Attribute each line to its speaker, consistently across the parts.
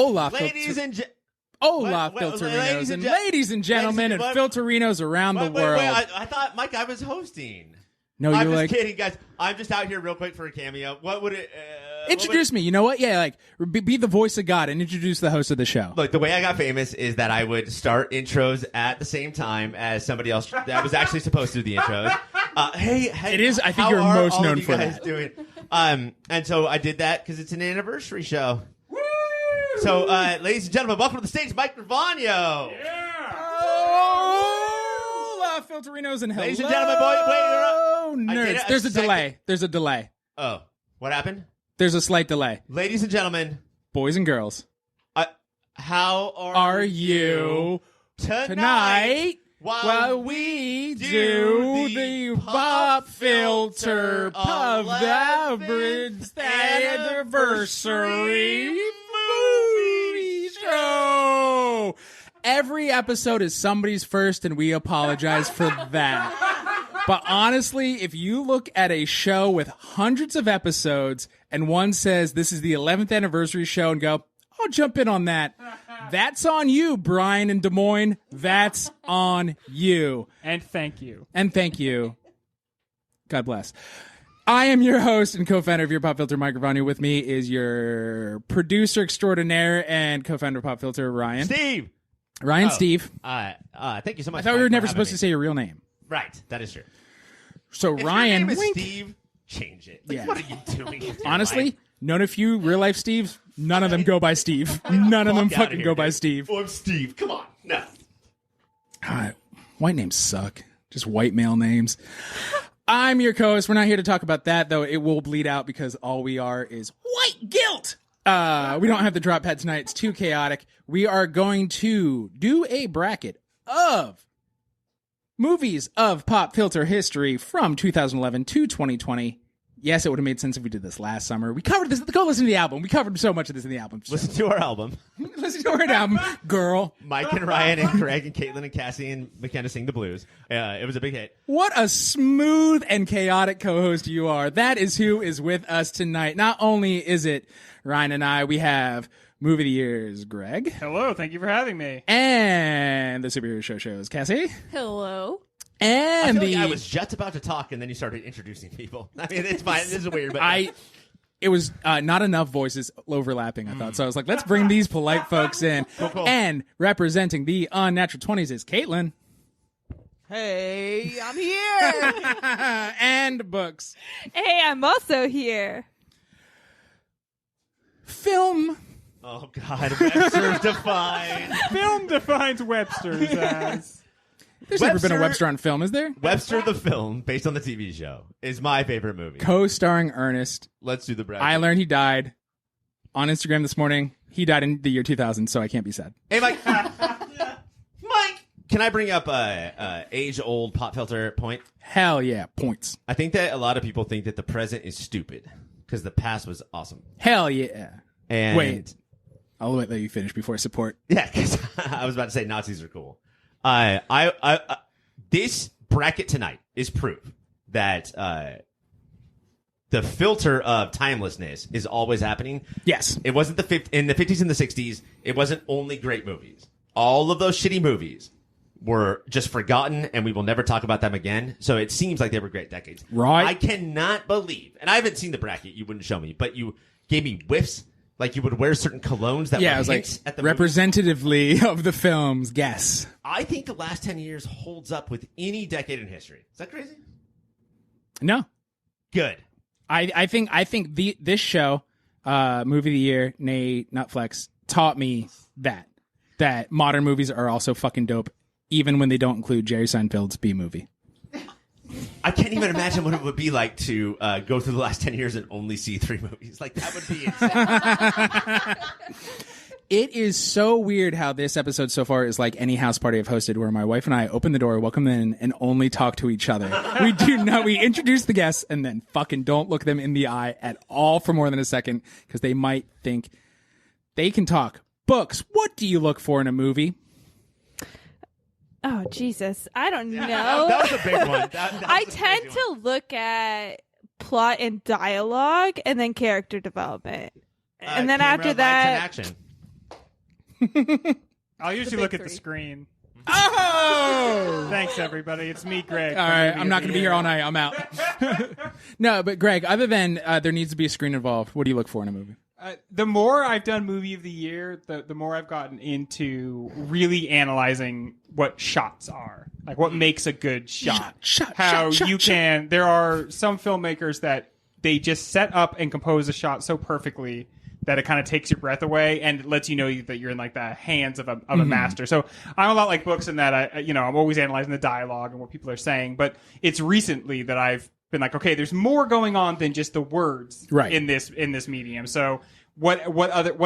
Speaker 1: Hola,
Speaker 2: ladies and
Speaker 1: Hola, Filterinos, and ladies and gentlemen, and Filterinos around the world.
Speaker 2: I thought, Mike, I was hosting.
Speaker 1: No,
Speaker 2: I'm
Speaker 1: you're
Speaker 2: just kidding, guys. I'm just out here real quick for a cameo. What would it...
Speaker 1: introduce me. You know what? Yeah, like, be the voice of God and introduce the host of the show.
Speaker 2: Look, the way I got famous is that I would start intros at the same time as somebody else that was actually supposed to do the intros. Hey,
Speaker 1: it is. I think you're most known for that.
Speaker 2: Doing? And so I did that because it's an anniversary show. Woo! So, ladies and gentlemen, welcome to the stage, Mike Gravano.
Speaker 1: Yeah. Hola, Filterinos, and hello,
Speaker 2: ladies and gentlemen,
Speaker 1: nerds. There's a delay. There's a delay.
Speaker 2: Oh, what happened?
Speaker 1: There's a slight delay.
Speaker 2: Ladies and gentlemen,
Speaker 1: boys and girls,
Speaker 2: how are you tonight?
Speaker 1: While we do the pop filter of the average anniversary movie show. Every episode is somebody's first, and we apologize for that. But honestly, if you look at a show with hundreds of episodes and one says this is the 11th anniversary show and go, I'll jump in on that. That's on you, Brian in Des Moines. That's on you.
Speaker 3: And thank you.
Speaker 1: And thank you. God bless. I am your host and co-founder of YourPopFilter, Mike Gravano. With me is your producer extraordinaire and co-founder of PopFilter, Ryan.
Speaker 2: Steve.
Speaker 1: Ryan, Steve.
Speaker 2: Thank you so much.
Speaker 1: I thought we were never supposed to say your real name.
Speaker 2: Right. That is true.
Speaker 1: So
Speaker 2: if
Speaker 1: Ryan,
Speaker 2: your name is
Speaker 1: wink.
Speaker 2: Steve, change it. Like,
Speaker 1: Yeah.
Speaker 2: What are you doing?
Speaker 1: Honestly, known a few real life Steves. None of them go by Steve. None of them fucking go by Steve.
Speaker 2: Oh, I'm Steve. Come on. No.
Speaker 1: White names suck. Just white male names. I'm your co-host. We're not here to talk about that, though. It will bleed out because all we are is white guilt. We don't have the drop pad tonight. It's too chaotic. We are going to do a bracket of movies of pop filter history from 2011 to 2020. Yes, it would have made sense if we did this last summer. We covered this. Go listen to the album. We covered so much of this in the album.
Speaker 2: Listen to our album.
Speaker 1: Listen to our album, girl.
Speaker 2: Mike and Ryan and Greg and Caitlin and Cassie and McKenna sing the blues. It was a big hit.
Speaker 1: What a smooth and chaotic co-host you are. That is who is with us tonight. Not only is it Ryan and I, we have Movie of the Year's Greg.
Speaker 3: Hello, thank you for having me.
Speaker 1: And the Superhero Shows, Cassie.
Speaker 4: Hello.
Speaker 1: And
Speaker 2: I was just about to talk, and then you started introducing people. I mean, it's fine. This is weird, but
Speaker 1: it was not enough voices overlapping, I thought. So I was like, let's bring these polite folks in.
Speaker 2: Cool.
Speaker 1: And representing the Unnatural 20s is Caitlin.
Speaker 4: Hey, I'm here.
Speaker 1: And Books.
Speaker 4: Hey, I'm also here.
Speaker 1: Film.
Speaker 2: Oh, God. Webster's defined.
Speaker 3: Film defines Webster's as...
Speaker 1: There's never been a Webster on film, is there?
Speaker 2: Webster the film, based on the TV show, is my favorite movie.
Speaker 1: Co-starring Ernest.
Speaker 2: Let's do the bracket.
Speaker 1: I learned he died on Instagram this morning. He died in the year 2000, so I can't be sad.
Speaker 2: Hey, Mike. Mike, can I bring up a age-old pop filter point?
Speaker 1: Hell yeah, points.
Speaker 2: I think that a lot of people think that the present is stupid because the past was awesome.
Speaker 1: Hell yeah.
Speaker 2: And
Speaker 1: wait, I'll let you finish before I support.
Speaker 2: Yeah, because I was about to say Nazis are cool. This bracket tonight is proof that the filter of timelessness is always happening.
Speaker 1: Yes.
Speaker 2: It wasn't in the 50s and the 60s. It wasn't only great movies. All of those shitty movies were just forgotten, and we will never talk about them again. So it seems like they were great decades.
Speaker 1: Right.
Speaker 2: I cannot believe, and I haven't seen the bracket. You wouldn't show me, but you gave me whiffs. Like you would wear certain colognes that were
Speaker 1: it was
Speaker 2: hints
Speaker 1: like
Speaker 2: at the
Speaker 1: representatively of the films. Guess.
Speaker 2: I think the last 10 years holds up with any decade in history. Is that crazy?
Speaker 1: No.
Speaker 2: Good.
Speaker 1: I think this show, Movie of the Year, Netflix, taught me that modern movies are also fucking dope, even when they don't include Jerry Seinfeld's B movie.
Speaker 2: I can't even imagine what it would be like to go through the last 10 years and only see 3 movies. Like, that would be insane.
Speaker 1: It is so weird how this episode so far is like any house party I've hosted where my wife and I open the door, welcome them in, and only talk to each other. We introduce the guests and then fucking don't look them in the eye at all for more than a second because they might think they can talk. Books, what do you look for in a movie?
Speaker 4: Oh, Jesus. I don't know.
Speaker 2: That was a big one.
Speaker 4: I tend to look at plot and dialogue and then character development. And then
Speaker 2: Camera,
Speaker 4: after
Speaker 2: lights,
Speaker 4: that...
Speaker 2: and action.
Speaker 3: I'll usually look at the
Speaker 5: three.
Speaker 3: screen.
Speaker 1: Oh!
Speaker 3: Thanks, everybody. It's me, Greg.
Speaker 1: All right, I'm not going to be here all night. I'm out. No, but Greg, other than there needs to be a screen involved, what do you look for in a movie?
Speaker 3: The more I've done movie of the year, the more I've gotten into really analyzing what shots are. Like what makes a good shot.
Speaker 1: Shot,
Speaker 3: How
Speaker 1: shot,
Speaker 3: you
Speaker 1: shot.
Speaker 3: can. There are some filmmakers that they just set up and compose a shot so perfectly that it kind of takes your breath away and it lets you know that you're in like the hands of a master. So I'm a lot like books in that I'm always analyzing the dialogue and what people are saying. But it's recently that I've been like, okay, there's more going on than just the words in this medium. So what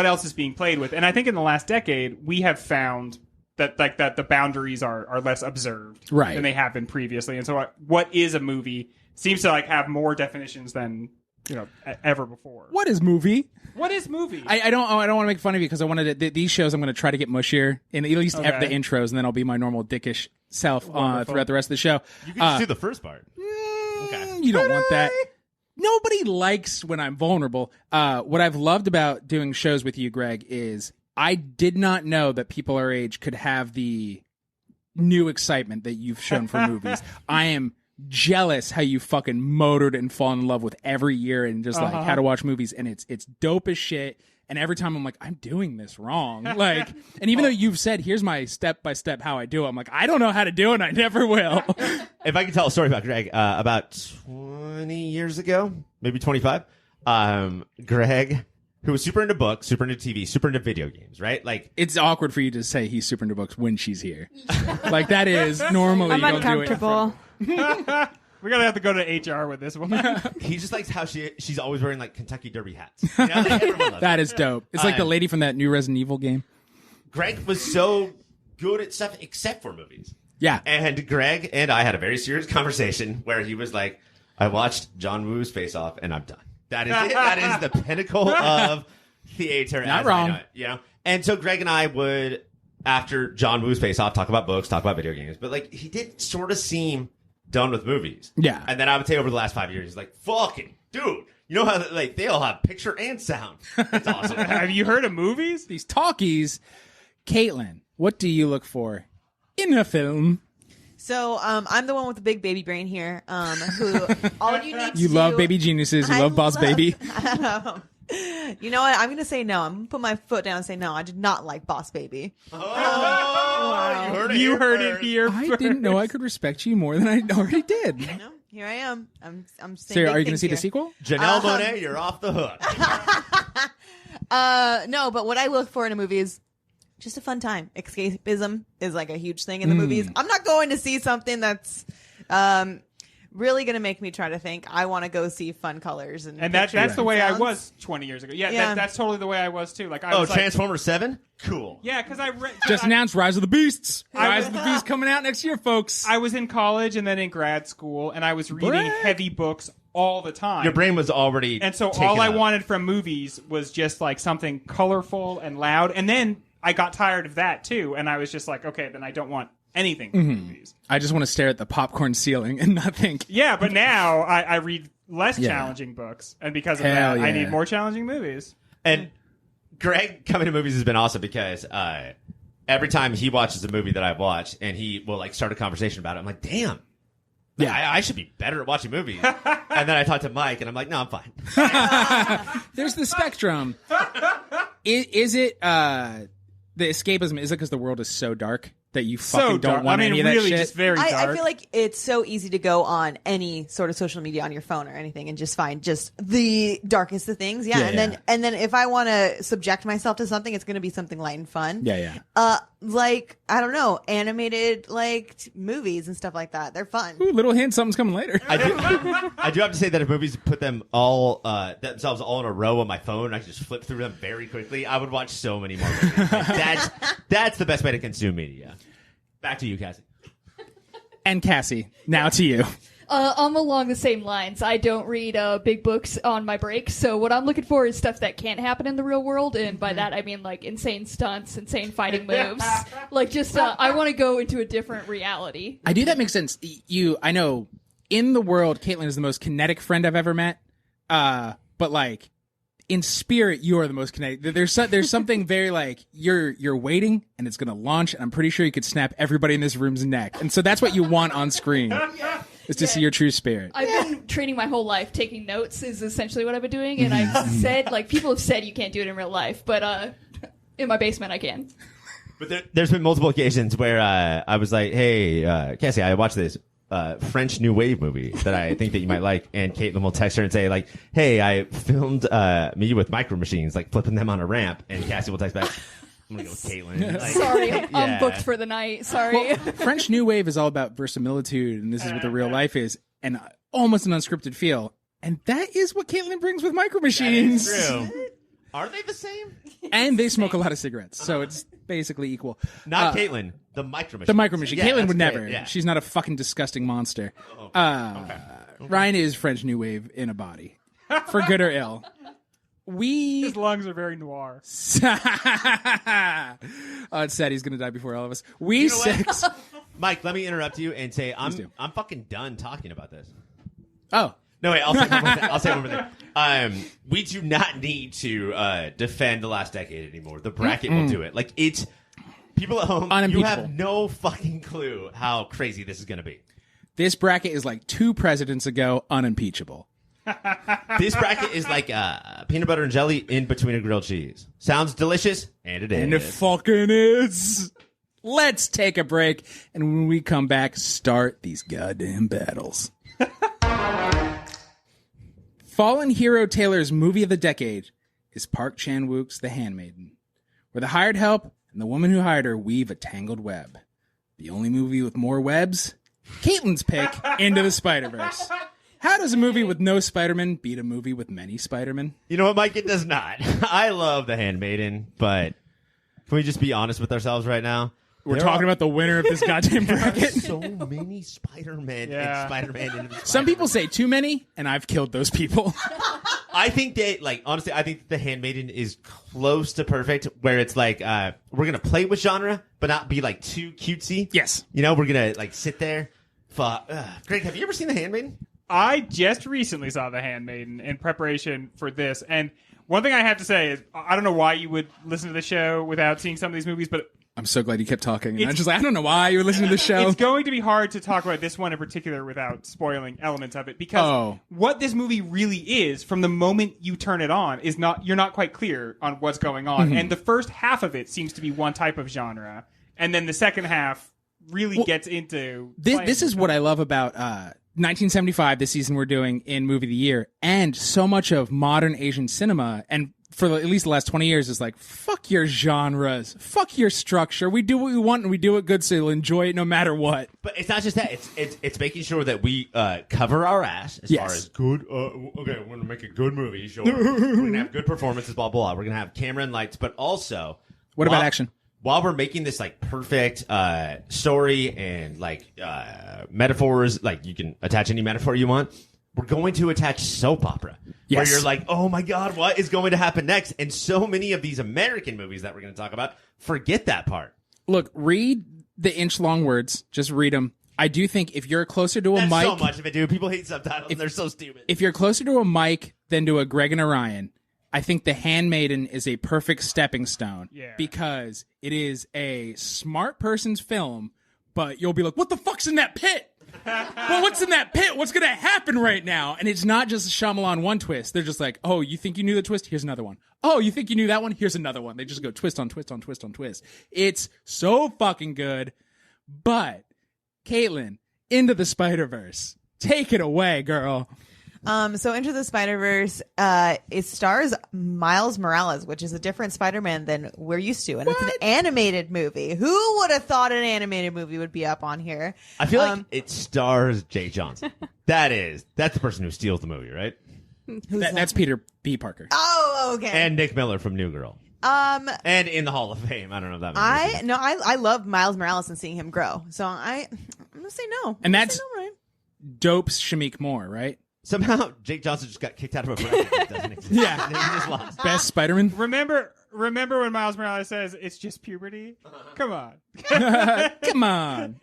Speaker 3: else is being played with? And I think in the last decade we have found that the boundaries are less observed than they have been previously. And so what is a movie seems to like have more definitions than ever before.
Speaker 1: What is movie?
Speaker 3: What is movie?
Speaker 1: I don't want to make fun of you because I wanted to, these shows I'm going to try to get mushier in at least the intros, and then I'll be my normal dickish self throughout the rest of the show.
Speaker 2: You can just do the first part.
Speaker 1: Okay. You don't want that. Nobody likes when I'm vulnerable. What I've loved about doing shows with you, Greg, is I did not know that people our age could have the new excitement that you've shown for movies. I am jealous how you fucking motored and fall in love with every year and just like how to watch movies, and it's dope as shit. And every time I'm like, I'm doing this wrong. Like, and even though you've said, here's my step by step how I do it, I'm like, I don't know how to do it and I never will.
Speaker 2: If I can tell a story about Greg, about 20 years ago, maybe 25, Greg, who was super into books, super into TV, super into video games, right? Like,
Speaker 1: it's awkward for you to say he's super into books when she's here. Like, that is normally
Speaker 4: I'm
Speaker 1: you don't do it.
Speaker 4: uncomfortable.
Speaker 3: We're gonna have to go to HR with this one.
Speaker 2: he just likes how she's always wearing like Kentucky Derby hats. You know? Like, everyone loves
Speaker 1: That
Speaker 2: it.
Speaker 1: is dope. It's like the lady from that new Resident Evil game.
Speaker 2: Greg was so good at stuff except for movies.
Speaker 1: Yeah.
Speaker 2: And Greg and I had a very serious conversation where he was like, I watched John Woo's Face Off and I'm done. That is it. That is the pinnacle of theater.
Speaker 1: Not
Speaker 2: as
Speaker 1: wrong.
Speaker 2: I know it, you know? And so Greg and I would, after John Woo's Face Off, talk about books, talk about video games. But like, he did sort of seem done with movies.
Speaker 1: Yeah.
Speaker 2: And then I would say over the last 5 years, he's like, fucking dude. You know how like they all have picture and sound. It's awesome.
Speaker 3: Have you heard of movies?
Speaker 1: These talkies. Caitlin, what do you look for in a film?
Speaker 6: So I'm the one with the big baby brain here. Who all you need to
Speaker 1: You
Speaker 6: do,
Speaker 1: love baby geniuses. You
Speaker 6: I
Speaker 1: love Boss Baby.
Speaker 6: You know what? I'm going to say no. I'm going to put my foot down and say no. I did not like Boss Baby.
Speaker 2: Oh,
Speaker 3: You heard it
Speaker 2: first.
Speaker 3: here.
Speaker 1: I didn't know I could respect you more than I already did.
Speaker 6: No, here I am. I'm saying
Speaker 1: So,
Speaker 6: big
Speaker 1: are you going to
Speaker 6: things
Speaker 1: see the
Speaker 6: here.
Speaker 1: sequel?
Speaker 2: Janelle Monáe, you're off the hook.
Speaker 6: No, but what I look for in a movie is just a fun time. Escapism is like a huge thing in the movies. I'm not going to see something that's really going to make me try to think. I want to go see fun colors and
Speaker 3: that's the way I
Speaker 6: sounds.
Speaker 3: was 20 years ago. Yeah,
Speaker 6: Yeah.
Speaker 3: that's totally the way I was too. Like I
Speaker 2: Oh,
Speaker 3: was like,
Speaker 2: Transformers 7? Cool.
Speaker 3: yeah, because I read.
Speaker 1: Just announced Rise of the Beasts. Rise of the Beasts coming out next year, folks.
Speaker 3: I was in college and then in grad school, and I was reading
Speaker 1: Brag.
Speaker 3: heavy books all the time.
Speaker 2: Your brain was already
Speaker 3: And so
Speaker 2: taken
Speaker 3: all I
Speaker 2: up.
Speaker 3: wanted from movies was just like something colorful and loud. And then I got tired of that too, and I was just like, okay, then I don't want anything from movies.
Speaker 1: I just want to stare at the popcorn ceiling and not think.
Speaker 3: Yeah, but now I read less
Speaker 1: Yeah.
Speaker 3: challenging books, and because of
Speaker 1: Hell
Speaker 3: that, I
Speaker 1: yeah.
Speaker 3: need more challenging movies.
Speaker 2: And Greg coming to movies has been awesome because every time he watches a movie that I've watched and he will like start a conversation about it, I'm like, damn.
Speaker 1: Yeah.
Speaker 2: I should be better at watching movies. And then I talk to Mike and I'm like, no, I'm fine.
Speaker 1: There's the spectrum. Is it the escapism? Is it because the world is so dark that you fucking
Speaker 3: So dark.
Speaker 1: don't want
Speaker 3: I mean,
Speaker 1: any of that
Speaker 3: really,
Speaker 1: shit?
Speaker 3: just very dark.
Speaker 6: I feel like it's so easy to go on any sort of social media on your phone or anything and just find just the darkest of things. Yeah.
Speaker 1: Yeah,
Speaker 6: and then if I want to subject myself to something, it's going to be something light and fun.
Speaker 1: Yeah.
Speaker 6: Like, I don't know, animated like movies and stuff like that. They're fun.
Speaker 1: Ooh, little hint, something's coming later.
Speaker 2: I do have to say that if movies put them all themselves all in a row on my phone, I can just flip through them very quickly. I would watch so many more movies. Like, that's the best way to consume media. Back to you, Cassie.
Speaker 1: And Cassie, now to you.
Speaker 5: I'm along the same lines. I don't read big books on my breaks, so what I'm looking for is stuff that can't happen in the real world, and by that I mean like insane stunts, insane fighting moves. Like just I want to go into a different reality.
Speaker 1: I do. That makes sense. I know in the world, Caitlin is the most kinetic friend I've ever met. But like in spirit, you are the most connected. There's something very like you're waiting and it's going to launch. And I'm pretty sure you could snap everybody in this room's neck. And so that's what you want on screen is to see your true spirit.
Speaker 5: I've been training my whole life. Taking notes is essentially what I've been doing. And I've said, like, people have said you can't do it in real life, but in my basement I can.
Speaker 2: But there's been multiple occasions where I was like, hey, Cassie, I watched this French New Wave movie that I think that you might like. And Caitlin will text her and say, like, hey, I filmed me with micro machines, like flipping them on a ramp. And Cassie will text back, I'm going to go with Caitlin. Like,
Speaker 5: Sorry, I'm booked for the night. Sorry.
Speaker 1: Well, French New Wave is all about verisimilitude, and this is what the real life is, and almost an unscripted feel. And that is what Caitlin brings with micro machines.
Speaker 2: True. Are they the same?
Speaker 1: And they smoke a lot of cigarettes, so it's basically equal.
Speaker 2: Not Caitlin, the micro machine.
Speaker 1: The micro machine.
Speaker 2: Yeah,
Speaker 1: Caitlin
Speaker 2: that's
Speaker 1: would
Speaker 2: great,
Speaker 1: never.
Speaker 2: yeah.
Speaker 1: She's not a fucking disgusting monster. Ryan is French New Wave in a body, for good or ill.
Speaker 3: His lungs are very noir.
Speaker 1: It's sad he's gonna die before all of us. We six.
Speaker 2: Mike, let me interrupt you and say
Speaker 1: do.
Speaker 2: I'm fucking done talking about this.
Speaker 1: Oh,
Speaker 2: No, wait, I'll say one more thing. We do not need to defend the last decade anymore. The bracket will do it. Like, it's people at home, you
Speaker 1: Unimpeachable.
Speaker 2: have no fucking clue how crazy this is going to be.
Speaker 1: this bracket is like 2 presidents ago, unimpeachable.
Speaker 2: This bracket is like peanut butter and jelly in between a grilled cheese. Sounds delicious, and it is.
Speaker 1: And it fucking is. Let's take a break, and when we come back, start these goddamn battles. Fallen Hero Taylor's movie of the decade is Park Chan-wook's The Handmaiden, where the hired help and the woman who hired her weave a tangled web. The only movie with more webs? Caitlin's pick, Into the Spider-Verse. How does a movie with no Spider-Man beat a movie with many Spider-Man?
Speaker 2: You know what, Mike? It does not. I love The Handmaiden, but can we just be honest with ourselves right now?
Speaker 1: We're talking about the winner of this goddamn bracket.
Speaker 2: So many Spider-Man and Spider-Man. Into the
Speaker 1: Some people say too many, and I've killed those people.
Speaker 2: I think that, like, honestly, I think The Handmaiden is close to perfect, where it's like, we're going to play with genre, but not be, like, too cutesy.
Speaker 1: Yes.
Speaker 2: You know, we're going to, like, sit there. Greg, have you ever seen The Handmaiden?
Speaker 3: I just recently saw The Handmaiden in preparation for this, and one thing I have to say is, I don't know why you would listen to the show without seeing some of these movies, but
Speaker 1: I'm so glad you kept talking. And I'm just like, I don't know why you were listening to the show.
Speaker 3: it's going to be hard to talk about this one in particular without spoiling elements of it, because what this movie really is, from the moment you turn it on, is you're not quite clear on what's going on. And the first half of it seems to be one type of genre, and then the second half really gets into
Speaker 1: this is what I love about 1975, this season we're doing in Movie of the Year, and so much of modern Asian cinema, and for at least the last 20 years, is like, fuck your genres, fuck your structure. We do what we want and we do it good, so you'll enjoy it no matter what.
Speaker 2: But it's not just that. It's making sure that we cover our ass as far as good. Okay, we're going to make a good movie, sure. We're going to have good performances, blah, blah, blah. We're going to have camera and lights, but also...
Speaker 1: What about action?
Speaker 2: While we're making this, like, perfect story and, like, metaphors, like, you can attach any metaphor you want, we're going to attach soap opera.
Speaker 1: Yes.
Speaker 2: Where you're like, oh my God, what is going to happen next? And so many of these American movies that we're going to talk about forget that part.
Speaker 1: Look, read the inch-long words. Just read them. I do think if you're closer to a
Speaker 2: That's
Speaker 1: mic...
Speaker 2: so much of it, dude. People hate subtitles. They're so stupid.
Speaker 1: If you're closer to a mic than to a Greg and Orion, I think The Handmaiden is a perfect stepping stone.
Speaker 3: Yeah.
Speaker 1: Because it is a smart person's film, but you'll be like, what the fuck's in that pit? Well, what's in that pit? What's going to happen right now? And it's not just a Shyamalan one twist. They're just like, oh, you think you knew the twist? Here's another one. Oh, you think you knew that one? Here's another one. They just go twist on twist on twist on twist. It's so fucking good. But, Caitlin, Into the Spider-Verse. Take it away, girl.
Speaker 6: So Into the Spider-Verse, it stars Miles Morales, which is a different Spider-Man than we're used to. And it's an animated movie. Who would have thought an animated movie would be up on here?
Speaker 2: I feel like it stars Jake Johnson. That's the person who steals the movie, right?
Speaker 1: That's Peter B. Parker.
Speaker 6: Oh, okay.
Speaker 2: And Nick Miller from New Girl. And in the Hall of Fame. I don't know if that makes sense.
Speaker 6: I love Miles Morales and seeing him grow. So I'm going to say no.
Speaker 1: And that's
Speaker 6: Ryan.
Speaker 1: Dope's Shamik Moore, right?
Speaker 2: Somehow Jake Johnson just got kicked out of a bracket that doesn't exist.
Speaker 1: Yeah.
Speaker 2: He just lost.
Speaker 1: Best Spider-Man?
Speaker 3: Remember when Miles Morales says it's just puberty? Come on.
Speaker 1: Come on.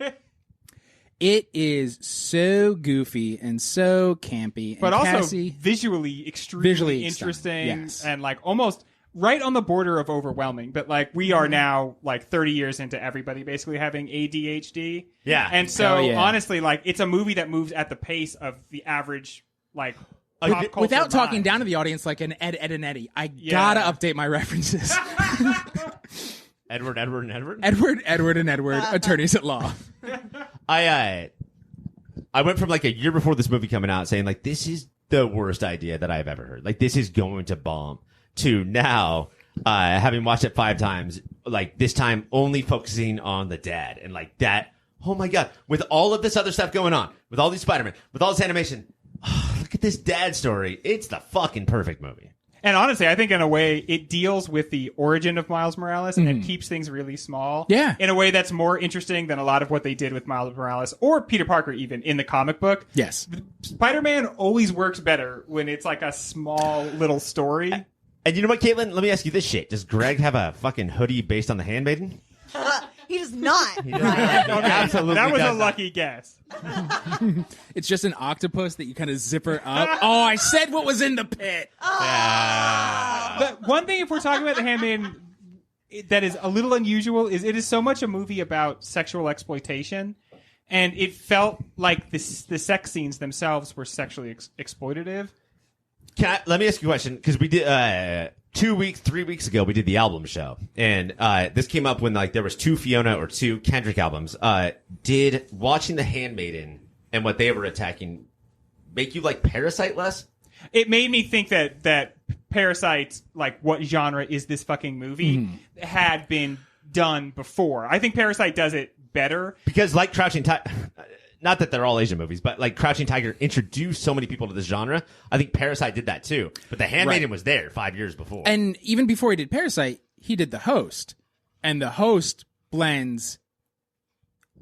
Speaker 1: It is so goofy and so campy,
Speaker 3: but
Speaker 1: and
Speaker 3: also
Speaker 1: Cassie,
Speaker 3: visually extremely
Speaker 1: Visually
Speaker 3: interesting,
Speaker 1: stunning, yes.
Speaker 3: and like almost right on the border of overwhelming. But like we are now like 30 years into everybody basically having ADHD.
Speaker 2: Yeah.
Speaker 3: And so
Speaker 1: Oh, yeah.
Speaker 3: honestly, like it's a movie that moves at the pace of the average like pop culture
Speaker 1: without talking
Speaker 3: mind.
Speaker 1: down to the audience like an Ed and Eddie. I gotta update my references.
Speaker 2: Edward, and Edward.
Speaker 1: Edward, and Edward, attorneys at law.
Speaker 2: I went from like a year before this movie coming out saying like this is the worst idea that I've ever heard. Like this is going to bomb. To now, having watched it 5 times, like this time only focusing on the dad and like that. Oh my god! With all of this other stuff going on, with all these Spider-Man, with all this animation, look at this dad story. It's the fucking perfect movie.
Speaker 3: And honestly, I think in a way it deals with the origin of Miles Morales and keeps things really small.
Speaker 1: Yeah.
Speaker 3: In a way that's more interesting than a lot of what they did with Miles Morales or Peter Parker even in the comic book.
Speaker 1: Yes.
Speaker 3: Spider-Man always works better when it's like a small little story.
Speaker 2: And you know what, Caitlin? Let me ask you this shit. Does Greg have a fucking hoodie based on the Handmaiden?
Speaker 6: He does not.
Speaker 2: Absolutely.
Speaker 3: That was a
Speaker 2: does not.
Speaker 3: lucky guess.
Speaker 1: It's just an octopus that you kind of zipper up. Oh, I said what was in the pit.
Speaker 3: But one thing, if we're talking about The Handmaiden, that is a little unusual is it is so much a movie about sexual exploitation, and it felt like the sex scenes themselves were sexually exploitative.
Speaker 2: Let me ask you a question, because we did 3 weeks ago we did the album show, and this came up when like there was 2 Fiona or 2 Kendrick albums. Did watching The Handmaiden and what they were attacking make you like Parasite less?
Speaker 3: It made me think that Parasite, like what genre is this fucking movie, had been done before. I think Parasite does it better.
Speaker 2: Because like Crouching Tiger, not that they're all Asian movies, but like Crouching Tiger introduced so many people to this genre. I think Parasite did that too. But The Handmaiden was there 5 years before.
Speaker 1: And even before he did Parasite, he did The Host. And The Host blends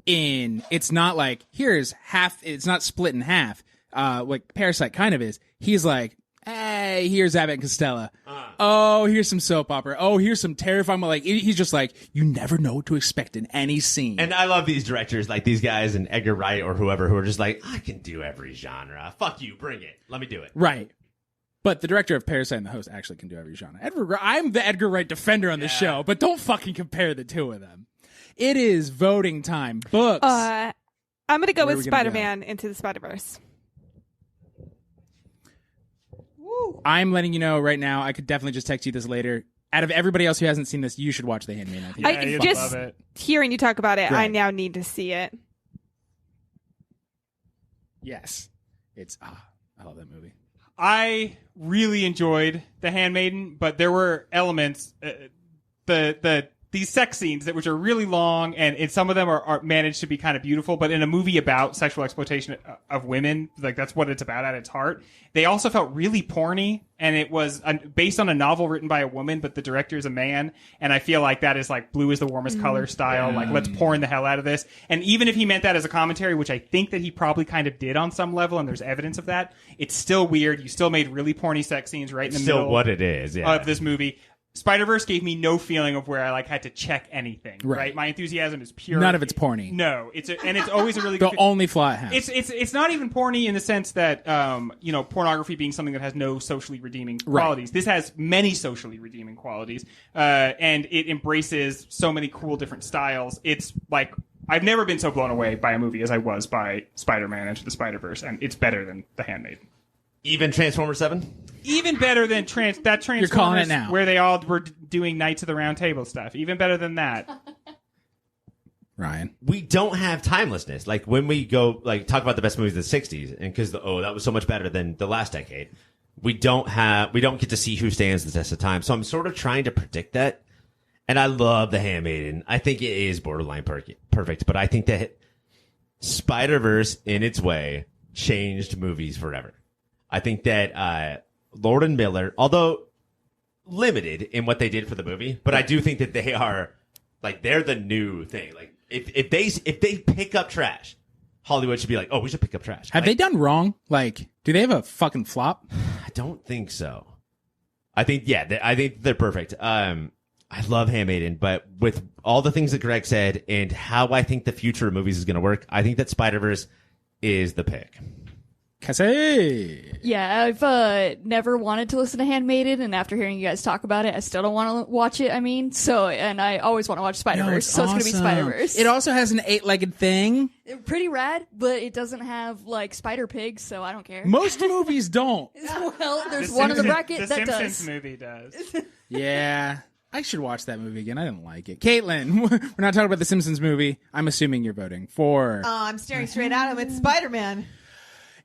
Speaker 1: in. It's not like, here's half, it's not split in half, like Parasite kind of is. He's like, hey, here's Abbott and Costello. Oh, here's some soap opera. Oh, here's some terrifying. Like he's just like, you never know what to expect in any scene.
Speaker 2: And I love these directors, like these guys and Edgar Wright or whoever, who are just like, I can do every genre. Fuck you, bring it. Let me do it.
Speaker 1: Right. But the director of Parasite and The Host actually can do every genre. I'm the Edgar Wright defender on the show, but don't fucking compare the two of them. It is voting time. Books.
Speaker 4: I'm going to go
Speaker 1: Where are
Speaker 4: with
Speaker 1: we gonna
Speaker 4: Spider-Man Into the Spider-Verse.
Speaker 1: I'm letting you know right now. I could definitely just text you this later. Out of everybody else who hasn't seen this, you should watch The Handmaiden. I think.
Speaker 3: Yeah, you'd
Speaker 4: just
Speaker 3: love it.
Speaker 4: hearing you talk about it, I
Speaker 1: Right.
Speaker 4: now need to see it.
Speaker 1: Yes. It's I love that movie.
Speaker 3: I really enjoyed The Handmaiden, but there were elements, these sex scenes which are really long, and some of them are managed to be kind of beautiful. But in a movie about sexual exploitation of women, like that's what it's about at its heart. They also felt really porny, and it was based on a novel written by a woman, but the director is a man. And I feel like that is like blue is the warmest color style. Like let's porn the hell out of this. And even if he meant that as a commentary, which I think that he probably kind of did on some level, and there's evidence of that, it's still weird. You still made really porny sex scenes right in the
Speaker 2: Still
Speaker 3: middle
Speaker 2: what it is, yeah.
Speaker 3: of this movie. Spider-Verse gave me no feeling of where I like had to check anything. Right, my enthusiasm is pure.
Speaker 1: None of it's porny.
Speaker 3: No, it's always a really
Speaker 1: The
Speaker 3: good.
Speaker 1: only flaw it has.
Speaker 3: It's not even porny in the sense that pornography being something that has no socially redeeming
Speaker 1: Right.
Speaker 3: qualities. This has many socially redeeming qualities, and it embraces so many cool different styles. It's like I've never been so blown away by a movie as I was by Spider-Man Into the Spider-Verse, and it's better than The Handmaiden.
Speaker 2: Even Transformers 7?
Speaker 3: Even better than Transformers.
Speaker 1: You're calling it now.
Speaker 3: Where they all were doing Knights of the Round Table stuff. Even better than that.
Speaker 1: Ryan.
Speaker 2: We don't have timelessness. Like when we go like talk about the best movies of the 60s, and because that was so much better than the last decade, we don't get to see who stands the test of time. So I'm sort of trying to predict that. And I love The Handmaiden. I think it is borderline perfect, but I think that Spider-Verse in its way changed movies forever. I think that Lord and Miller, although limited in what they did for the movie, but I do think that they are like they're the new thing. Like if they pick up trash, Hollywood should be like, oh, we should pick up trash.
Speaker 1: Have they done wrong? Like, do they have a fucking flop?
Speaker 2: I don't think so. I think I think they're perfect. I love Handmaiden, but with all the things that Greg said and how I think the future of movies is going to work, I think that Spider-Verse is the pick.
Speaker 1: Cassie.
Speaker 5: Yeah, I've never wanted to listen to Handmaiden, and after hearing you guys talk about it, I still don't want to watch it. And I always want to watch Spider-Verse, so it's gonna be Spider-Verse.
Speaker 1: It also has an 8-legged thing.
Speaker 5: Pretty rad, but it doesn't have like spider pigs, so I don't care.
Speaker 1: Most movies don't.
Speaker 5: Well, there's one in the bracket
Speaker 3: the
Speaker 5: that
Speaker 3: Simpsons
Speaker 5: does.
Speaker 3: movie does.
Speaker 1: Yeah. I should watch that movie again. I didn't like it. Caitlin, we're not talking about the Simpsons movie. I'm assuming you're voting for.
Speaker 6: I'm staring straight at him. It's Spider-Man.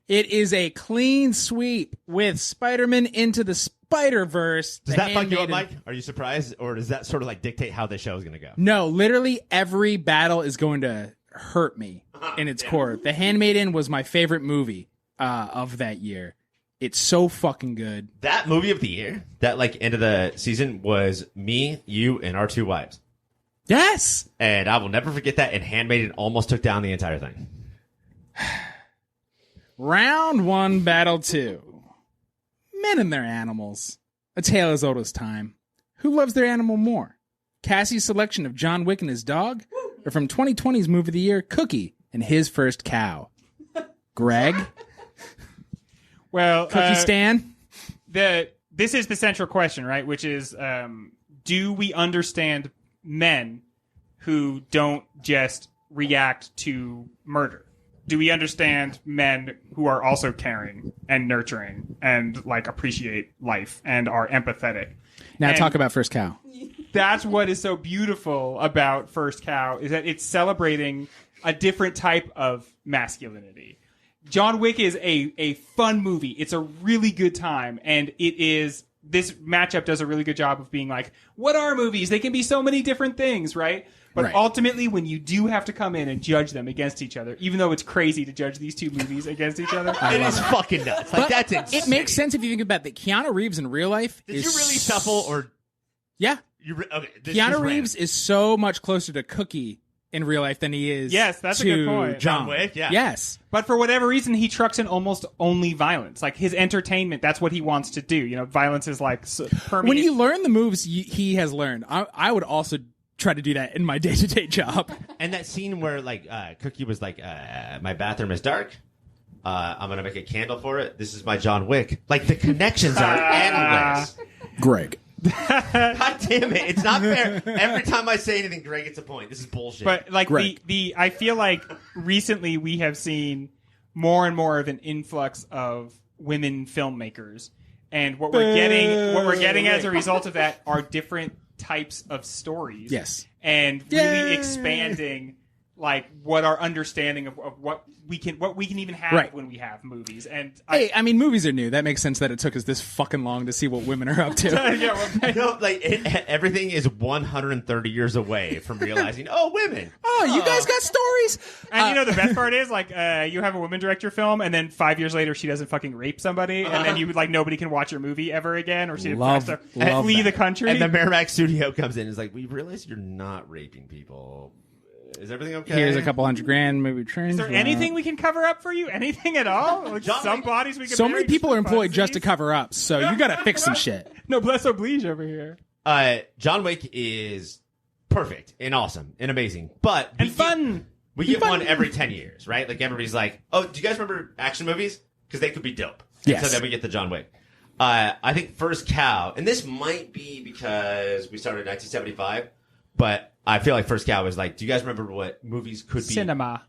Speaker 1: It is a clean sweep with Spider-Man Into the Spider-Verse.
Speaker 2: Does that fuck you up, Mike? Are you surprised? Or does that sort of like dictate how the show is going to go?
Speaker 1: No, literally every battle is going to hurt me in its core. The Handmaiden was my favorite movie of that year. It's so fucking good.
Speaker 2: That movie of the year, that like end of the season, was me, you, and our 2 wives.
Speaker 1: Yes!
Speaker 2: And I will never forget that. And Handmaiden almost took down the entire thing.
Speaker 1: Round 1, Battle 2. Men and their animals. A tale as old as time. Who loves their animal more? Cassie's selection of John Wick and his dog? Or from 2020's movie of the year, Cookie and his first cow? Greg?
Speaker 3: Well,
Speaker 1: Cookie Stan?
Speaker 3: This is the central question, right? Which is, do we understand men who don't just react to murder? Do we understand men who are also caring and nurturing and like appreciate life and are empathetic?
Speaker 1: Now
Speaker 3: And
Speaker 1: talk about First Cow.
Speaker 3: that's what is so beautiful about First Cow, is that it's celebrating a different type of masculinity. John Wick is a fun movie. It's a really good time, and this matchup does a really good job of being like, what are movies? They can be so many different things, right? But
Speaker 1: Right.
Speaker 3: ultimately, when you do have to come in and judge them against each other, even though it's crazy to judge these 2 movies against each other,
Speaker 2: It is fucking nuts. Like, that's insane.
Speaker 1: It makes sense if you think about that. Keanu Reeves in real life
Speaker 2: Did
Speaker 1: is...
Speaker 2: you really shuffle or...
Speaker 1: Yeah.
Speaker 2: Okay, this
Speaker 1: Keanu
Speaker 2: just
Speaker 1: Reeves is so much closer to Cookie in real life than he is
Speaker 3: Yes, that's a
Speaker 1: to
Speaker 3: good point.
Speaker 2: John Wick, yeah.
Speaker 1: Yes.
Speaker 3: but for whatever reason, he trucks in almost only violence. Like his entertainment, that's what he wants to do. You know, violence is like permeates.
Speaker 1: When you learn the moves he has learned, I would also try to do that in my day-to-day job.
Speaker 2: And that scene where like Cookie was like, my bathroom is dark. I'm gonna make a candle for it. This is my John Wick. Like the connections are endless.
Speaker 1: Greg.
Speaker 2: God damn it! It's not fair. Every time I say anything, Greg gets a point. This is bullshit.
Speaker 3: But like
Speaker 1: Greg.
Speaker 3: I feel like recently we have seen more and more of an influx of women filmmakers, and what we're getting as a result of that are different types of stories.
Speaker 1: Yes.
Speaker 3: And really expanding like what our understanding of what we can even have
Speaker 1: Right.
Speaker 3: when we have movies. And
Speaker 1: Hey, I mean, movies are new. That makes sense that it took us this fucking long to see what women are up to.
Speaker 3: yeah, well,
Speaker 2: no, like everything is 130 years away from realizing. Oh, women.
Speaker 1: Oh, you guys got stories?
Speaker 3: and you know the best part is like you have a woman direct your film, and then 5 years later she doesn't fucking rape somebody, and then you like nobody can watch your movie ever again, or she has to
Speaker 1: love
Speaker 3: flee
Speaker 1: that.
Speaker 3: the country.
Speaker 2: And the Merrimack studio comes in and is like, we realize you're not raping people. Is everything okay?
Speaker 1: Here's a couple $100,000, maybe change.
Speaker 3: Is there anything we can cover up for you? Anything at all? Like
Speaker 2: John
Speaker 3: some
Speaker 2: Wick-
Speaker 3: bodies we can.
Speaker 1: So
Speaker 3: marry
Speaker 1: many people
Speaker 3: for
Speaker 1: are employed just to
Speaker 3: funsies?
Speaker 1: cover up, so you gotta fix some shit.
Speaker 3: No bless oblige over here.
Speaker 2: John Wick is perfect and awesome and amazing, but
Speaker 3: And fun.
Speaker 2: We get one every 10 years, right? Like everybody's like, oh, do you guys remember action movies? Because they could be dope. And
Speaker 1: Yes.
Speaker 2: so then we get the John Wick. I think First Cow, and this might be because we started in 1975, but I feel like First Cow is like, do you guys remember what movies could be
Speaker 3: Cinema.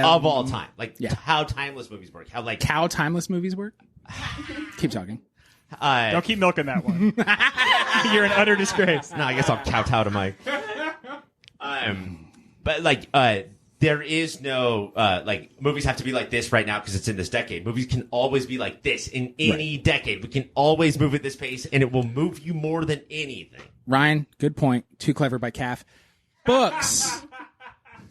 Speaker 2: of all time? Like
Speaker 1: Yeah.
Speaker 2: how timeless movies work. How like
Speaker 1: Cow timeless movies work? Keep talking.
Speaker 3: Don't keep milking that one. You're an utter disgrace.
Speaker 2: No, I guess I'll kowtow to Mike. But like, there is no like movies have to be like this right now because it's in this decade. Movies can always be like this in any decade. We can always move at this pace, and it will move you more than anything.
Speaker 1: Ryan, good point. Too clever by Calf. Books.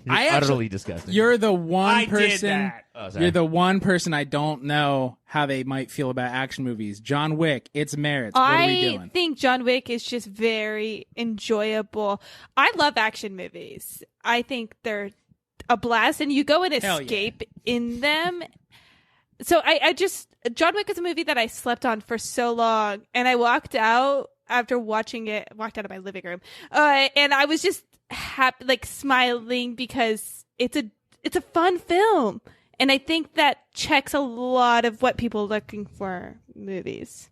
Speaker 2: You're
Speaker 1: I actually-
Speaker 2: utterly disgusting.
Speaker 1: You're the one
Speaker 3: I did
Speaker 1: person.
Speaker 3: that.
Speaker 2: Oh, sorry.
Speaker 1: You're the one person I don't know how they might feel about action movies. John Wick, its merits. What are we
Speaker 4: I
Speaker 1: doing?
Speaker 4: think John Wick is just very enjoyable. I love action movies. I think they're a blast, and you go and
Speaker 1: Hell yeah.
Speaker 4: escape in them. So I just John Wick is a movie that I slept on for so long, and I walked out after watching it, walked out of my living room, and I was just happy, like smiling because it's a fun film, and I think that checks a lot of what people are looking for in movies.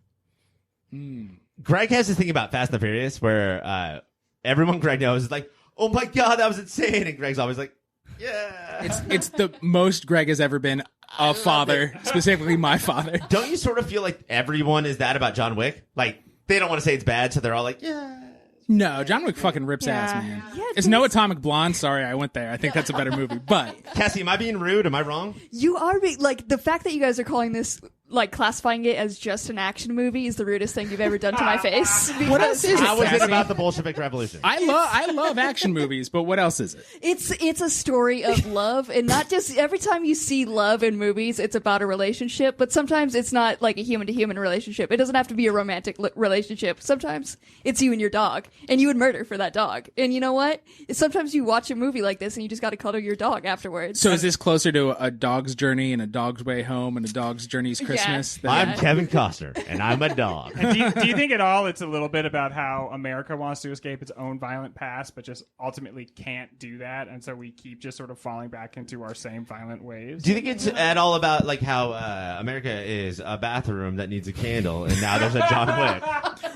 Speaker 2: Greg has this thing about Fast and the Furious where everyone Greg knows is like, oh my God, that was insane. And Greg's always like, yeah.
Speaker 1: It's the most Greg has ever been a father, specifically my father.
Speaker 2: Don't you sort of feel like everyone is that about John Wick? Like, they don't want to say it's bad, so they're all like, yeah.
Speaker 1: No, John Wick fucking rips
Speaker 4: Yeah.
Speaker 1: ass, man.
Speaker 5: Yeah,
Speaker 1: It's no Atomic Blonde. Sorry, I went there. I think that's a better movie. But
Speaker 2: Cassie, am I being rude? Am I wrong?
Speaker 5: You are like the fact that you guys are calling this like classifying it as just an action movie is the rudest thing you've ever done to my face.
Speaker 1: what else is it?
Speaker 2: How was it
Speaker 1: Cassie?
Speaker 2: about the Bolshevik Revolution?
Speaker 1: I love action movies, but what else is it?
Speaker 5: It's a story of love, and not just every time you see love in movies, it's about a relationship. But sometimes it's not like a human to human relationship. It doesn't have to be a romantic relationship. Sometimes it's you and your dog, and you would murder for that dog. And you know what? Sometimes you watch a movie like this, and you just got to cuddle your dog afterwards.
Speaker 1: So is this closer to A Dog's Journey and A Dog's Way Home and A Dog's Journey's Christmas?
Speaker 2: I'm Kevin Costner, and I'm a dog.
Speaker 3: And do you think at all it's a little bit about how America wants to escape its own violent past, but just ultimately can't do that, and so we keep just sort of falling back into our same violent ways?
Speaker 2: Do you think it's at all about like how America is a bathroom that needs a candle, and now there's a John Wick?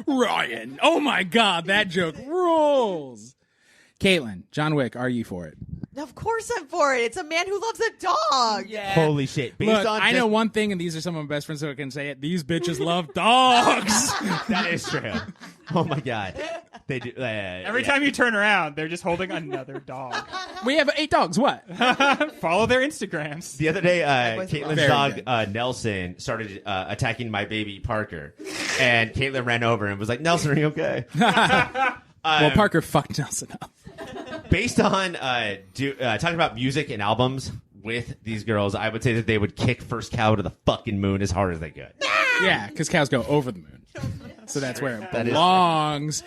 Speaker 1: Ryan, oh my God, that joke rules. Caitlin, John Wick, are you for it?
Speaker 6: Of course I'm for it. It's a man who loves a dog.
Speaker 2: Holy shit! Based
Speaker 1: Look,
Speaker 2: on
Speaker 1: I
Speaker 2: just-
Speaker 1: know one thing, and these are some of my best friends, so I can say it. These bitches love dogs.
Speaker 2: That is true. Oh my God, they do.
Speaker 3: Every time you turn around, they're just holding another dog.
Speaker 1: We have 8 dogs. What?
Speaker 3: Follow their Instagrams.
Speaker 2: The other day,
Speaker 6: was
Speaker 2: Caitlin's
Speaker 1: Very
Speaker 2: dog
Speaker 1: good.
Speaker 2: Nelson started attacking my baby Parker, and Caitlin ran over and was like, "Nelson, are you okay?"
Speaker 1: Well, Parker fucked Nelson up.
Speaker 2: Based on talking about music and albums with these girls, I would say that they would kick First Cow to the fucking moon as hard as they could.
Speaker 1: Yeah, because cows go over the moon. So that's where it
Speaker 2: That is
Speaker 1: belongs.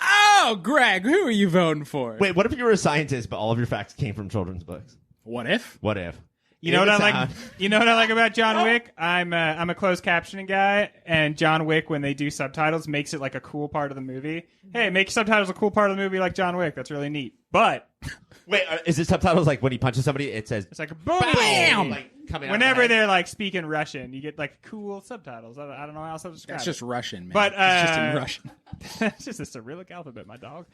Speaker 1: Oh, Greg, who are you voting for?
Speaker 2: Wait, what if you were a scientist, but all of your facts came from children's books?
Speaker 1: What if?
Speaker 2: What if?
Speaker 3: You know what I like?
Speaker 2: Sound.
Speaker 3: You know what I like about John Wick? I'm a closed captioning guy, and John Wick, when they do subtitles, makes it like a cool part of the movie. Hey, make subtitles a cool part of the movie like John Wick. That's really neat. But
Speaker 2: Wait, is it subtitles like when he punches somebody, it says
Speaker 3: it's like a boom.
Speaker 1: Bam!
Speaker 2: like coming out
Speaker 3: Whenever
Speaker 2: of the head?
Speaker 3: they're like speaking Russian, you get like cool subtitles. I don't know how else to describe
Speaker 1: That's
Speaker 3: it.
Speaker 1: just Russian, man.
Speaker 3: But,
Speaker 1: it's just in Russian.
Speaker 3: It's just a Cyrillic alphabet, my dog.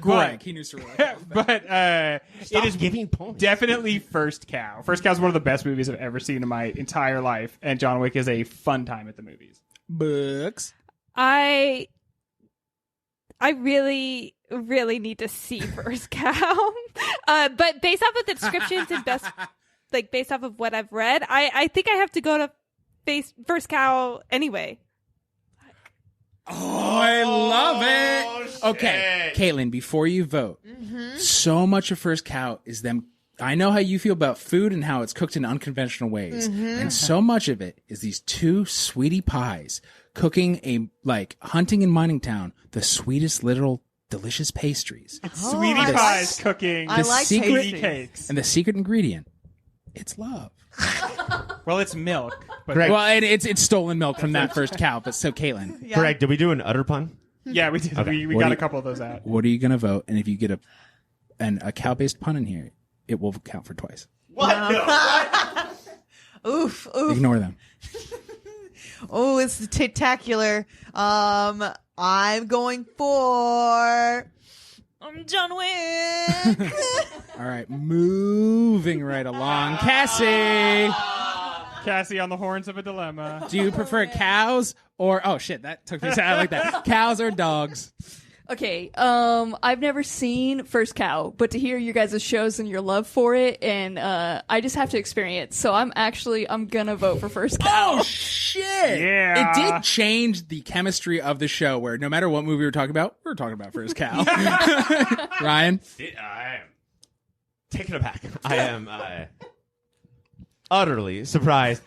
Speaker 1: Greg, he knew Cyrillic.
Speaker 3: But it
Speaker 2: Stop
Speaker 3: is
Speaker 2: giving points.
Speaker 3: definitely First Cow. First Cow is one of the best movies I've ever seen in my entire life, and John Wick is a fun time at the movies.
Speaker 1: Books.
Speaker 4: I really need to see First Cow. But based off of the descriptions and based off of what I've read, I think I have to go to First Cow anyway.
Speaker 1: Oh, I love it. Okay, Caitlin, before you vote, so much of First Cow is them. I know how you feel about food and how it's cooked in unconventional ways. And so much of it is these 2 sweetie pies cooking hunting in mining town, the sweetest little delicious pastries.
Speaker 3: Sweetie
Speaker 6: I
Speaker 3: Pie's
Speaker 6: like-
Speaker 3: cooking
Speaker 6: I like
Speaker 1: secret-
Speaker 3: sweetie
Speaker 6: pastries.
Speaker 3: cakes.
Speaker 1: And the secret ingredient, it's love.
Speaker 3: Well, it's milk. But
Speaker 2: Greg.
Speaker 1: Well, and it's stolen milk from that First Cow, but so Caitlin,
Speaker 6: Yeah.
Speaker 2: Greg, did we do an utter pun?
Speaker 3: yeah, we did.
Speaker 2: Okay.
Speaker 3: We
Speaker 1: What
Speaker 3: got
Speaker 1: do
Speaker 3: a
Speaker 1: you-
Speaker 3: couple of those out.
Speaker 1: what are you going to vote? And if you get a cow-based pun in here, it will count for twice.
Speaker 2: What?
Speaker 6: Oof, oof.
Speaker 1: Ignore them.
Speaker 6: Oh, it's spectacular. I'm going for John Wick.
Speaker 1: All right, moving right along. Cassie,
Speaker 3: Cassie on the horns of a dilemma.
Speaker 1: do you prefer cows or... Oh, shit, that took me... I like that. Cows or dogs?
Speaker 5: Okay, I've never seen First Cow, but to hear your guys' shows and your love for it, and I just have to experience. So I'm gonna vote for First Cow.
Speaker 1: Oh, shit.
Speaker 3: Yeah.
Speaker 1: It did change the chemistry of the show where no matter what movie we were talking about, we were talking about First Cow. Ryan?
Speaker 2: I am taken aback. I am utterly surprised.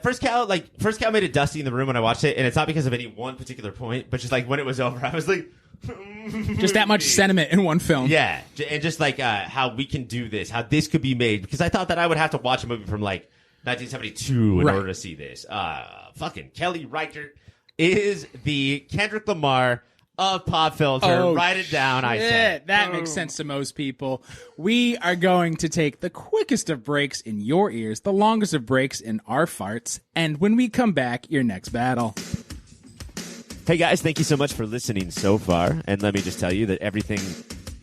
Speaker 2: First Cow made it dusty in the room when I watched it, and it's not because of any one particular point, but just like when it was over, I was like,
Speaker 1: Just that much sentiment in one film.
Speaker 2: yeah, and just like how we can do this, how this could be made, because I thought that I would have to watch a movie from like 1972 in
Speaker 1: Right.
Speaker 2: order to see this. Fucking Kelly Reichert. is the Kendrick Lamar of Pop Filter. Write it down, I said.
Speaker 1: That makes sense to most people. We are going to take the quickest of breaks in your ears, the longest of breaks in our farts, and when we come back, your next battle.
Speaker 2: Hey guys, thank you so much for listening so far. And let me just tell you that everything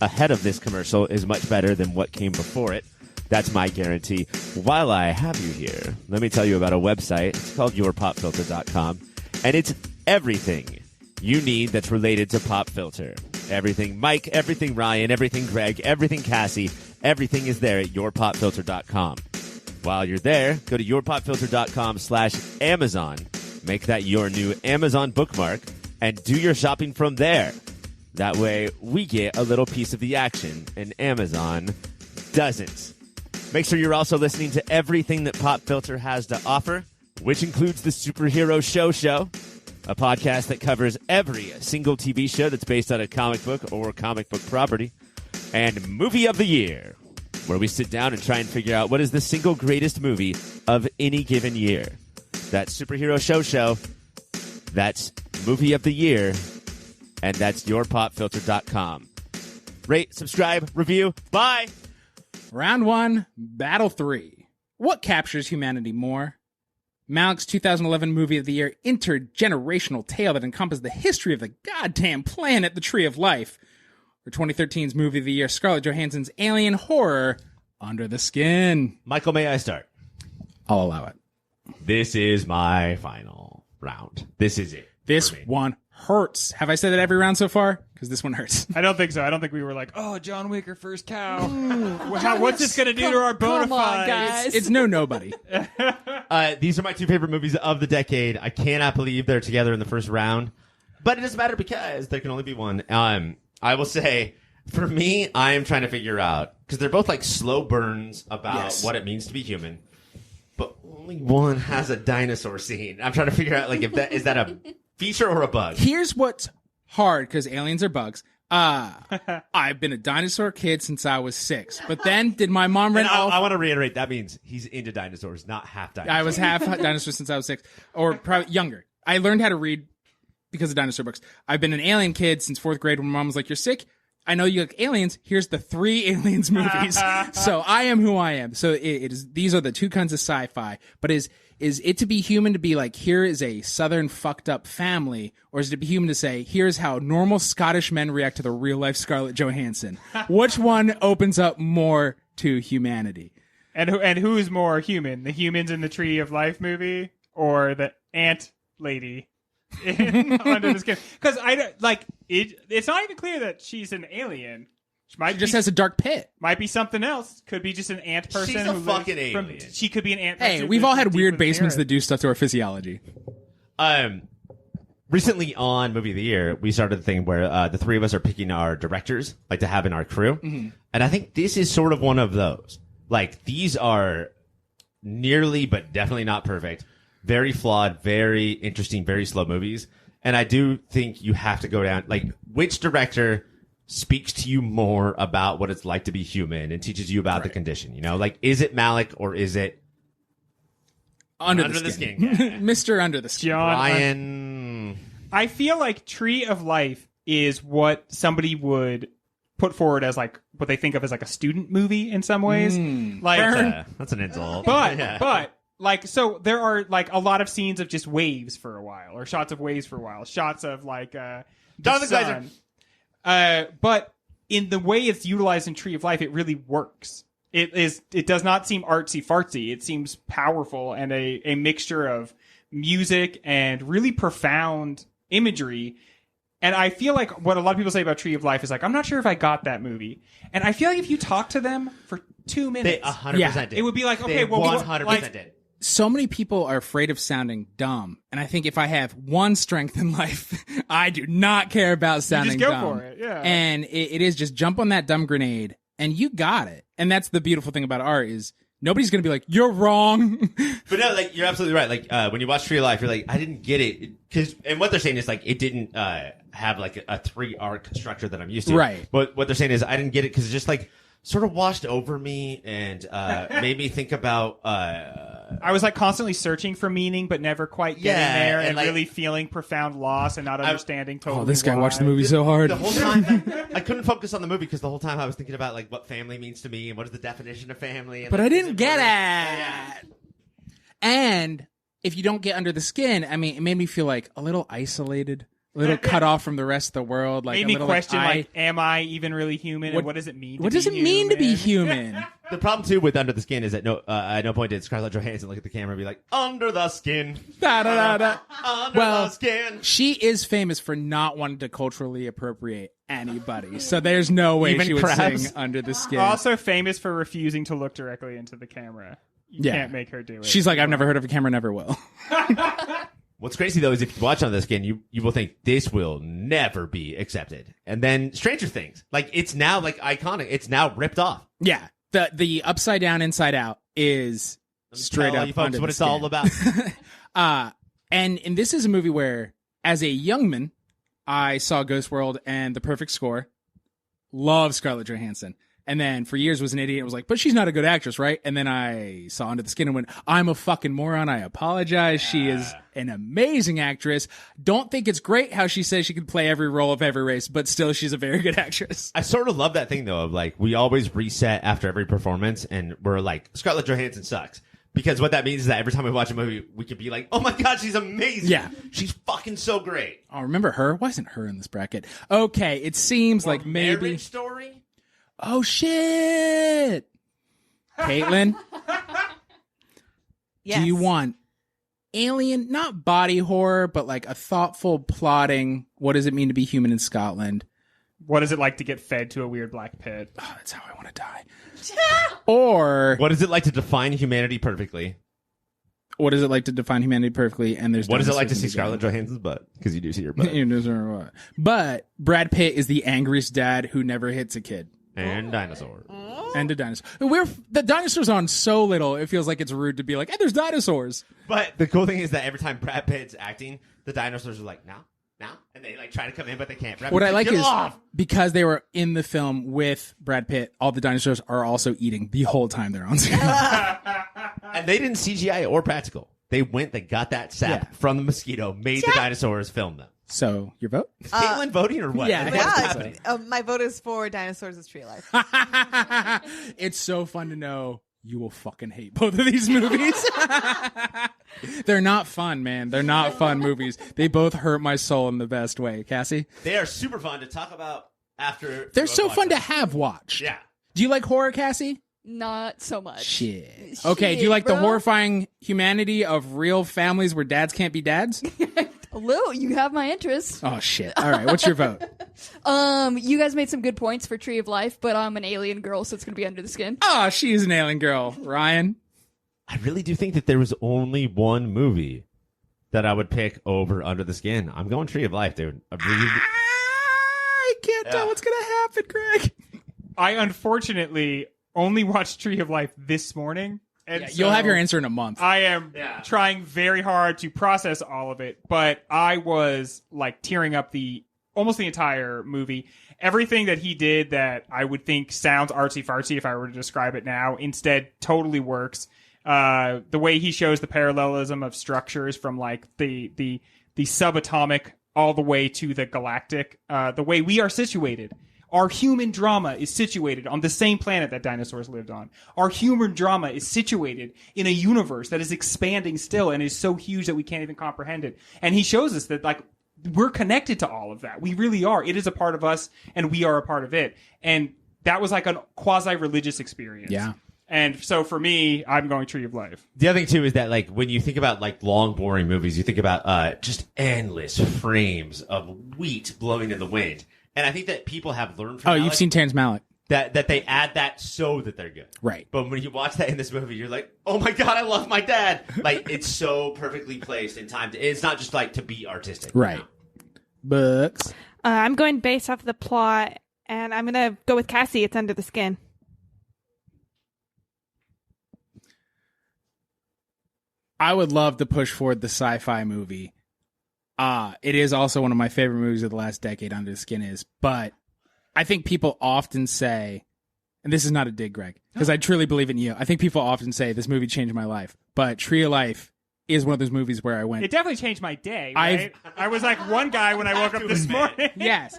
Speaker 2: ahead of this commercial is much better than what came before it. That's my guarantee. While I have you here, let me tell you about a website. It's called YourPopFilter.com. And it's everything you need that's related to Pop Filter. Everything Mike, everything Ryan, everything Greg, everything Cassie, everything is there at YourPopFilter.com. While you're there, go to YourPopFilter.com/Amazon. Make that your new Amazon bookmark and do your shopping from there. That way, we get a little piece of the action and Amazon doesn't. Make sure you're also listening to everything that Pop Filter has to offer, which includes the Superhero Show, a podcast that covers every single TV show that's based on a comic book or comic book property, and Movie of the Year, where we sit down and try and figure out what is the single greatest movie of any given year. That's Superhero Show, that's Movie of the Year, and that's YourPopFilter.com. Rate, subscribe, review. Bye!
Speaker 1: Round 1, Battle 3. What captures humanity more? Malik's 2011 Movie of the Year intergenerational tale that encompassed the history of the goddamn planet, the Tree of Life. Or 2013's Movie of the Year, Scarlett Johansson's alien horror, Under the Skin.
Speaker 2: Michael, may I start?
Speaker 1: I'll allow it.
Speaker 2: This is my final round. This is it.
Speaker 1: This one hurts. Have I said that every round so far? Because this one hurts.
Speaker 3: I don't think so. I don't think we were like, oh, John Wick or First Cow. What's this going to do to our bona
Speaker 5: Come on,
Speaker 3: fides?
Speaker 5: guys.
Speaker 1: It's nobody.
Speaker 2: These are my two favorite movies of the decade. I cannot believe they're together in the first round. But it doesn't matter because there can only be one. I will say, for me, I am trying to figure out, because they're both like slow burns about what it means to be human. But only one has a dinosaur scene. I'm trying to figure out, like, if that is that a feature or a bug?
Speaker 1: Here's what's hard, because aliens are bugs. I've been a dinosaur kid since I was 6. But then, did my mom rent all...
Speaker 2: I want to reiterate, that means he's into dinosaurs, not half dinosaurs.
Speaker 1: I was half dinosaur since I was 6. Or probably younger. I learned how to read because of dinosaur books. I've been an alien kid since 4th grade when my mom was like, you're sick? I know you like aliens. Here's the 3 aliens movies. So I am who I am. So it is. These are the two kinds of sci-fi. But is it to be human to be like, here is a southern fucked up family, or is it to be human to say, here's how normal Scottish men react to the real life Scarlett Johansson? Which one opens up more to humanity?
Speaker 3: And who's more human? The humans in the Tree of Life movie, or the ant lady in Under the Skin? Because it's not even clear that she's an alien. She
Speaker 1: just has a dark pit.
Speaker 3: Might be something else. Could be just an ant person.
Speaker 2: She's a fucking alien.
Speaker 3: She could be an ant.
Speaker 1: Hey, we've all had weird basements that do stuff to our physiology.
Speaker 2: Recently on Movie of the Year, we started the thing where the 3 of us are picking our directors, like to have in our crew. Mm-hmm. And I think this is sort of one of those. Like, these are nearly, but definitely not perfect. Very flawed, very interesting, very slow movies. And I do think you have to go down, like, which director speaks to you more about what it's like to be human and teaches you about the condition, you know? Like, is it Malik or is it
Speaker 1: Under the Skin? Yeah. Mr. Under the Skin.
Speaker 2: Ryan.
Speaker 3: I feel like Tree of Life is what somebody would put forward as like what they think of as like a student movie in some ways. Like
Speaker 2: that's an insult.
Speaker 3: But like, so there are like a lot of scenes of just waves for a while, or shots of waves for a while, shots of like
Speaker 2: Jonathan Glazer.
Speaker 3: But in the way it's utilized in Tree of Life, it really works. It does not seem artsy fartsy. It seems powerful and a mixture of music and really profound imagery. And I feel like what a lot of people say about Tree of Life is like, I'm not sure if I got that movie. And I feel like if you talk to them for 2 minutes,
Speaker 2: they 100% did.
Speaker 3: It would be like, okay,
Speaker 2: they
Speaker 3: well,
Speaker 2: 100% did.
Speaker 1: So many people are afraid of sounding dumb. And I think if I have one strength in life, I do not care about sounding dumb.
Speaker 3: Just go for it, yeah.
Speaker 1: And it is just jump on that dumb grenade and you got it. And that's the beautiful thing about art is nobody's going to be like, you're wrong.
Speaker 2: But no, like, you're absolutely right. Like, when you watch Tree of Life, you're like, I didn't get it. And what they're saying is like, it didn't, have like a 3 arc structure that I'm used to.
Speaker 1: Right.
Speaker 2: But what they're saying is I didn't get it because it's just like sort of washed over me and made me think about.
Speaker 3: I was like constantly searching for meaning, but never quite getting there, and
Speaker 2: like,
Speaker 3: really feeling profound loss and not understanding totally.
Speaker 1: Oh, this guy
Speaker 3: why.
Speaker 1: watched the movie so hard.
Speaker 2: The whole time, I couldn't focus on the movie because the whole time I was thinking about like what family means to me and what is the definition of family. And,
Speaker 1: But
Speaker 2: like,
Speaker 1: I didn't get
Speaker 2: it.
Speaker 1: it. And if you don't get under the skin, I mean, it made me feel like a little isolated, a little cut off from the rest of the world. Like
Speaker 3: Made
Speaker 1: a
Speaker 3: me
Speaker 1: little,
Speaker 3: question,
Speaker 1: like,
Speaker 3: am I even really human? And what does it mean?
Speaker 1: what does it mean to be human?
Speaker 2: The problem too with Under the Skin is that at no point did Scarlett Johansson look at the camera and be like, "Under the skin,
Speaker 1: Da, da, da, da.
Speaker 2: under
Speaker 1: Well,
Speaker 2: the skin."
Speaker 1: She is famous for not wanting to culturally appropriate anybody, so there's no way
Speaker 2: Even
Speaker 1: she would
Speaker 2: crabs?
Speaker 1: sing Under the Skin.
Speaker 3: Also famous for refusing to look directly into the camera. You can't make her do it.
Speaker 1: She's like, I've never heard of a camera, never will.
Speaker 2: What's crazy though is if you watch Under the Skin, you will think this will never be accepted, and then Stranger Things, like it's now like iconic. It's now ripped off.
Speaker 1: Yeah, the upside down, inside out is straight
Speaker 2: Tell
Speaker 1: up
Speaker 2: you folks
Speaker 1: under
Speaker 2: what
Speaker 1: the
Speaker 2: it's all
Speaker 1: skin.
Speaker 2: about.
Speaker 1: And this is a movie where, as a young man, I saw Ghost World and The Perfect Score. Love Scarlett Johansson. And then for years was an idiot and was like, but she's not a good actress, right? And then I saw Under the Skin and went, I'm a fucking moron. I apologize. She is an amazing actress. Don't think it's great how she says she could play every role of every race, but still she's a very good actress.
Speaker 2: I sort of love that thing though of like we always reset after every performance, and we're like Scarlett Johansson sucks. Because what that means is that every time we watch a movie, we could be like, oh my God, she's amazing.
Speaker 1: Yeah.
Speaker 2: She's fucking so great.
Speaker 1: Oh, remember her? Why isn't her in this bracket? Okay, it seems like maybe.
Speaker 2: Marriage Story?
Speaker 1: Oh, shit. Caitlin,
Speaker 6: Yes.
Speaker 1: do you want alien, not body horror, but like a thoughtful plotting, what does it mean to be human in Scotland?
Speaker 3: What is it like to get fed to a weird black pit?
Speaker 1: Oh, that's how I want to die. Or
Speaker 2: What is it like to define humanity perfectly?
Speaker 1: what is it like to define humanity perfectly? And there's
Speaker 2: What is it like to
Speaker 1: dinosaurs
Speaker 2: see
Speaker 1: in the
Speaker 2: Scarlett Johansson's butt? Because you do see her butt.
Speaker 1: You deserve what? But Brad Pitt is the angriest dad who never hits a kid.
Speaker 2: And dinosaur.
Speaker 1: And a dinosaur. The dinosaurs on so little, it feels like it's rude to be like, hey, there's dinosaurs.
Speaker 2: But the cool thing is that every time Brad Pitt's acting, the dinosaurs are like, now. And they like try to come in, but they can't. Brad
Speaker 1: What
Speaker 2: Pitt's
Speaker 1: I like
Speaker 2: "Get
Speaker 1: is
Speaker 2: off!"
Speaker 1: because they were in the film with Brad Pitt, all the dinosaurs are also eating the whole time they're on screen.
Speaker 2: And they didn't CGI or practical. They got that sap from the mosquito, made the dinosaurs, film them.
Speaker 1: So, your vote?
Speaker 2: Is Caitlin voting or what?
Speaker 1: yeah,
Speaker 2: What's
Speaker 1: yeah.
Speaker 2: happening?
Speaker 6: My vote is for Dinosaurs is Tree Life.
Speaker 1: It's so fun to know you will fucking hate both of these movies. They're not fun, man. They're not fun movies. They both hurt my soul in the best way. Cassie?
Speaker 2: They are super fun to talk about after.
Speaker 1: They're so fun to have watched.
Speaker 2: Yeah.
Speaker 1: Do you like horror, Cassie?
Speaker 5: Not so much.
Speaker 1: Shit. Okay, do you like the
Speaker 5: bro.
Speaker 1: horrifying humanity of real families where dads can't be dads?
Speaker 5: Lou, you have my interest.
Speaker 1: Oh, shit. All right, what's your vote?
Speaker 5: You guys made some good points for Tree of Life, but I'm an alien girl, so it's gonna be Under the Skin.
Speaker 1: Oh, she is an alien girl. Ryan?
Speaker 2: I really do think that there was only one movie that I would pick over Under the Skin. I'm going Tree of Life, dude.
Speaker 1: I can't tell what's going to happen, Greg.
Speaker 3: I unfortunately only watched Tree of Life this morning. And
Speaker 1: You'll have
Speaker 3: so
Speaker 1: your answer in a month.
Speaker 3: I am trying very hard to process all of it, but I was like tearing up almost the entire movie. Everything that he did that I would think sounds artsy fartsy if I were to describe it now, instead totally works. The way he shows the parallelism of structures from like the subatomic all the way to the galactic, the way we are situated. Our human drama is situated on the same planet that dinosaurs lived on. Our human drama is situated in a universe that is expanding still and is so huge that we can't even comprehend it. And he shows us that like we're connected to all of that. We really are. It is a part of us and we are a part of it. And that was like a quasi-religious experience.
Speaker 1: Yeah.
Speaker 3: And so for me, I'm going Tree of Life.
Speaker 2: The other thing too is that like when you think about like long boring movies, you think about just endless frames of wheat blowing in the wind. And I think that people have learned from
Speaker 1: You've seen Terrence Malick.
Speaker 2: that they add that so that they're good.
Speaker 1: Right.
Speaker 2: But when you watch that in this movie, you're like, oh my God, I love my dad. Like it's so perfectly placed in time. It's not just like to be artistic.
Speaker 1: Right. Books.
Speaker 4: I'm going based off the plot, and I'm going to go with Cassie. It's Under the Skin.
Speaker 1: I would love to push forward the sci-fi movie. It is also one of my favorite movies of the last decade, Under the Skin is. But I think people often say, and this is not a dig, Greg, because I truly believe in you. I think people often say this movie changed my life, but Tree of Life is one of those movies where I went.
Speaker 3: It definitely changed my day. Right? I was like one guy when I woke up this morning.
Speaker 1: Yes.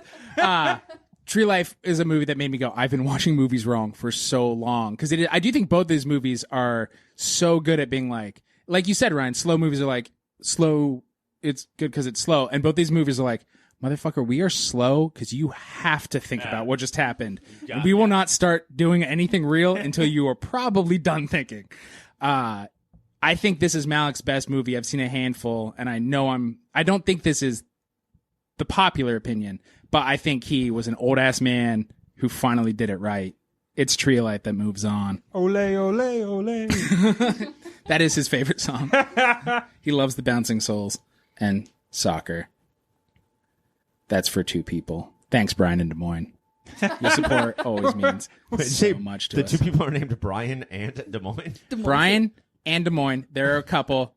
Speaker 1: Tree of Life is a movie that made me go, I've been watching movies wrong for so long. Because I do think both these movies are so good at being like you said, Ryan, slow movies are like, slow, it's good because it's slow. And both these movies are like, motherfucker, we are slow because you have to think about what just happened. And we will not start doing anything real until you are probably done thinking. I think this is Malik's best movie. I've seen a handful, and I don't think this is the popular opinion, but I think he was an old-ass man who finally did it right. It's Tree of Life that moves on.
Speaker 3: Ole, ole, ole.
Speaker 1: That is his favorite song. He loves the Bouncing Souls and soccer. That's for two people. Thanks, Brian in Des Moines. Your support always means so much to us.
Speaker 2: The two people are named Brian and Des Moines.
Speaker 1: Brian and Des Moines. There are a couple.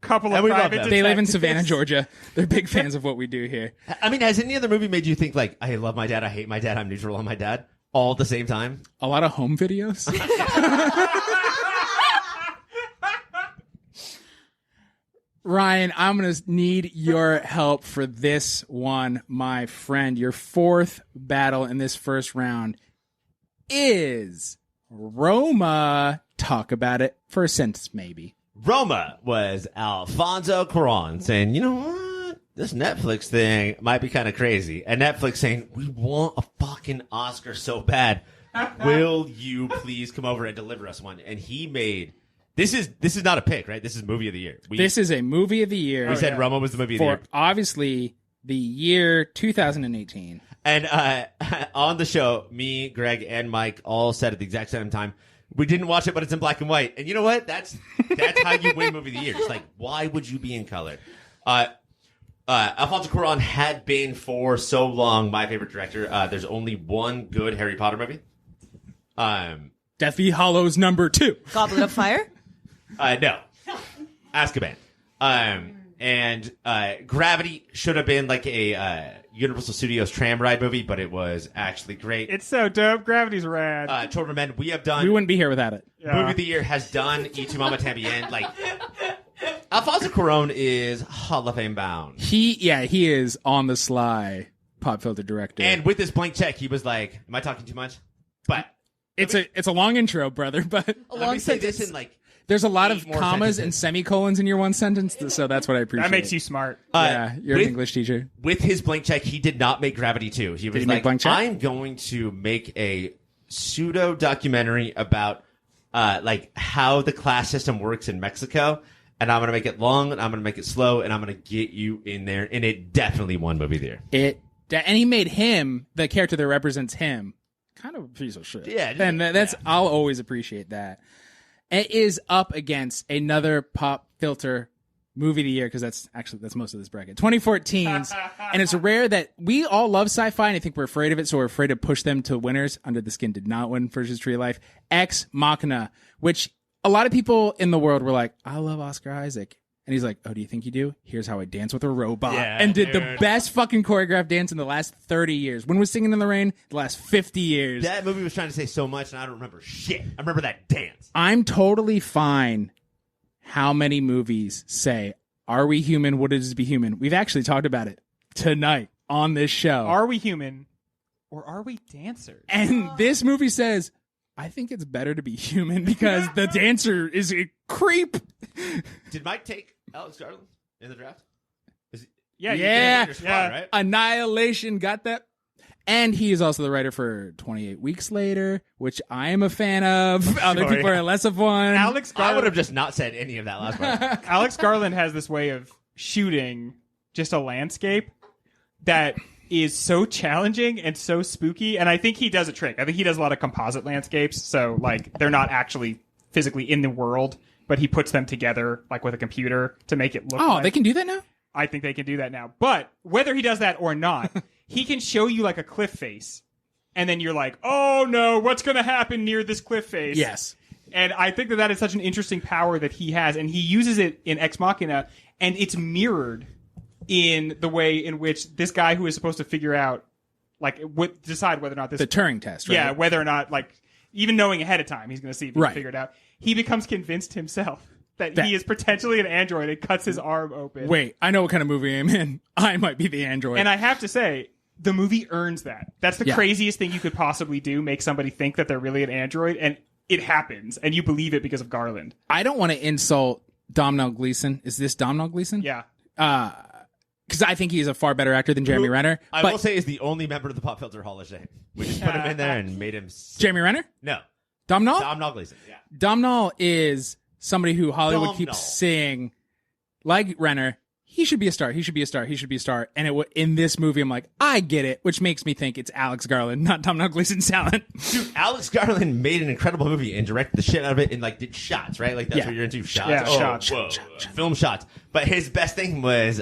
Speaker 3: Couple of
Speaker 2: we love
Speaker 3: private
Speaker 2: them.
Speaker 1: They live in
Speaker 3: detectives.
Speaker 1: Savannah, Georgia. They're big fans of what we do here.
Speaker 2: I mean, has any other movie made you think like, I love my dad, I hate my dad, I'm neutral on my dad, all at the same time?
Speaker 1: A lot of home videos. Ryan, I'm going to need your help for this one, my friend. Your fourth battle in this first round is Roma. Talk about it for a sentence, maybe.
Speaker 2: Roma was Alfonso Cuarón saying, you know what? This Netflix thing might be kind of crazy. And Netflix saying, we want a fucking Oscar so bad. Will you please come over and deliver us one? And he made... This is not a pick, right? This is movie of the year.
Speaker 1: This is a movie of the year.
Speaker 2: We said Roma was the movie of the
Speaker 1: for
Speaker 2: year.
Speaker 1: obviously the year 2018.
Speaker 2: And on the show, me, Greg, and Mike all said at the exact same time, we didn't watch it, but it's in black and white. And you know what? That's how you win movie of the year. It's like, why would you be in color? Alfonso Cuarón had been for so long my favorite director. There's only one good Harry Potter movie.
Speaker 1: Deathly Hallows #2.
Speaker 6: Goblet of Fire.
Speaker 2: No. Azkaban. And Gravity should have been like a Universal Studios tram ride movie, but it was actually great.
Speaker 3: It's so dope. Gravity's rad.
Speaker 2: Children of Men, we have done...
Speaker 1: We wouldn't be here without it.
Speaker 3: Yeah.
Speaker 2: Movie of the year has done Y Tu Mama Tambien. Like, Alfonso Cuarón is Hall of Fame bound.
Speaker 1: He is on the sly pop filter director.
Speaker 2: And with this blank check, he was like, am I talking too much? But...
Speaker 1: it's a long intro, brother, but
Speaker 2: Let me say this in like...
Speaker 1: there's a lot of
Speaker 2: 8 more
Speaker 1: commas
Speaker 2: sentences.
Speaker 1: and semicolons in your one sentence, so that's what I appreciate.
Speaker 3: That makes you smart.
Speaker 1: Yeah, you're an
Speaker 2: with-
Speaker 1: English teacher.
Speaker 2: With his blank check, he did not make Gravity 2. He was
Speaker 1: he make
Speaker 2: like,
Speaker 1: blank check?
Speaker 2: I'm going to make a pseudo documentary about like how the class system works in Mexico, and I'm going to make it long, and I'm going to make it slow, and I'm going to get you in there. And it definitely won movie of the year.
Speaker 1: And he made him the character that represents him kind of a piece of shit.
Speaker 2: Yeah,
Speaker 1: and that's I'll always appreciate that. It is up against another pop filter movie of the year because that's most of this bracket. 2014's, and it's rare that we all love sci-fi, and I think we're afraid of it, so we're afraid to push them to winners. Under the Skin did not win versus Tree of Life. Ex Machina, which a lot of people in the world were like, I love Oscar Isaac. And he's like, oh, do you think you do? Here's how I dance with a robot.
Speaker 2: Yeah,
Speaker 1: and did the
Speaker 2: dude.
Speaker 1: best fucking choreographed dance in the last 30 years. When was Singing in the Rain? The last 50 years.
Speaker 2: That movie was trying to say so much, and I don't remember shit. I remember that dance.
Speaker 1: I'm totally fine how many movies say, are we human? What is to be human? We've actually talked about it tonight on this show.
Speaker 3: Are we human or are we dancers?
Speaker 1: And this movie says, I think it's better to be human because the dancer is a creep.
Speaker 2: Did Mike take Alex Garland in the draft?
Speaker 3: Yeah. you
Speaker 1: Yeah.
Speaker 3: did.
Speaker 2: Your squad, right?
Speaker 1: Annihilation, got that? And he is also the writer for 28 Weeks Later, which I am a fan of. Other people are less of one.
Speaker 3: Alex
Speaker 2: I would
Speaker 3: Garland,
Speaker 2: have just not said any of that last part.
Speaker 3: Alex Garland has this way of shooting just a landscape that is so challenging and so spooky. And I think he does a trick. I think he does a lot of composite landscapes. So like they're not actually physically in the world, but he puts them together like with a computer to make it look
Speaker 1: Oh,
Speaker 3: like.
Speaker 1: they can do that now?
Speaker 3: I think they can do that now. But whether he does that or not, he can show you like a cliff face. And then you're like, oh no, what's going to happen near this cliff face?
Speaker 1: Yes.
Speaker 3: And I think that is such an interesting power that he has. And he uses it in Ex Machina. And it's mirrored in the way in which this guy who is supposed to figure out like decide whether or not this
Speaker 1: The Turing test, right?
Speaker 3: yeah, whether or not like even knowing ahead of time he's going to see if he
Speaker 1: Right.
Speaker 3: can figure it out. He becomes convinced himself that he is potentially an android and cuts his arm open.
Speaker 1: Wait, I know what kind of movie I'm in. I might be the android.
Speaker 3: And I have to say, the movie earns that. That's the
Speaker 1: Yeah.
Speaker 3: craziest thing you could possibly do, make somebody think that they're really an android, and it happens, and you believe it because of Garland.
Speaker 1: I don't want to insult Domhnall Gleeson. Is this Domhnall Gleeson?
Speaker 3: Yeah.
Speaker 1: Because I think he's a far better actor than Jeremy Renner.
Speaker 2: I
Speaker 1: but
Speaker 2: will say is the only member of the Pop Filter Hall of Shame. We just put him in there and made him.
Speaker 1: Jeremy Renner?
Speaker 2: No,
Speaker 1: Domhnall?
Speaker 2: Domhnall Gleeson. Yeah.
Speaker 1: Domhnall is somebody who Hollywood keeps
Speaker 2: Domhnall.
Speaker 1: saying, like Renner, he should be a star. He should be a star. He should be a star. And in this movie, I'm like, I get it, which makes me think it's Alex Garland, not Domhnall Gleeson's talent.
Speaker 2: Dude, Alex Garland made an incredible movie and directed the shit out of it and like did shots, right? Like that's
Speaker 1: Yeah.
Speaker 2: what you're into, shots.
Speaker 3: Yeah,
Speaker 2: Oh,
Speaker 3: shots.
Speaker 2: whoa. Film shots. But his best thing was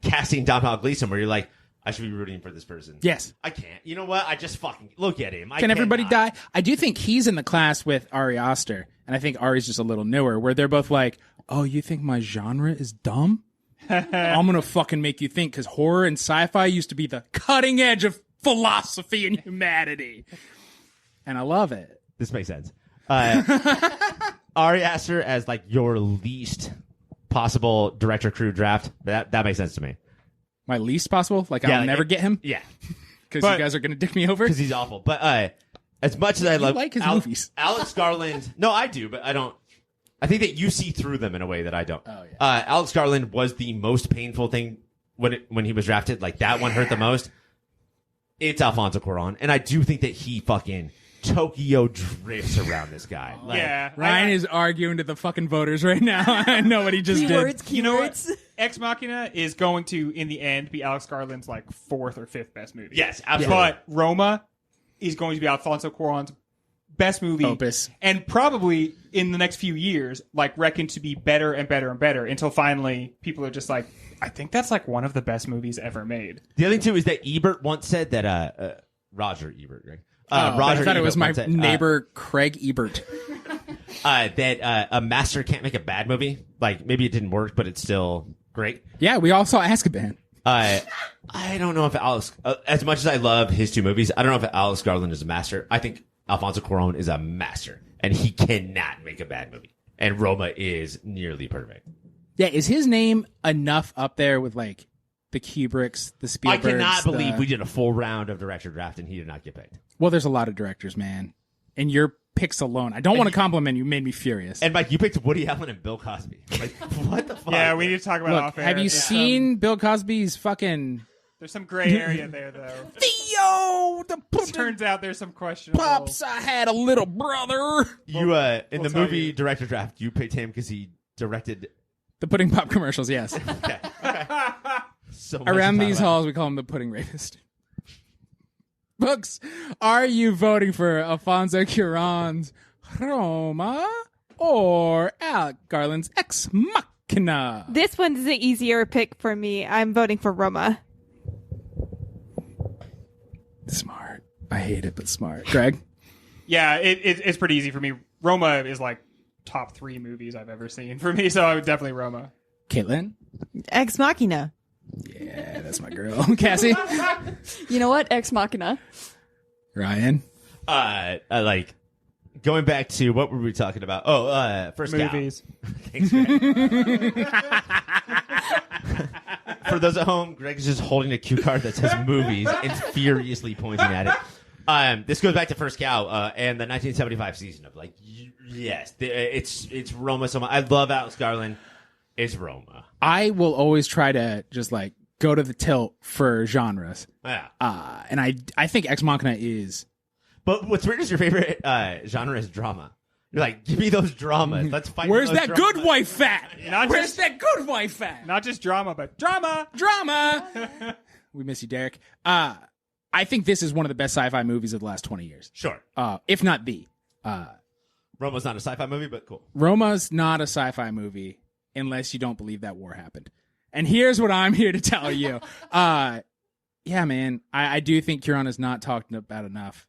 Speaker 2: casting Domhnall Gleeson, where you're like, I should be rooting for this person.
Speaker 1: Yes.
Speaker 2: I can't. You know what? I just fucking look at him.
Speaker 1: Can everybody die? I do think he's in the class with Ari Aster, and I think Ari's just a little newer, where they're both like, oh, you think my genre is dumb? I'm gonna fucking make you think, because horror and sci-fi used to be the cutting edge of philosophy and humanity. And I love it.
Speaker 2: This makes sense. Ari Aster as like your least possible director crew draft. That makes sense to me.
Speaker 1: My least possible? Like,
Speaker 2: Yeah,
Speaker 1: I'll
Speaker 2: like
Speaker 1: never
Speaker 2: it-
Speaker 1: get him?
Speaker 2: Yeah.
Speaker 1: Because
Speaker 2: But-
Speaker 1: you guys are gonna dick me over?
Speaker 2: Because he's awful. But as much as I love
Speaker 1: like his movies.
Speaker 2: Alex Garland, no, I do, but I don't. I think that you see through them in a way that I don't.
Speaker 1: Oh, yeah.
Speaker 2: Alex Garland was the most painful thing when he was drafted. Like that one hurt the most. It's Alfonso Cuarón, and I do think that he fucking Tokyo drifts around this guy. Like,
Speaker 3: Yeah.
Speaker 1: Ryan is arguing to the fucking voters right now. I know what he just
Speaker 5: Keywords,
Speaker 1: did.
Speaker 3: You know what?
Speaker 5: keywords.
Speaker 3: Ex Machina is going to, in the end, be Alex Garland's like 4th or 5th best movie.
Speaker 2: Yes, absolutely.
Speaker 3: But Roma is going to be Alfonso Cuarón's best movie.
Speaker 1: Opus.
Speaker 3: And probably in the next few years, like reckoned to be better and better and better until finally people are just like, I think that's like one of the best movies ever made.
Speaker 2: The other thing too is that Ebert once said that Roger Ebert, right?
Speaker 1: I
Speaker 2: Roger
Speaker 1: thought it was
Speaker 2: Ebert
Speaker 1: my
Speaker 2: once said,
Speaker 1: neighbor Craig Ebert.
Speaker 2: that a master can't make a bad movie. Like maybe it didn't work, but it's still great.
Speaker 1: Yeah, we all saw Azkaban.
Speaker 2: I don't know if Alex, as much as I love his two movies, I don't know if Alex Garland is a master. I think Alfonso Cuarón is a master, and he cannot make a bad movie. And Roma is nearly perfect.
Speaker 1: Yeah, is his name enough up there with like the Kubricks, the Spielbergs?
Speaker 2: I cannot believe we did a full round of director draft and he did not get picked.
Speaker 1: Well, there's a lot of directors, man. And your picks alone. I don't want to compliment you. Made me furious.
Speaker 2: And Mike, you picked Woody Allen and Bill Cosby. Like, what the fuck?
Speaker 3: Yeah, we need to talk about
Speaker 1: Look,
Speaker 3: off air.
Speaker 1: have you
Speaker 3: There's
Speaker 1: seen Bill Cosby's fucking
Speaker 3: There's some gray area there, though.
Speaker 1: Theo? The
Speaker 3: Turns out there's some questionable.
Speaker 1: pops. I had a little brother.
Speaker 2: You in
Speaker 3: we'll
Speaker 2: the
Speaker 3: tell
Speaker 2: movie
Speaker 3: you.
Speaker 2: director draft, you picked him because he directed.
Speaker 1: The pudding pop commercials. Yes.
Speaker 2: Okay. So much
Speaker 1: Around
Speaker 2: to talk
Speaker 1: these
Speaker 2: about.
Speaker 1: halls, we call him the pudding rapist. Books, are you voting for Alfonso Cuarón's Roma or Alec Garland's Ex Machina?
Speaker 4: This one's an easier pick for me. I'm voting for Roma.
Speaker 1: Smart. I hate it, but smart. Greg?
Speaker 3: Yeah, it's pretty easy for me. Roma is like top 3 movies I've ever seen for me, so I would definitely Roma.
Speaker 1: Caitlin?
Speaker 6: Ex Machina.
Speaker 1: Yeah, that's my girl. Cassie?
Speaker 5: You know what? Ex Machina.
Speaker 1: Ryan?
Speaker 2: Like going back to what were we talking about? Oh, first Cow.
Speaker 3: Movies.
Speaker 2: Thanks, Greg. For those at home, Greg is just holding a cue card that says movies and furiously pointing at it. This goes back to First Cow and the 1975 season of like, yes, it's Roma. So much. I love Alex Garland. It's Roma.
Speaker 1: I will always try to just like go to the tilt for genres.
Speaker 2: Yeah.
Speaker 1: And I think Ex Machina is.
Speaker 2: But what's weird is your favorite genre is drama. You're like, give me those dramas. Let's fight.
Speaker 1: Where's
Speaker 2: for those
Speaker 1: that
Speaker 2: dramas.
Speaker 1: good wife at?
Speaker 3: Not
Speaker 1: Where's
Speaker 3: just-
Speaker 1: that good wife at?
Speaker 3: Not just drama, but drama.
Speaker 1: Drama. We miss you, Derek. I think this is one of the best sci-fi movies of the last 20 years.
Speaker 2: Sure.
Speaker 1: If not the.
Speaker 2: Roma's not a sci-fi movie, but cool.
Speaker 1: Roma's not a sci-fi movie unless you don't believe that war happened. And here's what I'm here to tell you. Yeah, man, I do think Cuarón is not talked about enough.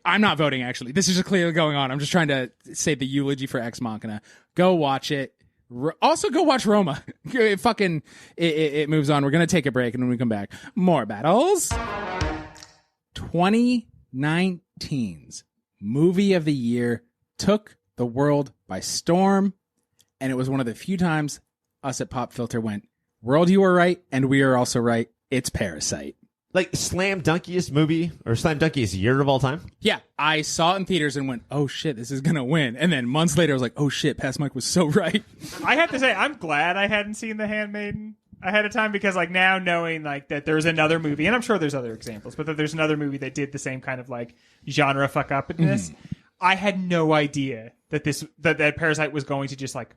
Speaker 1: I'm not voting, actually. This is just clearly going on. I'm just trying to say the eulogy for Ex Machina. Go watch it. Also, go watch Roma. It moves on. We're going to take a break, and when we come back, more battles. 2019's movie of the year took the world by storm, and it was one of the few times us at Pop Filter went, "World, you are right, and we are also right. It's Parasite."
Speaker 2: Like slam dunkiest movie or slam dunkiest year of all time.
Speaker 1: Yeah, I saw it in theaters and went, "Oh shit, this is gonna win." And then months later, I was like, "Oh shit, Past Mike was so right."
Speaker 3: I have to say, I'm glad I hadn't seen The Handmaiden ahead of time, because like now knowing like that there's another movie, and I'm sure there's other examples, but that there's another movie that did the same kind of like genre fuck up in this. I had no idea that that Parasite was going to just like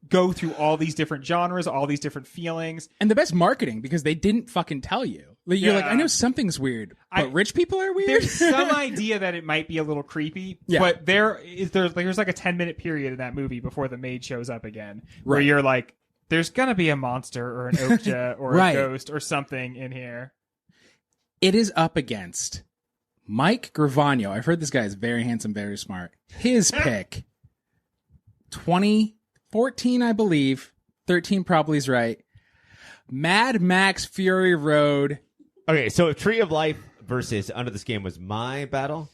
Speaker 3: go through all these different genres, all these different feelings.
Speaker 1: And the best marketing, because they didn't fucking tell you. Like, you're like,
Speaker 3: Yeah.
Speaker 1: I know something's weird, but rich people are weird.
Speaker 3: There's some idea that it might be a little creepy,
Speaker 1: Yeah.
Speaker 3: but there's like a 10-minute period in that movie before the maid shows up again, where
Speaker 1: Right.
Speaker 3: you're like, there's gonna be a monster or an okja or
Speaker 1: Right.
Speaker 3: a ghost or something in here.
Speaker 1: It is up against Mike Gravano. I've heard this guy is very handsome, very smart. His pick, 2014, I believe. 13 probably is right. Mad Max Fury Road.
Speaker 2: Okay, so if Tree of Life versus Under the Skin was my battle,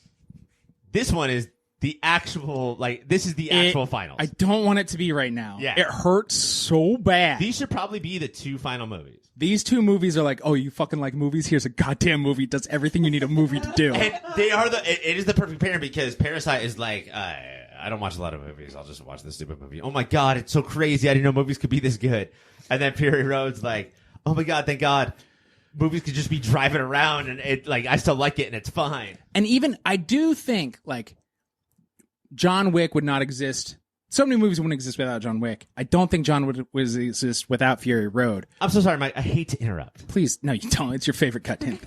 Speaker 2: this one is the actual, like, this is the actual finals.
Speaker 1: I don't want it to be right now.
Speaker 2: Yeah.
Speaker 1: It hurts so bad.
Speaker 2: These should probably be the two final movies.
Speaker 1: These two movies are like, oh, you fucking like movies? Here's a goddamn movie. It does everything you need a movie to do.
Speaker 2: And they are it is the perfect pairing, because Parasite is like, I don't watch a lot of movies. I'll just watch this stupid movie. Oh my God, it's so crazy. I didn't know movies could be this good. And then Fury Road's like, oh my God, thank God. Movies could just be driving around and it like I still like it and it's fine.
Speaker 1: And even, I do think, like, John Wick would not exist. So many movies wouldn't exist without John Wick. I don't think John would exist without Fury Road.
Speaker 2: I'm so sorry, Mike. I hate to interrupt.
Speaker 1: Please, no, you don't. It's your favorite cut thing.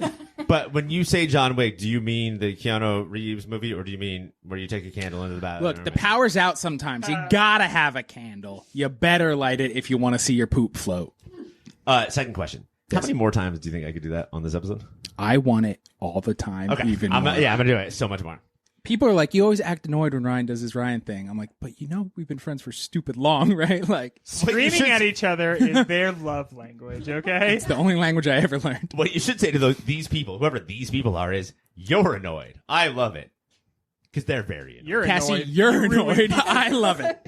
Speaker 2: But when you say John Wick, do you mean the Keanu Reeves movie, or do you mean where you take a candle into the bathroom?
Speaker 1: Look, the power's out sometimes. You gotta have a candle. You better light it if you want to see your poop float.
Speaker 2: Second question. How many more times do you think I could do that on this episode?
Speaker 1: I want it all the time,
Speaker 2: Okay.
Speaker 1: even
Speaker 2: I'm
Speaker 1: more.
Speaker 2: gonna do it so much more.
Speaker 1: People are like, you always act annoyed when Ryan does his Ryan thing. I'm like, but you know we've been friends for stupid long, right? Like,
Speaker 3: Screaming at each other is their love language, okay?
Speaker 1: it's the only language I ever learned.
Speaker 2: What you should say to these people, whoever these people are, is you're annoyed. I love it. Because they're very annoyed.
Speaker 3: You're
Speaker 1: Cassie,
Speaker 3: annoyed.
Speaker 1: you're annoyed. I love it.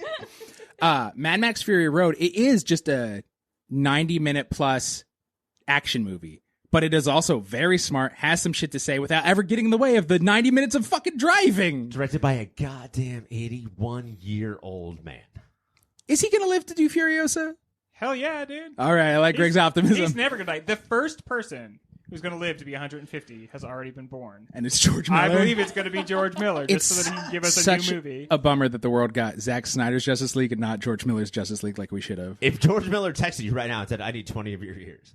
Speaker 1: Mad Max Fury Road, it is just a 90-minute plus action movie. But it is also very smart, has some shit to say without ever getting in the way of the 90 minutes of fucking driving.
Speaker 2: Directed by a goddamn 81-year-old man.
Speaker 1: Is he going to live to do Furiosa?
Speaker 3: Hell yeah, dude.
Speaker 1: All right, I like Greg's optimism.
Speaker 3: He's never gonna die. The first person who's gonna live to be 150 has already been born.
Speaker 1: And it's George Miller.
Speaker 3: I believe it's gonna be George Miller, just
Speaker 1: It's
Speaker 3: so that he can give us a
Speaker 1: such
Speaker 3: new movie.
Speaker 1: a bummer that the world got Zack Snyder's Justice League and not George Miller's Justice League like we should have.
Speaker 2: If George Miller texted you right now and said, I need 20 of your years.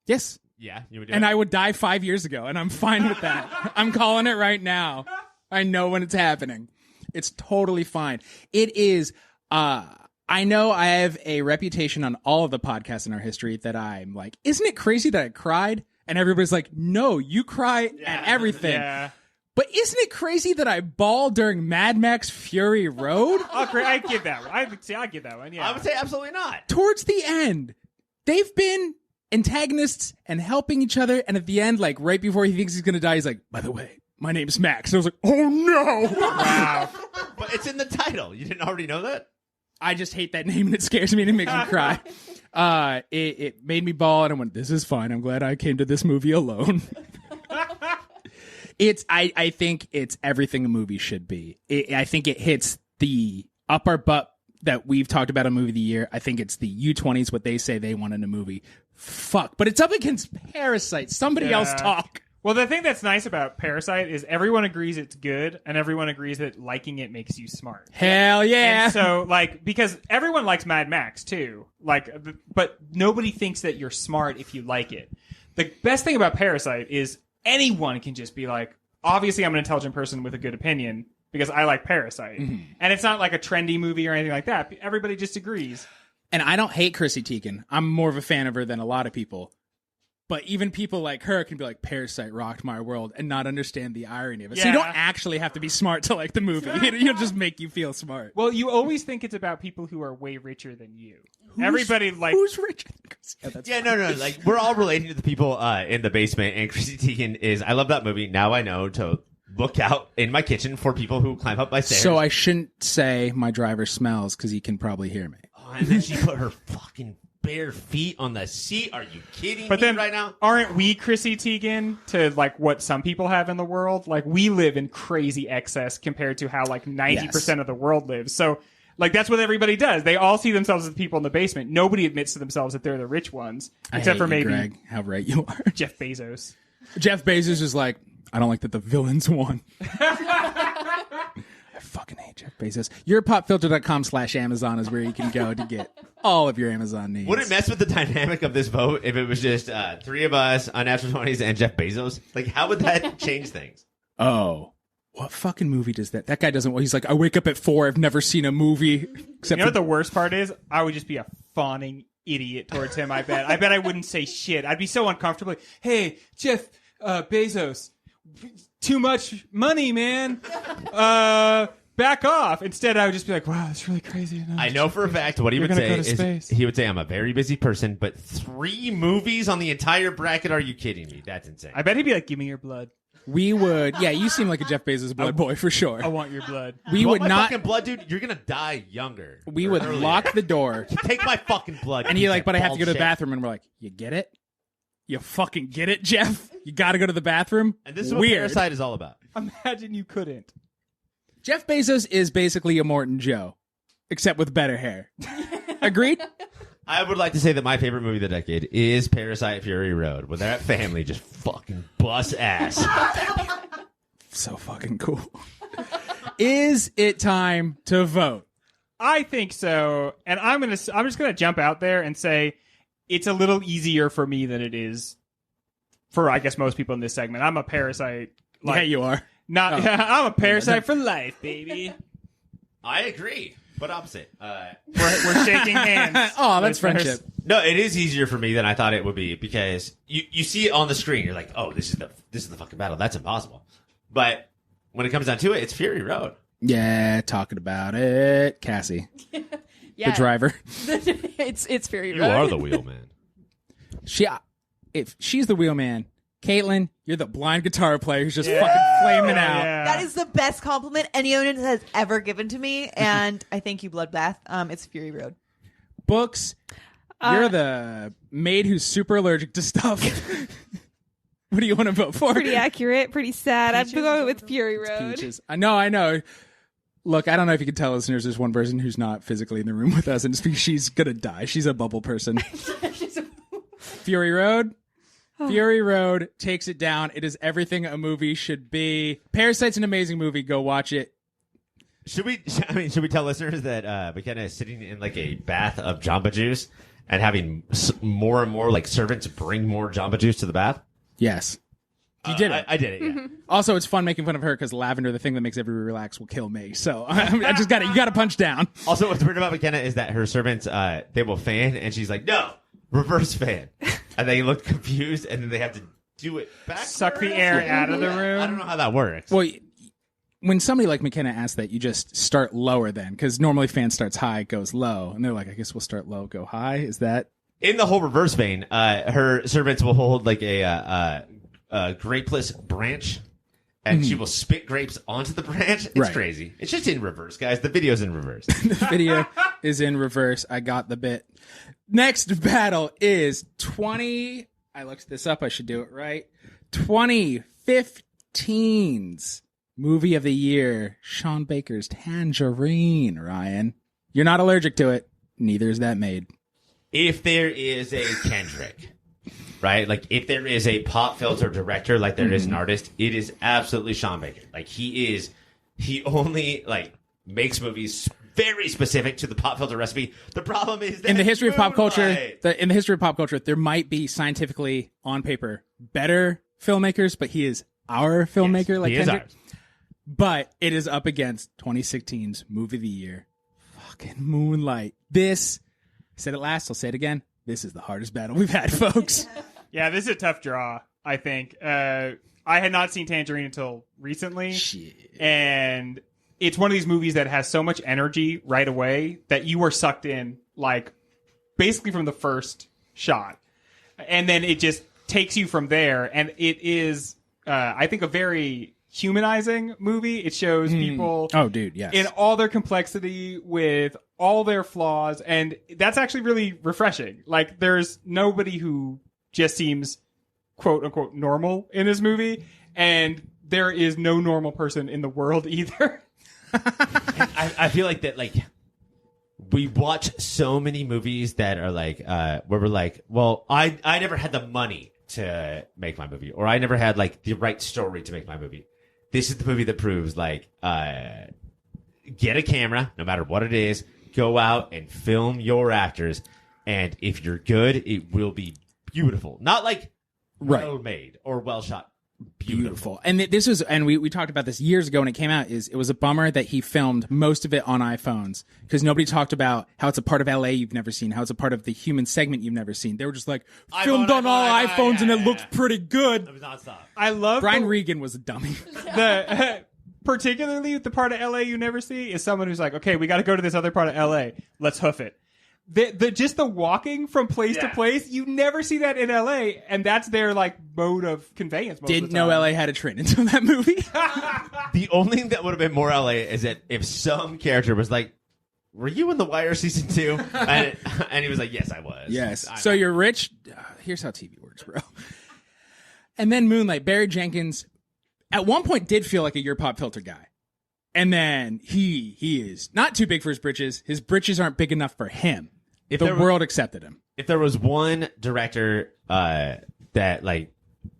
Speaker 1: Yes.
Speaker 2: Yeah, you would do
Speaker 1: And
Speaker 2: it.
Speaker 1: I would die 5 years ago, and I'm fine with that. I'm calling it right now. I know when it's happening. It's totally fine. It is, I know I have a reputation on all of the podcasts in our history that I'm like, isn't it crazy that I cried? And everybody's like, no, you cry at everything.
Speaker 3: Yeah.
Speaker 1: But isn't it crazy that I bawled during Mad Max Fury Road?
Speaker 3: Oh, great! I give that one. I give that one. Yeah.
Speaker 2: I would say absolutely not.
Speaker 1: Towards the end, they've been antagonists and helping each other, and at the end, like right before he thinks he's gonna die, he's like, by the way, my name's Max. And I was like, oh no.
Speaker 3: Wow.
Speaker 2: But it's in the title. You didn't already know that?
Speaker 1: I just hate that name and it scares me and it makes me cry. It made me bawl and I went, this is fine. I'm glad I came to this movie alone. I think it's everything a movie should be. I think it hits the upper butt that we've talked about a movie of the year. I think it's the U20s, what they say they want in a movie. Fuck. But it's up against Parasite. Somebody else talk.
Speaker 3: Well, the thing that's nice about Parasite is everyone agrees it's good, and everyone agrees that liking it makes you smart.
Speaker 1: Hell yeah.
Speaker 3: And so, like, because everyone likes Mad Max too, like, but nobody thinks that you're smart if you like it. The best thing about Parasite is anyone can just be like, obviously, I'm an intelligent person with a good opinion because I like Parasite, and it's not like a trendy movie or anything like that. Everybody just agrees.
Speaker 1: And I don't hate Chrissy Teigen. I'm more of a fan of her than a lot of people. But even people like her can be like, Parasite rocked my world and not understand the irony of it. So you don't actually have to be smart to like the movie. It'll just make you feel smart.
Speaker 3: Well, you always think it's about people who are way richer than you. Everybody like
Speaker 1: who's rich?
Speaker 2: No. Like we're all relating to the people in the basement, and Chrissy Teigen is. I love that movie. Now I know to look out in my kitchen for people who climb up my stairs.
Speaker 1: So I shouldn't say my driver smells because he can probably hear me.
Speaker 2: Oh, and then she put her fucking bare feet on the seat. Are you kidding
Speaker 3: But
Speaker 2: me
Speaker 3: then,
Speaker 2: right now?
Speaker 3: aren't we Chrissy Teigen to like what some people have in the world? Like we live in crazy excess compared to how like 90% of the world lives. So like that's what everybody does. They all see themselves as the people in the basement. Nobody admits to themselves that they're the rich ones, except for maybe
Speaker 1: Greg. How right you are.
Speaker 3: Jeff Bezos.
Speaker 1: Jeff Bezos is like, I don't like that the villains won. I fucking hate Jeff Bezos. YourPopFilter.com/Amazon is where you can go to get all of your Amazon needs.
Speaker 2: Would it mess with the dynamic of this vote if it was just 3 of us, Unnatural 20s, and Jeff Bezos? Like, how would that change things?
Speaker 1: Oh, what fucking movie does that? That guy doesn't. He's like, I wake up at 4. I've never seen a movie except.
Speaker 3: You know what the worst part is? I would just be a fawning idiot towards him. I bet I wouldn't say shit. I'd be so uncomfortable. Like, hey, Jeff Bezos, too much money, man. Back off. Instead, I would just be like, wow, that's really crazy.
Speaker 2: I know for a fact what he would
Speaker 3: gonna
Speaker 2: say
Speaker 3: go to
Speaker 2: is
Speaker 3: space.
Speaker 2: he would say, I'm a very busy person, but 3 movies on the entire bracket? Are you kidding me? That's insane.
Speaker 3: I bet he'd be like, give me your blood.
Speaker 1: We would. Yeah, you seem like a Jeff Bezos blood boy for sure.
Speaker 3: I want your blood.
Speaker 1: We
Speaker 2: You
Speaker 1: would
Speaker 2: want my
Speaker 1: not.
Speaker 2: fucking blood, dude? You're gonna die younger.
Speaker 1: We
Speaker 2: or
Speaker 1: would
Speaker 2: earlier.
Speaker 1: lock the door,
Speaker 2: Take my fucking blood.
Speaker 1: and
Speaker 2: you
Speaker 1: you're like, "But I have to
Speaker 2: bald
Speaker 1: go to the
Speaker 2: shit."
Speaker 1: bathroom." And we're like, "You get it? You fucking get it, Jeff? You got to go to the bathroom."
Speaker 2: And this is what
Speaker 1: Weird.
Speaker 2: Parasite is all about.
Speaker 3: Imagine you couldn't.
Speaker 1: Jeff Bezos is basically a Morton Joe, except with better hair. Agreed?
Speaker 2: I would like to say that my favorite movie of the decade is Parasite Fury Road, where that family just fucking bust ass.
Speaker 1: So fucking cool. Is it time to vote?
Speaker 3: I think so, and I'm just gonna jump out there and say it's a little easier for me than it is for I guess most people in this segment. I'm a Parasite.
Speaker 1: Yeah, you are.
Speaker 3: Not. I'm a Parasite for life, baby.
Speaker 2: I agree, but opposite.
Speaker 3: We're shaking hands.
Speaker 1: Oh, that's
Speaker 3: listeners.
Speaker 1: friendship.
Speaker 2: No, it is easier for me than I thought it would be because you see it on the screen. You're like, oh, this is the fucking battle. That's impossible. But when it comes down to it, it's Fury Road.
Speaker 1: Yeah, talking about it. Cassie,
Speaker 5: Yeah.
Speaker 1: the driver.
Speaker 5: it's very
Speaker 2: You are the wheelman.
Speaker 1: If she's the wheelman, Caitlin, you're the blind guitar player who's just fucking flaming out.
Speaker 3: Yeah.
Speaker 6: That is the best compliment anyone has ever given to me, and I thank you, Bloodbath. It's Fury Road.
Speaker 1: Books, you're the maid who's super allergic to stuff. What do you want to vote for?
Speaker 4: Pretty accurate, pretty sad. I'm going with Fury Road.
Speaker 1: Peaches. I know. Look, I don't know if you can tell listeners there's one person who's not physically in the room with us, and she's gonna die. She's a bubble person. Fury Road. Fury Road takes it down. It is everything a movie should be. Parasite's an amazing movie. Go watch it.
Speaker 2: Should we tell listeners that McKenna is sitting in like a bath of Jamba Juice and having more and more like servants bring more Jamba Juice to the bath?
Speaker 1: Yes. You did it.
Speaker 2: I did it, yeah.
Speaker 1: Also, it's fun making fun of her because lavender, the thing that makes everybody relax, will kill me. So I just got it. You got to punch down.
Speaker 2: Also, what's weird about McKenna is that her servants, they will fan, and she's like, no, reverse fan. And they look confused, and then they have to do it back.
Speaker 3: Suck the air out of the room.
Speaker 2: I don't know how that works.
Speaker 1: Well, when somebody like McKenna asks that, you just start lower then, because normally fan starts high, goes low. And they're like, I guess we'll start low, go high. Is that?
Speaker 2: In the whole reverse vein, her servants will hold like a grapeless branch, and she will spit grapes onto the branch. It's
Speaker 1: Right.
Speaker 2: crazy. It's just in reverse, guys. The video's in reverse.
Speaker 1: The video is in reverse. I got the bit. Next battle is I looked this up. I should do it right. 2015's movie of the year, Sean Baker's Tangerine, Ryan. You're not allergic to it. Neither is that maid.
Speaker 2: If there is a Kendrick, right? Like if there is a pop filter director, like there is an artist, it is absolutely Sean Baker. Like he only like makes movies very specific to the pop filter recipe. The problem is that
Speaker 1: In the history of pop culture,
Speaker 2: Moonlight-
Speaker 1: there might be scientifically on paper better filmmakers, but he is our filmmaker. Like
Speaker 2: he is
Speaker 1: Kendrick.
Speaker 2: ours.
Speaker 1: But it is up against 2016's movie of the year, fucking Moonlight. I said it last, I'll say it again. This is the hardest battle we've had, folks.
Speaker 3: Yeah, this is a tough draw, I think. I had not seen Tangerine until recently.
Speaker 1: Shit.
Speaker 3: And it's one of these movies that has so much energy right away that you are sucked in, like, basically from the first shot. And then it just takes you from there. And it is, I think, a very humanizing movie. It shows people
Speaker 1: Yes.
Speaker 3: in all their complexity with all their flaws. And that's actually really refreshing. Like, there's nobody who just seems quote unquote normal in this movie. And there is no normal person in the world either.
Speaker 2: I feel like that, like, we watch so many movies that are like, where we're like, well, I never had the money to make my movie, or I never had like the right story to make my movie. This is the movie that proves, like, get a camera, no matter what it is, go out and film your actors, and if you're good, it will be beautiful. Not like well made or well shot.
Speaker 1: Beautiful. And this was, and we talked about this years ago when it came out, it was a bummer that he filmed most of it on iPhones, because nobody talked about how it's a part of LA you've never seen, how it's a part of the human segment you've never seen. They were just like, filmed on all iPhones and it looks pretty good.
Speaker 2: It was nonstop.
Speaker 3: I love
Speaker 1: Brian Regan was a dummy.
Speaker 3: Particularly the part of LA you never see is someone who's like, okay, we got to go to this other part of LA. Let's hoof it. Just the walking from place to place, you never see that in LA, and that's their like mode of conveyance.
Speaker 1: Didn't know LA had a train until that movie.
Speaker 2: The only thing that would have been more LA is that if some character was like, "Were you in The Wire season 2?" and he was like, "Yes, I was."
Speaker 1: Yes. So you're rich. Here's how TV works, bro. And then Moonlight. Barry Jenkins at one point did feel like a YourPopFilter guy. And then he is not too big for his britches. His britches aren't big enough for him. The world accepted him.
Speaker 2: If there was one director that, like,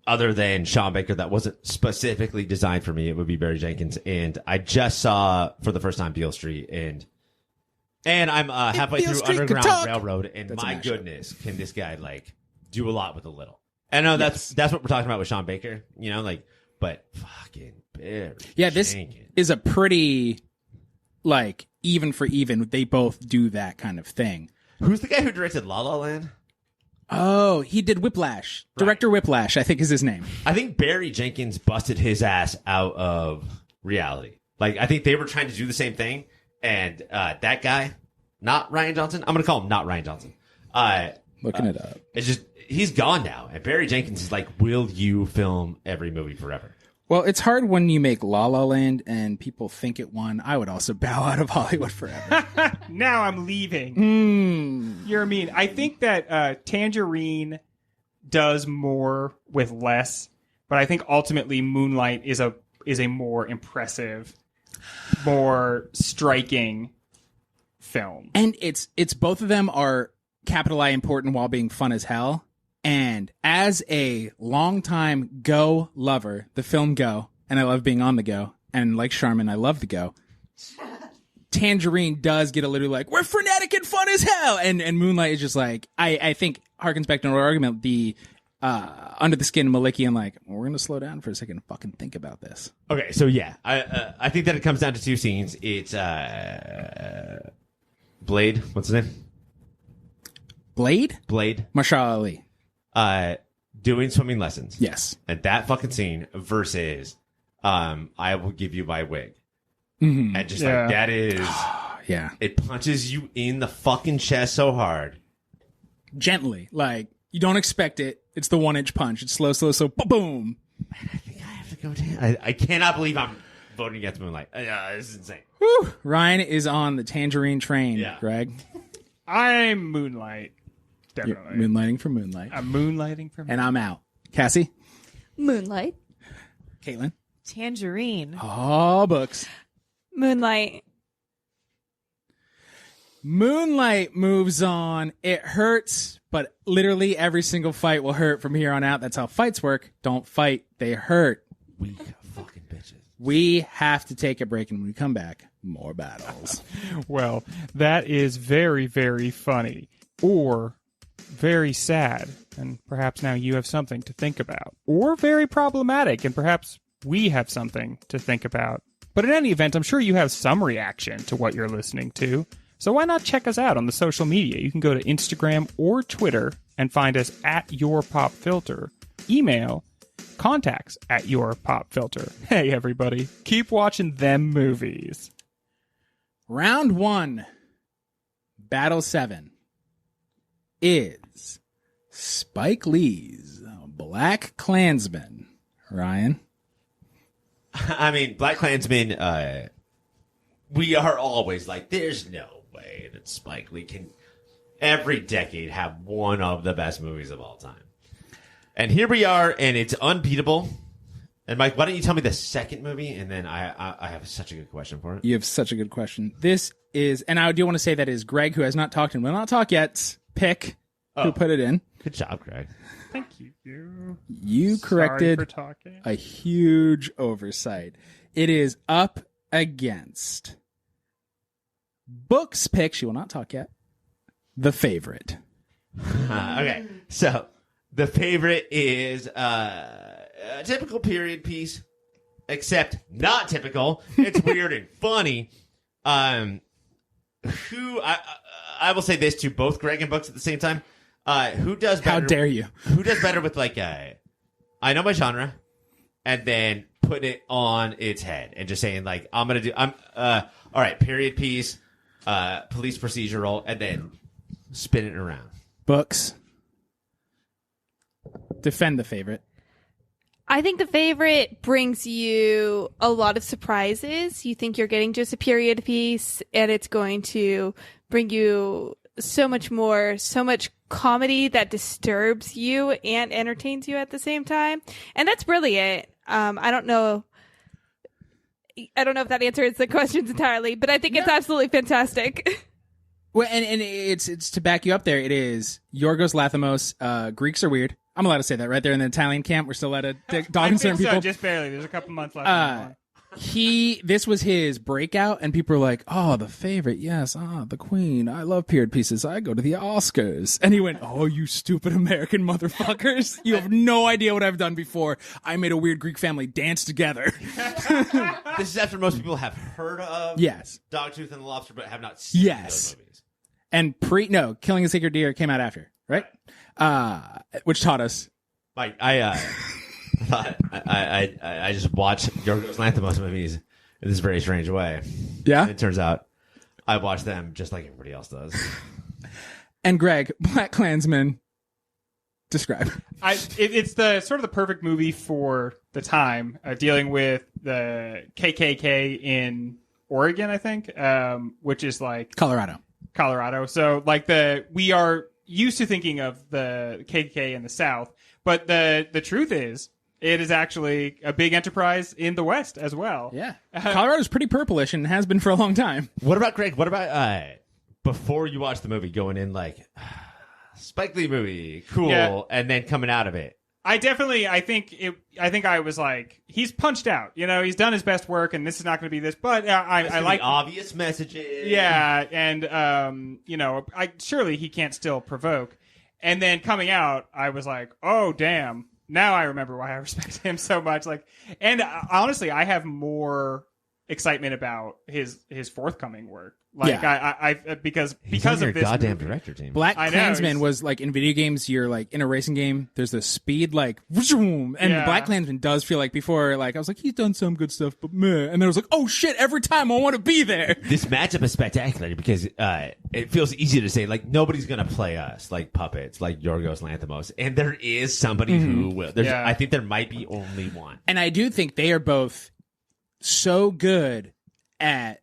Speaker 2: other than Sean Baker, that wasn't specifically designed for me, it would be Barry Jenkins. And I just saw for the first time Beale Street, and I'm halfway
Speaker 1: Beale
Speaker 2: through
Speaker 1: Street could
Speaker 2: Underground
Speaker 1: talk.
Speaker 2: Railroad, and
Speaker 1: That's a
Speaker 2: my
Speaker 1: mashup.
Speaker 2: goodness, can this guy like do a lot with a little? I know that's what we're talking about with Sean Baker, you know, like, but fucking Barry.
Speaker 1: This
Speaker 2: Jenkins.
Speaker 1: is a pretty, like, even for even. They both do that kind of thing.
Speaker 2: Who's the guy who directed La La Land?
Speaker 1: Oh, he did Whiplash. Director Whiplash, I think is his name.
Speaker 2: I think Barry Jenkins busted his ass out of reality. Like, I think they were trying to do the same thing, and that guy, not Ryan Johnson. I'm gonna call him not Ryan Johnson.
Speaker 1: Looking it up.
Speaker 2: It's just he's gone now, and Barry Jenkins is like, "Will you film every movie forever?"
Speaker 1: Well, it's hard when you make La La Land and people think it won. I would also bow out of Hollywood forever.
Speaker 3: Now I'm leaving. You're mean. I think that Tangerine does more with less, but I think ultimately Moonlight is a more impressive, more striking film.
Speaker 1: And it's both of them are capital I important while being fun as hell. And as a longtime Go lover, the film Go, and I love being on the go, and like Charmin, I love the go. Tangerine does get a little like, we're frenetic and fun as hell, and Moonlight is just like, I think harkens back to an argument, the under the skin Malikian, like, we're gonna slow down for a second and fucking think about this.
Speaker 2: Okay, so yeah, I think that it comes down to two scenes. It's Blade. What's his name?
Speaker 1: Blade? Marshall Ali.
Speaker 2: Doing swimming lessons.
Speaker 1: Yes.
Speaker 2: And that fucking scene versus I will give you my wig.
Speaker 1: Mm-hmm.
Speaker 2: And just like that is
Speaker 1: yeah.
Speaker 2: It punches you in the fucking chest so hard.
Speaker 1: Gently. Like, you don't expect it. It's the 1-inch punch. It's slow, so boom.
Speaker 2: I think I have to go down. I cannot believe I'm voting against Moonlight. This is insane.
Speaker 1: Whew. Ryan is on the Tangerine train, Greg.
Speaker 3: I'm Moonlight.
Speaker 1: You're
Speaker 3: Definitely.
Speaker 1: moonlighting for Moonlight.
Speaker 3: I'm moonlighting for
Speaker 1: And I'm out. Cassie?
Speaker 5: Moonlight.
Speaker 1: Caitlin?
Speaker 6: Tangerine.
Speaker 1: Oh, books.
Speaker 4: Moonlight.
Speaker 1: Moonlight moves on. It hurts, but literally every single fight will hurt from here on out. That's how fights work. Don't fight. They hurt.
Speaker 2: Weak fucking bitches.
Speaker 1: We have to take a break, and when we come back, more battles.
Speaker 3: Well, that is very, very funny. Or very sad, and perhaps now you have something to think about. Or very problematic, and perhaps we have something to think about. But in any event, I'm sure you have some reaction to what you're listening to. So why not check us out on the social media? You can go to Instagram or Twitter and find us at YourPopFilter. Email contacts at YourPopFilter. Hey, everybody, keep watching them movies.
Speaker 1: Round 1, Battle 7, is Spike Lee's Black Klansman. Ryan?
Speaker 2: I mean, Black Klansman, we are always like, there's no way that Spike Lee can every decade have one of the best movies of all time. And here we are, and it's unbeatable. And Mike, why don't you tell me the second movie, and then I have such a good question for it.
Speaker 1: You have such a good question. This is, and I do want to say that is Greg, who has not talked and will not talk yet, pick, who put it in.
Speaker 2: Good job, Greg.
Speaker 3: Thank you.
Speaker 1: You corrected
Speaker 3: Sorry for talking.
Speaker 1: a huge oversight. It is up against Book's pick, she will not talk yet, The Favorite.
Speaker 2: Okay, so The Favorite is a typical period piece, except not typical. It's weird and funny. I will say this to both Greg and Books at the same time. Who does better?
Speaker 1: How dare you?
Speaker 2: Who does better with like I know my genre, and then put it on its head and just saying like all right, period piece, police procedural, and then spin it around.
Speaker 1: Books. Defend The Favorite.
Speaker 4: I think The Favorite brings you a lot of surprises. You think you're getting just a period piece, and it's going to bring you so much more, so much comedy that disturbs you and entertains you at the same time. And that's brilliant. I don't know if that answers the questions entirely, but I think it's absolutely fantastic.
Speaker 1: Well, and it's to back you up there. It is Yorgos Lanthimos. Greeks are weird. I'm allowed to say that right there in the Italian camp. We're still allowed to dog
Speaker 3: I
Speaker 1: certain
Speaker 3: think so,
Speaker 1: people.
Speaker 3: just barely. There's a couple months left.
Speaker 1: This was his breakout, and people were like, "Oh, The Favorite, yes, the Queen. I love period pieces. I go to the Oscars." And he went, "Oh, you stupid American motherfuckers! You have no idea what I've done before. I made a weird Greek family dance together."
Speaker 2: This is after most people have heard of
Speaker 1: Yes,
Speaker 2: Dogtooth and the Lobster, but have not seen those movies.
Speaker 1: And Killing a Sacred Deer came out after, right? Which taught us.
Speaker 2: Like I just watch Yorgos Lanthimos movies in this very strange way.
Speaker 1: Yeah,
Speaker 2: And it turns out I watch them just like everybody else does.
Speaker 1: And Greg, Black Klansman, describe.
Speaker 3: It's the sort of the perfect movie for the time, dealing with the KKK in Oregon, I think, which is like Colorado. So like we are used to thinking of the KKK in the South, but the truth is it is actually a big enterprise in the West as well.
Speaker 1: Yeah. Colorado's pretty purplish and has been for a long time.
Speaker 2: What about Greg? What about before you watch the movie, going in like Spike Lee movie, cool,
Speaker 3: Yeah.
Speaker 2: and then coming out of it?
Speaker 3: I think I was like, he's punched out. You know, he's done his best work, and this is not going to be this. But I like
Speaker 2: obvious messages.
Speaker 3: Yeah, and surely he can't still provoke. And then coming out, I was like, oh damn! Now I remember why I respect him so much. Like, and honestly, I have more excitement about his forthcoming work. Like, I because
Speaker 2: on your
Speaker 3: of this
Speaker 2: goddamn
Speaker 3: movie.
Speaker 2: director team.
Speaker 1: Black
Speaker 3: I know,
Speaker 1: Klansman
Speaker 3: he's-
Speaker 1: was like in video games, you're like in a racing game, there's the speed like vroom, and
Speaker 3: Yeah.
Speaker 1: Black Klansman does feel like before, like I was like, he's done some good stuff, but meh. And then I was like, oh shit, every time I want to be there.
Speaker 2: This matchup is spectacular because it feels easy to say like nobody's gonna play us like puppets, like Yorgos Lanthimos, and there is somebody who will.
Speaker 3: Yeah.
Speaker 2: I think there might be only one.
Speaker 1: And I do think they are both so good at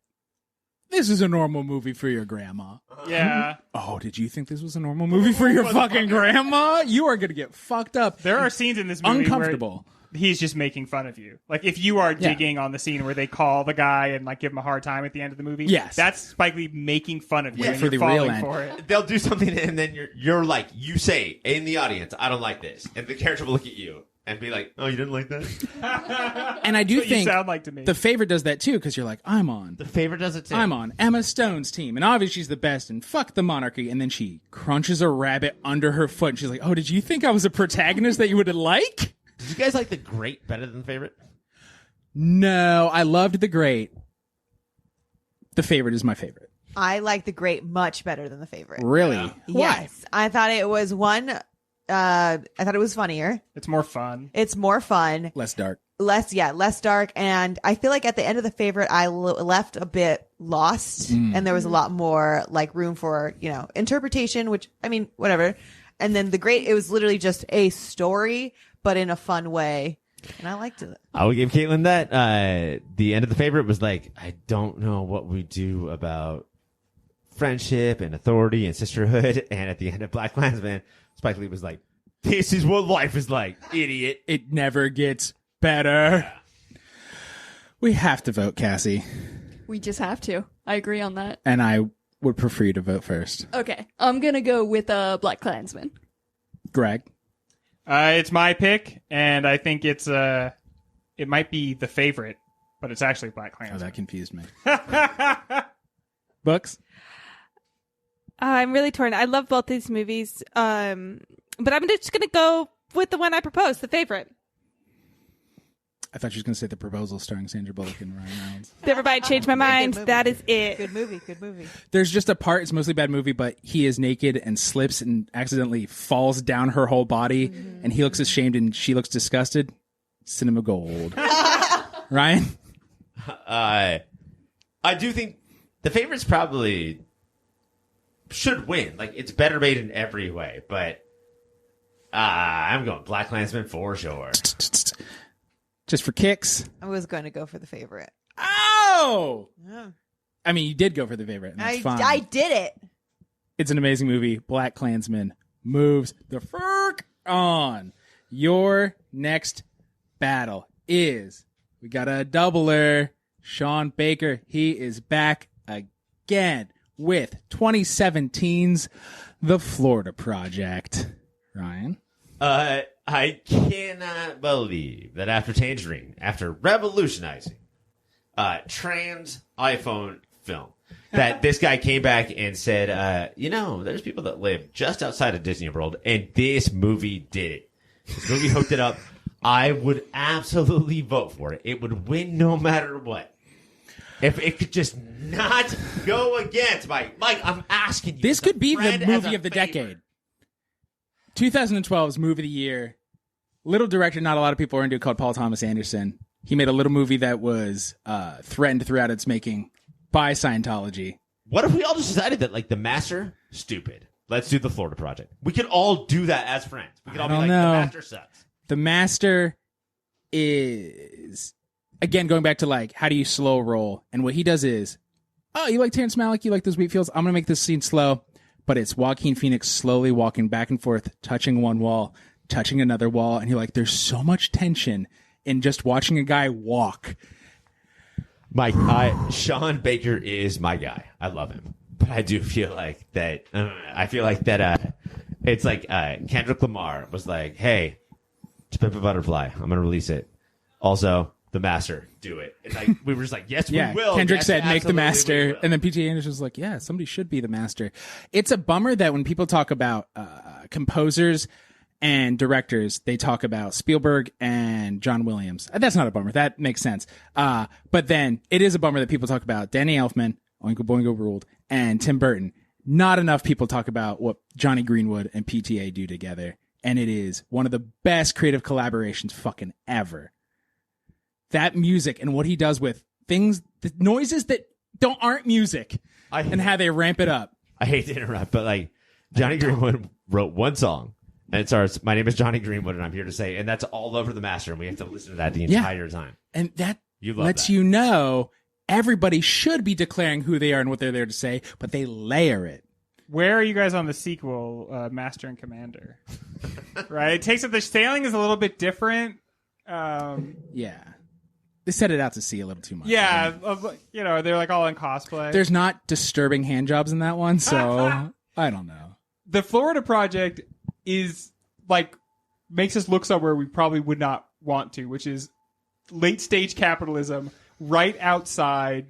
Speaker 1: this is a normal movie for your grandma.
Speaker 3: Yeah,
Speaker 1: Oh, did you think this was a normal movie for your fucking grandma? You are gonna get fucked up.
Speaker 3: there are scenes in this movie
Speaker 1: Uncomfortable.
Speaker 3: where he's just making fun of you. Like if you are digging on the scene where they call the guy and like give him a hard time at the end of the movie,
Speaker 1: Yes.
Speaker 3: that's Spike Lee making fun of you.
Speaker 1: Yeah,
Speaker 3: and
Speaker 1: for
Speaker 3: you're
Speaker 1: the real
Speaker 3: falling
Speaker 1: end.
Speaker 3: for it.
Speaker 2: They'll do something and then you're like you say in the audience, I don't like this, and the character will look at you and be like, oh, you didn't like that?
Speaker 1: And I do
Speaker 3: That's what you
Speaker 1: think
Speaker 3: sound like to me.
Speaker 1: The Favorite does that too, because you're like, I'm on
Speaker 2: The Favorite does it too.
Speaker 1: I'm on Emma Stone's team, and obviously she's the best, and fuck the monarchy. And then she crunches a rabbit under her foot, and she's like, oh, did you think I was a protagonist that you would like?
Speaker 2: Did you guys like The Great better than The Favorite?
Speaker 1: No, I loved The Great. The Favorite is my favorite.
Speaker 6: I like The Great much better than The Favorite.
Speaker 1: Really? Why?
Speaker 6: Yes. I thought it was I thought it was funnier.
Speaker 3: It's more fun.
Speaker 6: It's more fun.
Speaker 1: Less dark.
Speaker 6: Less dark. And I feel like at the end of The Favorite, I left a bit lost and there was a lot more like room for, interpretation, which, I mean, whatever. And then The Great, it was literally just a story, but in a fun way. And I liked it.
Speaker 2: I would give Caitlin that. The end of The Favorite was like, I don't know what we do about friendship and authority and sisterhood. And at the end of BlacKkKlansman, Spike Lee was like, this is what life is like, idiot.
Speaker 1: It never gets better. We have to vote, Cassie.
Speaker 5: We just have to. I agree on that.
Speaker 1: And I would prefer you to vote first.
Speaker 5: Okay. I'm going to go with BlacKkKlansman.
Speaker 1: Greg?
Speaker 3: It's my pick, and I think it might be The Favorite, but it's actually BlacKkKlansman.
Speaker 1: Oh, that confused me. Books?
Speaker 4: I'm really torn. I love both these movies, but I'm just going to go with the one I proposed, The Favorite.
Speaker 1: I thought you were going to say The Proposal starring Sandra Bullock and Ryan Reynolds.
Speaker 4: Never mind, changed my mind. That is it.
Speaker 6: Good movie.
Speaker 1: There's just a part, it's mostly a bad movie, but he is naked and slips and accidentally falls down her whole body, and he looks ashamed and she looks disgusted. Cinema gold. Ryan?
Speaker 2: I do think The Favorite's probably should win. Like, it's better made in every way, but I'm going BlacKkKlansman for sure.
Speaker 1: Just for kicks?
Speaker 6: I was going to go for The Favorite.
Speaker 1: Oh!
Speaker 6: Yeah.
Speaker 1: I mean, you did go for The Favorite, and that's fine.
Speaker 6: I did it.
Speaker 1: It's an amazing movie. BlacKkKlansman moves the fuck on. Your next battle is, we got a doubler. Sean Baker, he is back again with 2017's The Florida Project. Ryan?
Speaker 2: I cannot believe that after Tangerine, after revolutionizing trans iPhone film, that this guy came back and said, there's people that live just outside of Disney World, and this movie did it. This movie hooked it up. I would absolutely vote for it. It would win no matter what. If it could just not go against Mike, I'm asking you.
Speaker 1: This could be the
Speaker 2: friend as
Speaker 1: movie
Speaker 2: a
Speaker 1: of the
Speaker 2: favor.
Speaker 1: decade. 2012's movie of the year. Little director not a lot of people are into, called Paul Thomas Anderson. He made a little movie that was threatened throughout its making by Scientology.
Speaker 2: What if we all just decided that, like, The Master, stupid. Let's do The Florida Project. We could all do that as friends. We could all be like,
Speaker 1: know.
Speaker 2: The Master sucks.
Speaker 1: The Master is, again, going back to, like, how do you slow roll? And what he does is, oh, you like Terrence Malick? You like those wheat fields? I'm going to make this scene slow. But it's Joaquin Phoenix slowly walking back and forth, touching one wall, touching another wall. And you're like, there's so much tension in just watching a guy walk.
Speaker 2: Mike, Sean Baker is my guy. I love him. But I do feel like that, it's like Kendrick Lamar was like, hey, To Pimp a Butterfly, I'm going to release it. Also, The Master, do it. It's like, we were just like, yes,
Speaker 1: Yeah,
Speaker 2: we will.
Speaker 1: Kendrick
Speaker 2: Yes,
Speaker 1: said, make the
Speaker 2: absolutely we
Speaker 1: master.
Speaker 2: will.
Speaker 1: And then P.T. Anderson was like, yeah, somebody should be the master. It's a bummer that when people talk about composers and directors, they talk about Spielberg and John Williams. That's not a bummer. That makes sense. But then it is a bummer that people talk about Danny Elfman, Oingo Boingo Ruled, and Tim Burton. Not enough people talk about what Johnny Greenwood and PTA do together. And it is one of the best creative collaborations fucking ever. That music and what he does with things, the noises that aren't music, and how they ramp it up.
Speaker 2: I hate to interrupt, but like Johnny Greenwood wrote one song, and it starts, "My name is Johnny Greenwood, and I'm here to say," and that's all over The Master, and we have to listen to that the entire time.
Speaker 1: And that
Speaker 2: You love
Speaker 1: lets
Speaker 2: that.
Speaker 1: you know everybody should be declaring who they are and what they're there to say, but they layer it.
Speaker 3: Where are you guys on the sequel, Master and Commander? Right? It takes it, the sailing is a little bit different.
Speaker 1: Yeah. They set it out to sea a little too much.
Speaker 3: Yeah, they're like all in cosplay.
Speaker 1: There's not disturbing hand jobs in that one, so I don't know.
Speaker 3: The Florida Project is like makes us look somewhere we probably would not want to, which is late stage capitalism right outside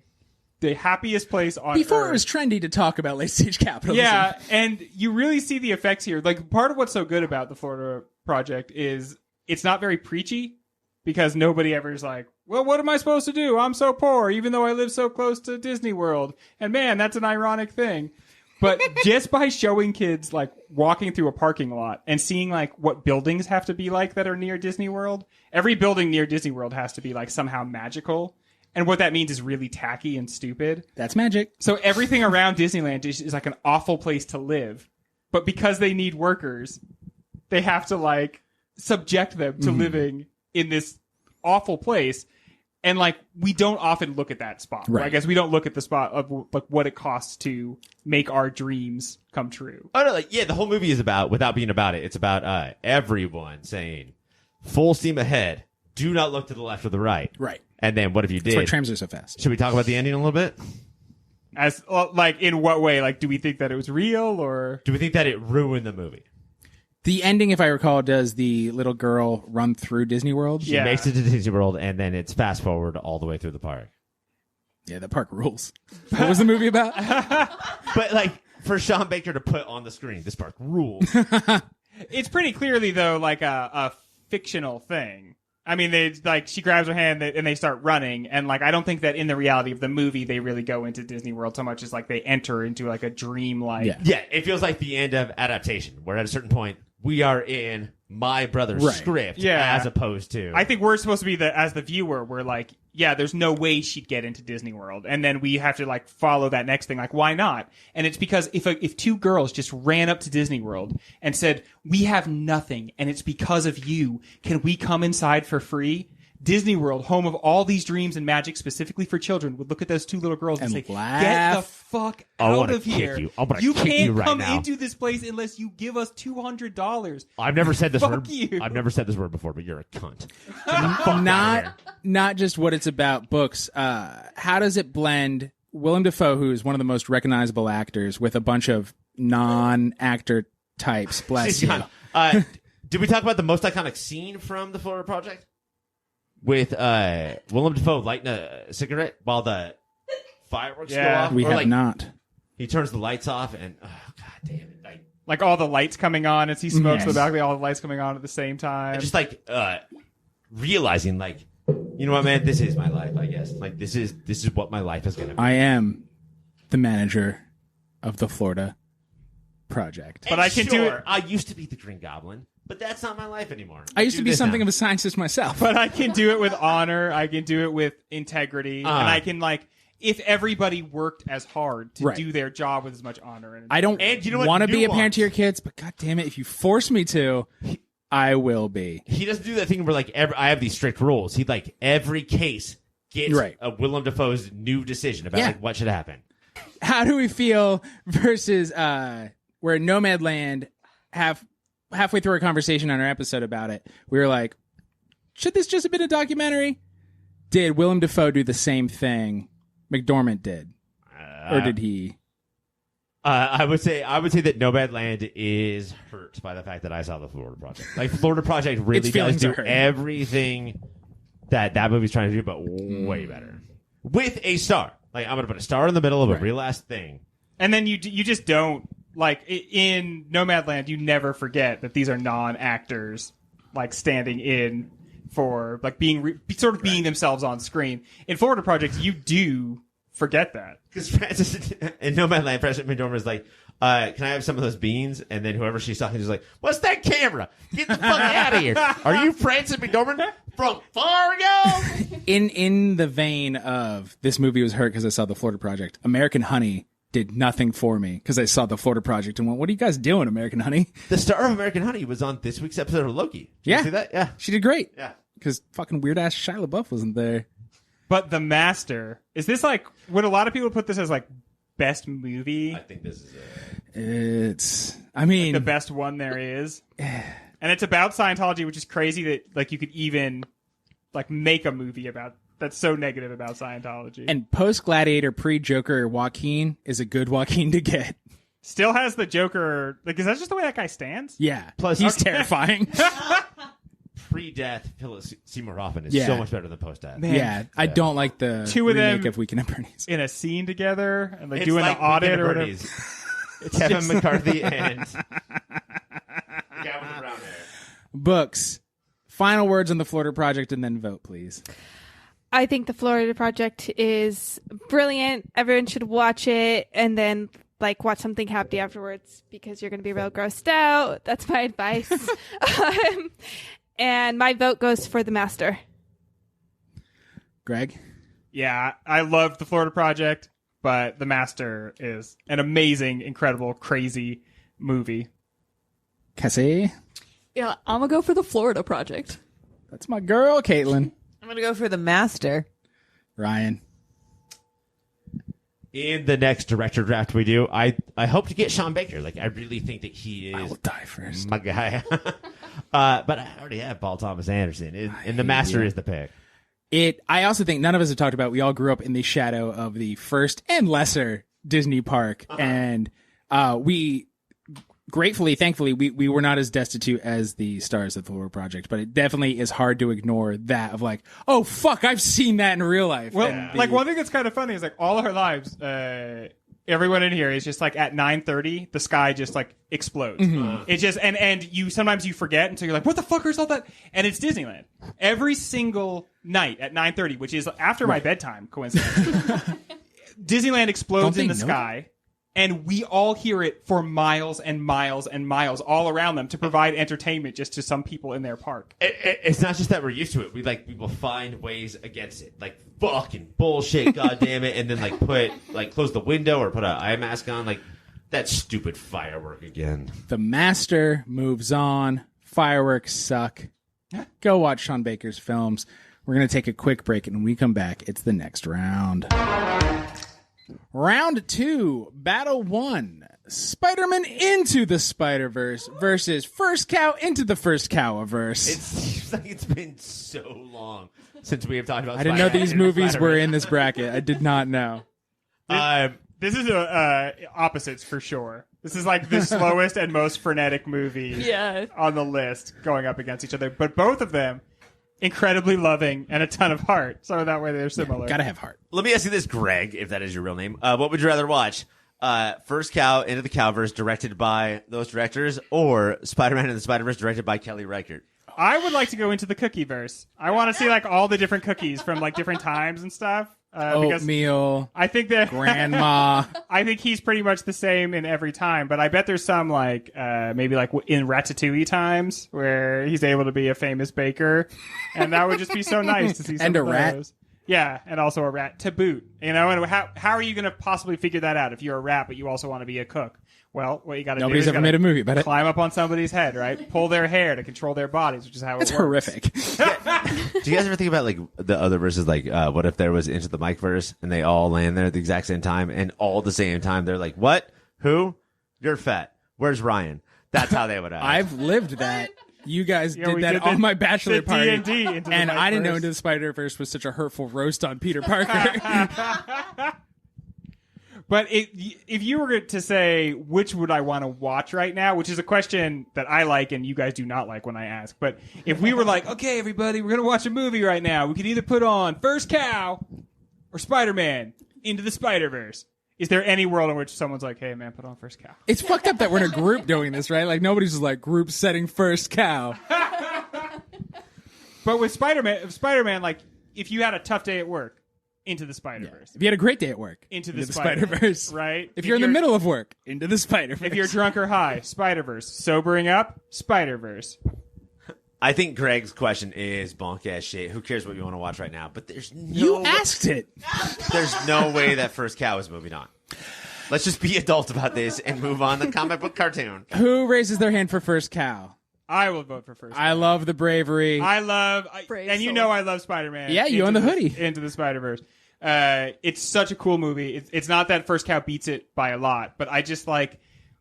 Speaker 3: the happiest place on
Speaker 1: Before
Speaker 3: earth.
Speaker 1: it was trendy to talk about late stage capitalism.
Speaker 3: Yeah, and you really see the effects here. Like, part of what's so good about the Florida Project is it's not very preachy, because nobody ever is like, well, what am I supposed to do? I'm so poor, even though I live so close to Disney World. And man, that's an ironic thing. But just by showing kids like walking through a parking lot and seeing like what buildings have to be like that are near Disney World, every building near Disney World has to be like somehow magical. And what that means is really tacky and stupid.
Speaker 1: That's magic.
Speaker 3: So everything around Disneyland is like an awful place to live. But because they need workers, they have to like subject them to living in this awful place. And like we don't often look at that spot.
Speaker 1: Right.
Speaker 3: I guess we don't look at the spot of like what it costs to make our dreams come true.
Speaker 2: Oh no, like yeah, the whole movie is about, without being about it, it's about everyone saying, full steam ahead. Do not look to the left or the right.
Speaker 1: Right.
Speaker 2: And then what if you
Speaker 1: That's why
Speaker 2: did?
Speaker 1: trams are so fast.
Speaker 2: Should we talk about the ending a little bit?
Speaker 3: As like in what way? Like, do we think that it was real or?
Speaker 2: Do we think that it ruined the movie?
Speaker 1: The ending, if I recall, does the little girl run through Disney World?
Speaker 2: She
Speaker 3: Yeah.
Speaker 2: makes it to Disney World, and then it's fast forward all the way through the park.
Speaker 1: Yeah, the park rules. What was the movie about?
Speaker 2: But like for Sean Baker to put on the screen, this park rules.
Speaker 3: It's pretty clearly though like a fictional thing. I mean, they like she grabs her hand and they start running, and like I don't think that in the reality of the movie they really go into Disney World so much as like they enter into like a dream-like.
Speaker 1: Yeah.
Speaker 2: Yeah, it feels like the end of adaptation, where at a certain point we are in my brother's
Speaker 1: Right.
Speaker 2: script,
Speaker 3: Yeah.
Speaker 2: as opposed to.
Speaker 3: I think we're supposed to be as the viewer, we're like, yeah, there's no way she'd get into Disney World, and then we have to like follow that next thing, like why not? And it's because if two girls just ran up to Disney World and said, we have nothing, and it's because of you, can we come inside for free? Disney World, home of all these dreams and magic specifically for children, would look at those two little girls and
Speaker 1: And
Speaker 3: say,
Speaker 1: laugh.
Speaker 3: get the fuck
Speaker 2: I
Speaker 3: out
Speaker 2: wanna
Speaker 3: of here.
Speaker 2: kick you. I'm gonna
Speaker 3: You
Speaker 2: kick
Speaker 3: can't
Speaker 2: you right
Speaker 3: come
Speaker 2: now."
Speaker 3: into this place unless you give us $200.
Speaker 2: I've never said this
Speaker 3: Fuck
Speaker 2: word.
Speaker 3: you.
Speaker 2: I've never said this word before, but you're a cunt.
Speaker 1: Not just what it's about, books. How does it blend Willem Dafoe, who is one of the most recognizable actors, with a bunch of non-actor types? Bless you.
Speaker 2: Did we talk about the most iconic scene from the Florida Project? With Willem Dafoe lighting a cigarette while the fireworks go
Speaker 3: Yeah.
Speaker 2: off?
Speaker 1: We
Speaker 2: Or,
Speaker 1: have
Speaker 2: like,
Speaker 1: not.
Speaker 2: He turns the lights off and, oh, god damn it.
Speaker 3: Like all the lights coming on as he smokes
Speaker 1: Yes.
Speaker 3: the balcony, all the lights coming on at the same time.
Speaker 2: And just like realizing, like, you know what, man, this is my life, I guess. Like, this is what my life is going to be.
Speaker 1: I am the manager of the Florida Project.
Speaker 3: But I can do it-
Speaker 2: I used to be the Green Goblin, but that's not my life anymore.
Speaker 1: I used to be something
Speaker 2: of
Speaker 1: of a scientist myself.
Speaker 3: But I can do it with honor. I can do it with integrity. And I can, like, if everybody worked as hard to
Speaker 1: Right.
Speaker 3: do their job with as much honor. And
Speaker 1: I don't
Speaker 2: And you know what?
Speaker 1: want to be a parent
Speaker 2: Nuance.
Speaker 1: to your kids, but god damn it, if you force me to, I will be.
Speaker 2: He doesn't do that thing where, like, I have these strict rules. He, like, every case gets
Speaker 1: Right.
Speaker 2: a Willem Dafoe's new decision about,
Speaker 1: Yeah.
Speaker 2: like, what should happen.
Speaker 1: How do we feel versus where Nomadland, halfway through our conversation on our episode about it, we were like, should this just have been a documentary? Did Willem Dafoe do the same thing McDormand did? Or did he?
Speaker 2: I would say that Nomadland is hurt by the fact that I saw the Florida Project. Like, Florida Project really
Speaker 1: Its
Speaker 2: does
Speaker 1: feelings
Speaker 2: do
Speaker 1: are hurt.
Speaker 2: everything that movie's trying to do, but way better. With a star. Like, I'm going to put a star in the middle of a
Speaker 1: Right.
Speaker 2: real ass thing.
Speaker 3: And then you just don't, like, in Nomadland, you never forget that these are non-actors, like, standing in for, like, being being themselves on screen. In Florida Project, you do forget that.
Speaker 2: Because Francis in Nomadland, President McDormand is like, can I have some of those beans? And then whoever she's talking to is like, what's that camera? Get the fuck out of here. Are you Francis McDormand from Fargo?
Speaker 1: In the vein of this movie was hurt because I saw the Florida Project, American Honey did nothing for me because I saw the Florida Project and went, what are you guys doing, American Honey?
Speaker 2: The star of American Honey was on this week's episode of Loki. Did
Speaker 1: Yeah.
Speaker 2: you see that? Yeah.
Speaker 1: She did great.
Speaker 2: Yeah.
Speaker 1: Because fucking weird ass Shia LaBeouf wasn't there.
Speaker 3: But The Master, is this, like, would a lot of people put this as, like, best movie?
Speaker 2: I think this is it.
Speaker 1: It's, I mean,
Speaker 3: The best one there is. And it's about Scientology, which is crazy that, like, you could even, like, make a movie about that's so negative about Scientology.
Speaker 1: and post Gladiator, pre Joker, Joaquin is a good Joaquin to get.
Speaker 3: Still has the Joker. Like, is that just the way that guy stands?
Speaker 1: Yeah.
Speaker 2: Plus-
Speaker 1: he's
Speaker 2: Okay.
Speaker 1: terrifying.
Speaker 2: Pre-death, Philip Seymour Hoffman is
Speaker 1: Yeah.
Speaker 2: so much better than post-death.
Speaker 3: Man.
Speaker 1: yeah. I don't like the
Speaker 3: Two of
Speaker 1: remake
Speaker 3: them-
Speaker 1: of Weekend at Bernie's.
Speaker 3: In a scene together and, like,
Speaker 2: It's
Speaker 3: doing
Speaker 2: like
Speaker 3: the audit
Speaker 2: Weekend
Speaker 3: or
Speaker 2: at
Speaker 3: whatever.
Speaker 2: Bernie's. Kevin McCarthy and the guy with the brown hair.
Speaker 1: Books. Final words on the Florida Project and then vote, please.
Speaker 4: I think the Florida Project is brilliant. Everyone should watch it and then like watch something happy afterwards because you're going to be real grossed out. That's my advice. And my vote goes for The Master.
Speaker 1: Greg?
Speaker 3: Yeah, I love the Florida Project, but The Master is an amazing, incredible, crazy movie.
Speaker 1: Cassie?
Speaker 5: Yeah, I'm gonna go for the Florida Project.
Speaker 1: That's my girl, Caitlin.
Speaker 6: I'm gonna go for The Master.
Speaker 1: Ryan?
Speaker 2: In the next director draft we do, I hope to get Sean Baker. Like, I really think that he
Speaker 1: I
Speaker 2: is
Speaker 1: will die first.
Speaker 2: my guy. But I already have Paul Thomas Anderson, and The Master is the pick.
Speaker 1: I also think none of us have talked about, we all grew up in the shadow of the first and lesser Disney park. And we gratefully, thankfully, we were not as destitute as the stars of the Florida Project, but it definitely is hard to ignore that of like, oh, fuck, I've seen that in real life.
Speaker 3: Well,
Speaker 1: And
Speaker 3: like one thing that's kind of funny is like all our lives, everyone in here is just like at 9:30, the sky just like explodes. It just and you sometimes you forget, and so you're like, what the fuck is all that? And it's Disneyland every single night at 9:30, which is after my bedtime, coincidentally. Disneyland explodes
Speaker 1: Don't
Speaker 3: in
Speaker 1: they
Speaker 3: the
Speaker 1: know
Speaker 3: sky. And we all hear it for miles and miles and miles all around them to provide entertainment just to some people in their park.
Speaker 2: It's not just that we're used to it. We will find ways against it, like fucking bullshit, goddamn it, and then close the window or put an eye mask on, like that stupid firework again.
Speaker 1: The Master moves on. Fireworks suck. Go watch Sean Baker's films. We're going to take a quick break, and when we come back, it's the next round. Round 2, Battle 1, Spider-Man Into the Spider-Verse versus First Cow Into the First Cow-averse.
Speaker 2: It seems like it's been so long since we have talked about
Speaker 1: I didn't know
Speaker 2: Spider-Man
Speaker 1: these
Speaker 2: and the
Speaker 1: movies were
Speaker 2: Spider-Man.
Speaker 1: in this bracket. I did not know.
Speaker 3: This is opposites for sure. This is like the slowest and most frenetic movie
Speaker 5: Yeah.
Speaker 3: on the list going up against each other. But both of them, incredibly loving and a ton of heart. So that way they're similar.
Speaker 1: Gotta have heart.
Speaker 2: Let me ask you this, Greg, if that is your real name. What would you rather watch? First Cow Into the Cowverse, directed by those directors, or Spider-Man and the Spider-Verse, directed by Kelly Reichardt?
Speaker 3: I would like to go into the cookie verse. I want to see like all the different cookies from like different times and stuff. Because
Speaker 1: Oatmeal,
Speaker 3: I think that
Speaker 1: Grandma.
Speaker 3: I think he's pretty much the same in every time, but I bet there's some like maybe like in Ratatouille times where he's able to be a famous baker, and that would just be so nice to see. Some
Speaker 1: And a
Speaker 3: of
Speaker 1: rat.
Speaker 3: those. Yeah, and also a rat to boot. You know, and how are you going to possibly figure that out if you're a rat but you also want to be a cook? Well, what you got to do
Speaker 1: Nobody's
Speaker 3: is
Speaker 1: ever made a movie about it.
Speaker 3: climb up on somebody's head, right? Pull their hair to control their bodies, which is how
Speaker 1: It's
Speaker 3: it works.
Speaker 1: horrific.
Speaker 2: Do you guys ever think about like the other verses? Like, what if there was Into the Mike verse and they all land there at the exact same time, and all at the same time they're like, "What? Who? You're fat. Where's Ryan?" That's how they would act.
Speaker 1: I've lived that. You guys
Speaker 3: Yeah,
Speaker 1: did
Speaker 3: we
Speaker 1: that
Speaker 3: did
Speaker 1: on
Speaker 3: the-
Speaker 1: my bachelor
Speaker 3: the
Speaker 1: party.
Speaker 3: D&D Into the
Speaker 1: and I didn't know
Speaker 3: Mike-verse.
Speaker 1: Into the Spider-Verse was such a hurtful roast on Peter Parker.
Speaker 3: But if you were to say which would I want to watch right now, which is a question that I like and you guys do not like when I ask, but if we were like, okay, everybody, we're going to watch a movie right now, we could either put on First Cow or Spider-Man Into the Spider-Verse. Is there any world in which someone's like, hey, man, put on First Cow?
Speaker 1: It's fucked up that we're in a group doing this, right? Like, nobody's just like group setting First Cow.
Speaker 3: But with Spider-Man, like, if you had a tough day at work, Into the Spider-Verse.
Speaker 1: If you had a great day at work,
Speaker 3: Into the
Speaker 1: Spider-Verse.
Speaker 3: right?
Speaker 1: If you're in the middle of work, Into the Spider-Verse.
Speaker 3: If you're drunk or high, Spider-Verse. Sobering up, Spider-Verse.
Speaker 2: I think Greg's question is bonk ass shit. Who cares what you want to watch right now? But there's no
Speaker 1: You asked it.
Speaker 2: There's no way that First Cow is moving on. Let's just be adults about this and move on the comic book cartoon.
Speaker 1: Who raises their hand for First Cow?
Speaker 3: I will vote for First Cow.
Speaker 1: I love the bravery.
Speaker 5: Brave
Speaker 3: and you
Speaker 5: soul.
Speaker 3: know I love Spider-Man.
Speaker 1: Yeah, you own the hoodie.
Speaker 3: Into the Spider-Verse. It's such a cool movie. It's not that First Cow beats it by a lot, but I just like,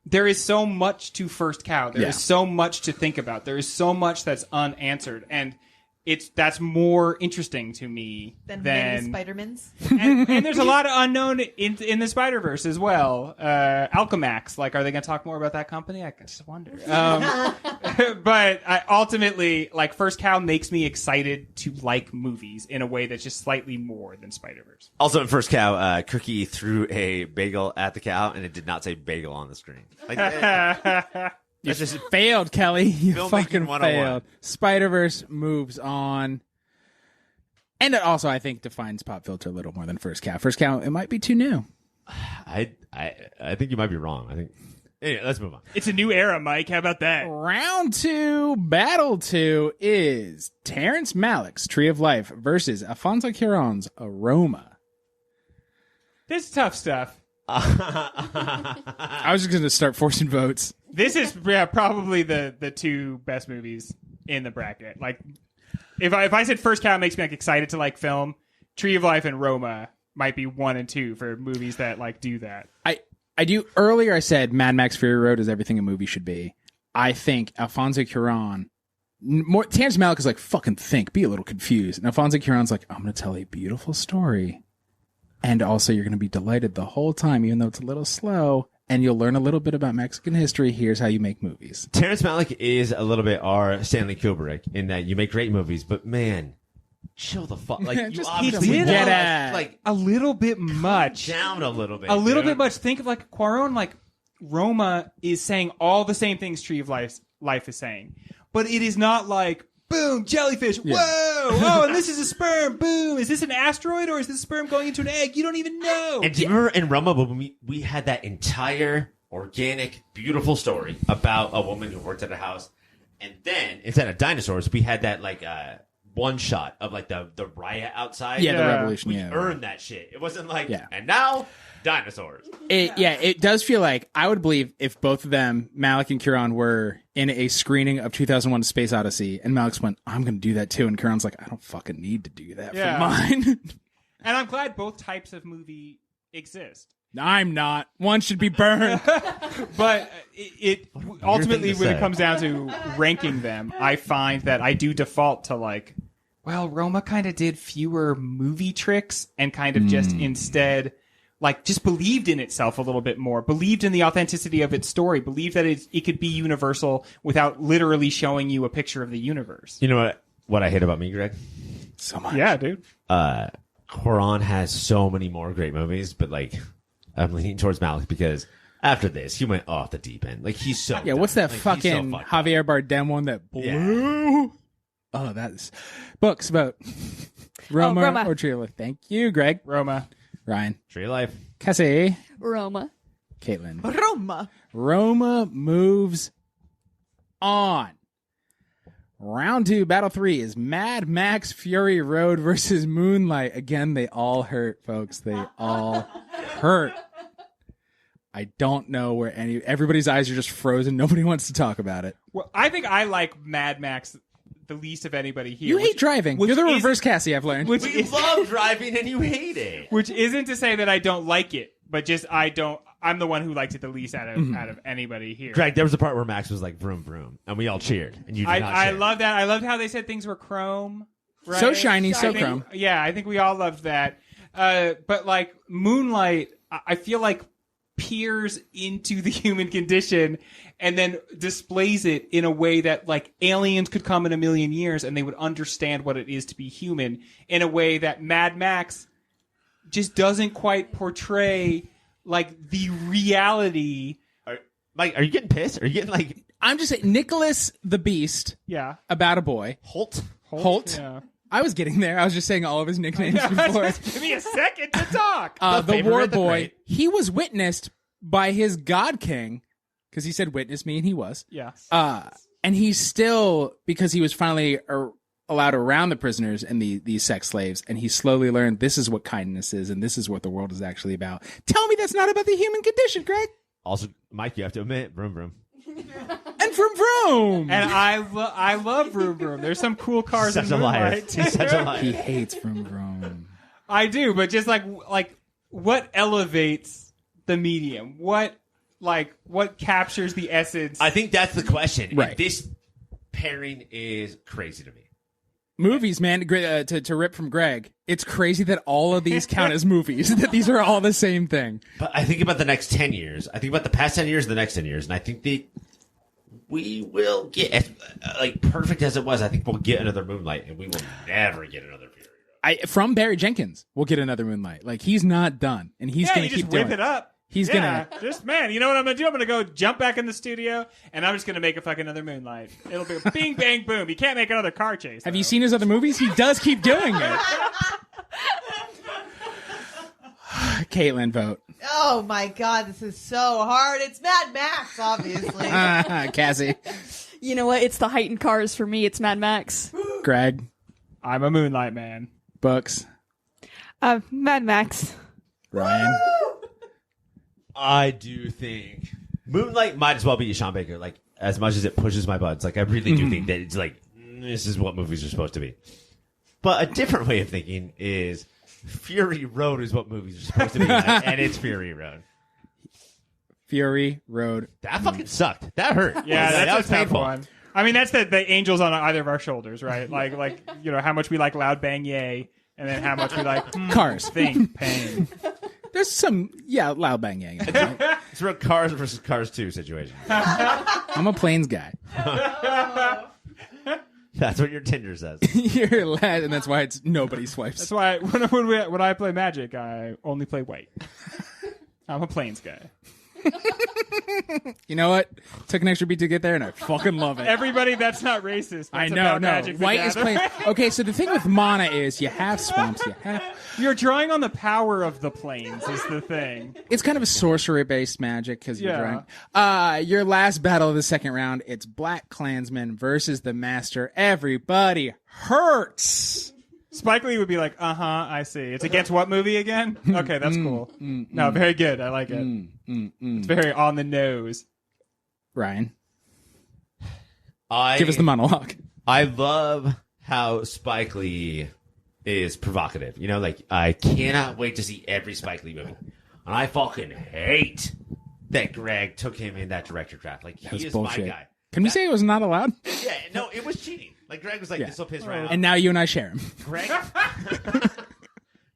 Speaker 3: there is so much to First Cow. There is so much to think about. There is so much that's unanswered, and that's more interesting to me
Speaker 6: Than
Speaker 3: than
Speaker 6: many Spider-Mans.
Speaker 3: and there's a lot of unknown in the Spider-Verse as well. Alchemax, like, are they going to talk more about that company? I just wonder. But ultimately, like, First Cow makes me excited to like movies in a way that's just slightly more than Spider-Verse.
Speaker 2: Also, in First Cow, Cookie threw a bagel at the cow, and it did not say bagel on the screen. Like,
Speaker 1: You just failed, Kelly. You
Speaker 2: Filmmaking
Speaker 1: fucking
Speaker 2: 101.
Speaker 1: failed. Spider-Verse moves on. And it also, I think, defines pop filter a little more than first cow. First cow, it might be too new.
Speaker 2: I think you might be wrong. I think. Anyway, let's move on.
Speaker 3: It's a new era, Mike. How about that?
Speaker 1: Round 2, battle 2 is Terrence Malick's Tree of Life versus Alfonso Cuarón's Aroma.
Speaker 3: This is tough stuff.
Speaker 1: I was just going to start forcing votes.
Speaker 3: This is probably the two best movies in the bracket. Like, if I said First Cow makes me like excited to like film, Tree of Life and Roma might be 1 and 2 for movies that like do that.
Speaker 1: I do. Earlier I said Mad Max Fury Road is everything a movie should be. I think Alfonso Cuarón, Terrence Malick is like, fucking think, be a little confused. And Alfonso Cuarón's like, I'm going to tell a beautiful story. And also you're going to be delighted the whole time, even though it's a little slow. And you'll learn a little bit about Mexican history. Here's how you make movies.
Speaker 2: Terrence Malick is a little bit our Stanley Kubrick in that you make great movies, but man, chill the fuck. Like, you
Speaker 1: Just
Speaker 2: obviously
Speaker 3: did
Speaker 2: get
Speaker 1: it.
Speaker 2: like
Speaker 3: A little bit much.
Speaker 2: down a little bit.
Speaker 3: A little
Speaker 2: dude.
Speaker 3: bit much. Think of like Cuarón, like Roma is saying all the same things Tree of Life is saying, but it is not like boom jellyfish. Whoa! Oh, and this is a sperm. Boom! Is this an asteroid or is this sperm going into an egg? You don't even know.
Speaker 2: And do you remember in Roma when we had that entire organic, beautiful story about a woman who worked at a house, and then instead of dinosaurs, we had that like one shot of like the riot outside.
Speaker 1: Yeah, the
Speaker 3: Yeah.
Speaker 1: revolution.
Speaker 2: We
Speaker 1: Yeah,
Speaker 2: earned that shit. It wasn't like,
Speaker 1: Yeah.
Speaker 2: and now dinosaurs.
Speaker 1: It does feel like I would believe if both of them, Malick and Cuarón, were in a screening of 2001: Space Odyssey, and Malick's went, I'm going to do that too, and Cuarón's like, I don't fucking need to do that
Speaker 3: Yeah.
Speaker 1: for mine.
Speaker 3: And I'm glad both types of movie exist.
Speaker 1: I'm not. One should be burned.
Speaker 3: But it ultimately,
Speaker 2: thing to
Speaker 3: when
Speaker 2: say.
Speaker 3: it comes down to ranking them, I find that I do default to like, well, Roma kind of did fewer movie tricks and kind of just instead like just believed in itself a little bit more, believed in the authenticity of its story, believed that it could be universal without literally showing you a picture of the universe.
Speaker 2: You know what I hate about me, Greg?
Speaker 1: So much.
Speaker 3: Yeah, dude.
Speaker 2: Cuarón has so many more great movies, but like I'm leaning towards Malick because after this he went off the deep end. Like he's so
Speaker 1: Yeah,
Speaker 2: dumb.
Speaker 1: what's that
Speaker 2: Like, he's
Speaker 1: fucking
Speaker 2: so fucked up.
Speaker 1: Javier Bardem one that blew?
Speaker 2: Yeah.
Speaker 1: Oh, that's books about Roma,
Speaker 4: Roma.
Speaker 1: or Tree of Life. Thank you, Greg.
Speaker 3: Roma.
Speaker 1: Ryan.
Speaker 2: Tree of Life.
Speaker 1: Cassie.
Speaker 5: Roma.
Speaker 1: Caitlin.
Speaker 6: Roma.
Speaker 1: Roma moves on. Round 2, battle 3 is Mad Max Fury Road versus Moonlight. Again, they all hurt, folks. They all hurt. I don't know where everybody's eyes are just frozen. Nobody wants to talk about it.
Speaker 3: Well, I think I like Mad Max the least of anybody here.
Speaker 1: You hate driving.
Speaker 3: which
Speaker 1: You're the
Speaker 3: is-
Speaker 1: reverse Cassie, I've learned.
Speaker 3: Which
Speaker 2: We
Speaker 3: is,
Speaker 2: love driving and you hate it.
Speaker 3: which isn't to say that I don't like it, but just I'm the one who liked it the least out of anybody here.
Speaker 2: Greg, there was a part where Max was like vroom vroom, and we all cheered, and you did not.
Speaker 3: I
Speaker 2: cheer.
Speaker 3: love that. I loved how they said things were chrome. Right?
Speaker 1: So shiny, so
Speaker 3: I think-
Speaker 1: chrome.
Speaker 3: Yeah, I think we all loved that. But like Moonlight, I feel like peers into the human condition and then displays it in a way that like aliens could come in a million years and they would understand what it is to be human in a way that Mad Max just doesn't quite portray like the reality.
Speaker 2: Mike, are you getting pissed? Are you getting like
Speaker 1: I'm just saying, Nicholas the Beast,
Speaker 3: Yeah.
Speaker 1: about a boy.
Speaker 2: Holt?
Speaker 1: Holt.
Speaker 3: Yeah.
Speaker 1: I was getting there. I was just saying all of his nicknames before.
Speaker 3: Give me a second to talk.
Speaker 1: The
Speaker 2: favorite,
Speaker 1: war
Speaker 2: the
Speaker 1: boy,
Speaker 2: great.
Speaker 1: he was witnessed by his god king, because he said witness me, and he was.
Speaker 3: Yeah.
Speaker 1: And he's still, because he was finally allowed around the prisoners and these sex slaves, and he slowly learned this is what kindness is, and this is what the world is actually about. Tell me that's not about the human condition, Greg.
Speaker 2: Also, Mike, you have to admit, vroom vroom.
Speaker 1: And from Vroom.
Speaker 3: And I love Vroom Vroom. There's some cool cars
Speaker 2: Such
Speaker 3: in
Speaker 2: a liar.
Speaker 3: Moonlight.
Speaker 2: He's such a liar.
Speaker 1: He hates Vroom Vroom.
Speaker 3: I do, but just like what elevates the medium? What captures the essence?
Speaker 2: I think that's the question. And
Speaker 1: Right.
Speaker 2: this pairing is crazy to me.
Speaker 1: Movies, man, to rip from Greg, it's crazy that all of these count as movies, that these are all the same thing.
Speaker 2: But I think about the next 10 years. I think about the past 10 years and the next 10 years. And I think that we will get, as like perfect as it was, I think we'll get another Moonlight and we will never get another Fury Road.
Speaker 1: From Barry Jenkins, we'll get another Moonlight. Like, he's not done, and he's
Speaker 3: yeah,
Speaker 1: going
Speaker 3: you
Speaker 1: to
Speaker 3: just
Speaker 1: keep
Speaker 3: whip
Speaker 1: doing
Speaker 3: it up.
Speaker 1: He's
Speaker 3: Yeah,
Speaker 1: gonna.
Speaker 3: just man, you know what I'm gonna do? I'm gonna go jump back in the studio, and I'm just gonna make a fucking another Moonlight. It'll be a bing bang boom. You can't make another car chase.
Speaker 1: Have you seen his other movies? He does keep doing it. Caitlin, vote.
Speaker 6: Oh my god, this is so hard. It's Mad Max, obviously.
Speaker 1: Cassie,
Speaker 5: You know what? It's the heightened cars for me. It's Mad Max.
Speaker 1: Greg,
Speaker 3: I'm a Moonlight man.
Speaker 1: Books,
Speaker 4: Mad Max.
Speaker 1: Ryan.
Speaker 2: I do think Moonlight might as well be Sean Baker. Like, as much as it pushes my buttons, like I really do think that it's like this is what movies are supposed to be. But a different way of thinking is Fury Road is what movies are supposed to be, and it's Fury Road.
Speaker 1: Fury Road.
Speaker 2: That fucking sucked. That hurt.
Speaker 3: Yeah,
Speaker 2: that
Speaker 3: that's
Speaker 2: was
Speaker 3: a tough
Speaker 2: painful.
Speaker 3: one. I mean, that's the angels on either of our shoulders, right? Like you know how much we like loud bang yay, and then how much we like
Speaker 1: Cars.
Speaker 3: think pain.
Speaker 1: There's some, loud bang yang.
Speaker 2: It's a real Cars versus Cars 2 situation.
Speaker 1: I'm a planes guy.
Speaker 2: That's what your Tinder says.
Speaker 1: You're lad, and that's why it's nobody swipes.
Speaker 3: That's why when I play Magic, I only play white. I'm a plains guy.
Speaker 1: You know what? Took an extra beat to get there, and I fucking love it.
Speaker 3: Everybody, that's not racist.
Speaker 1: I
Speaker 3: That's
Speaker 1: know,
Speaker 3: about
Speaker 1: no.
Speaker 3: Magic the
Speaker 1: White is
Speaker 3: Gathering.
Speaker 1: plain. Okay, so the thing with mana is you have swamps,
Speaker 3: You're drawing on the power of the plains is the thing.
Speaker 1: it's kind of a sorcery-based magic because you're
Speaker 3: Yeah.
Speaker 1: drawing. Your last battle of the second round, it's Black Klansman versus the Master. Everybody hurts.
Speaker 3: Spike Lee would be like, I see. It's against what movie again? Okay, that's cool. No, very good. I like it. It's very on the nose.
Speaker 1: Ryan, give us the monologue.
Speaker 2: I love how Spike Lee is provocative. You know, like, I cannot wait to see every Spike Lee movie. And I fucking hate that Greg took him in that director draft. Like, he
Speaker 1: That's
Speaker 2: is
Speaker 1: bullshit.
Speaker 2: my guy.
Speaker 1: Can we say it was not allowed?
Speaker 2: Yeah, no, it was cheating. Like, Greg was like,
Speaker 1: Yeah.
Speaker 2: this will piss around.
Speaker 1: And now you and I share him.
Speaker 2: Greg,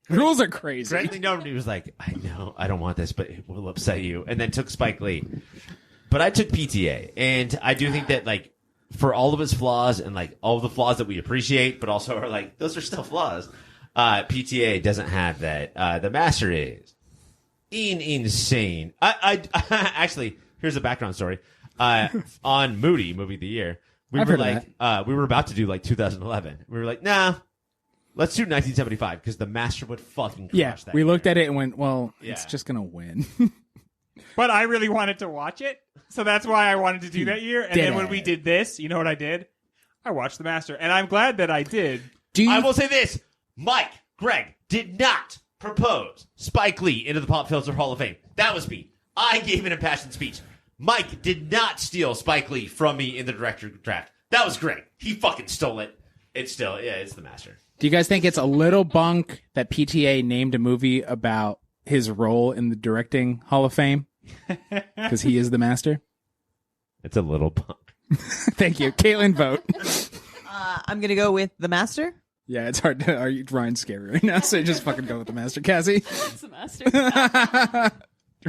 Speaker 1: Rules are crazy.
Speaker 2: Greg leaned over and he was like, I know, I don't want this, but it will upset you. And then took Spike Lee. But I took PTA. And I do think that, like, for all of his flaws and, like, all the flaws that we appreciate, but also are like, those are still flaws, PTA doesn't have that. The Master is insane. I actually, here's a background story. On Moody, Movie of the Year, we
Speaker 1: I've
Speaker 2: were
Speaker 1: heard of
Speaker 2: we were about to do like 2011. We were like, nah, let's do 1975 because the Master would fucking crush
Speaker 1: Yeah,
Speaker 2: that
Speaker 1: we
Speaker 2: year.
Speaker 1: looked at it and went, well,
Speaker 2: Yeah.
Speaker 1: it's just going to win.
Speaker 3: But I really wanted to watch it, so that's why I wanted to do that year. And then when we
Speaker 1: it.
Speaker 3: did this, you know what I did? I watched The Master, and I'm glad that I did.
Speaker 1: Do you
Speaker 2: I will say this: Mike, Greg did not propose Spike Lee into the Pop Filter Hall of Fame. That was me. I gave an impassioned speech. Mike did not steal Spike Lee from me in the director draft. That was great. He fucking stole it. It's still, it's the Master.
Speaker 1: Do you guys think it's a little bunk that PTA named a movie about his role in the directing Hall of Fame? Because he is the master?
Speaker 2: It's a little punk.
Speaker 1: Thank you. Caitlin, vote.
Speaker 6: I'm gonna go with The Master.
Speaker 1: Yeah, it's hard to... Ryan's scary right now, so just fucking go with the master. Cassie?
Speaker 5: It's the master.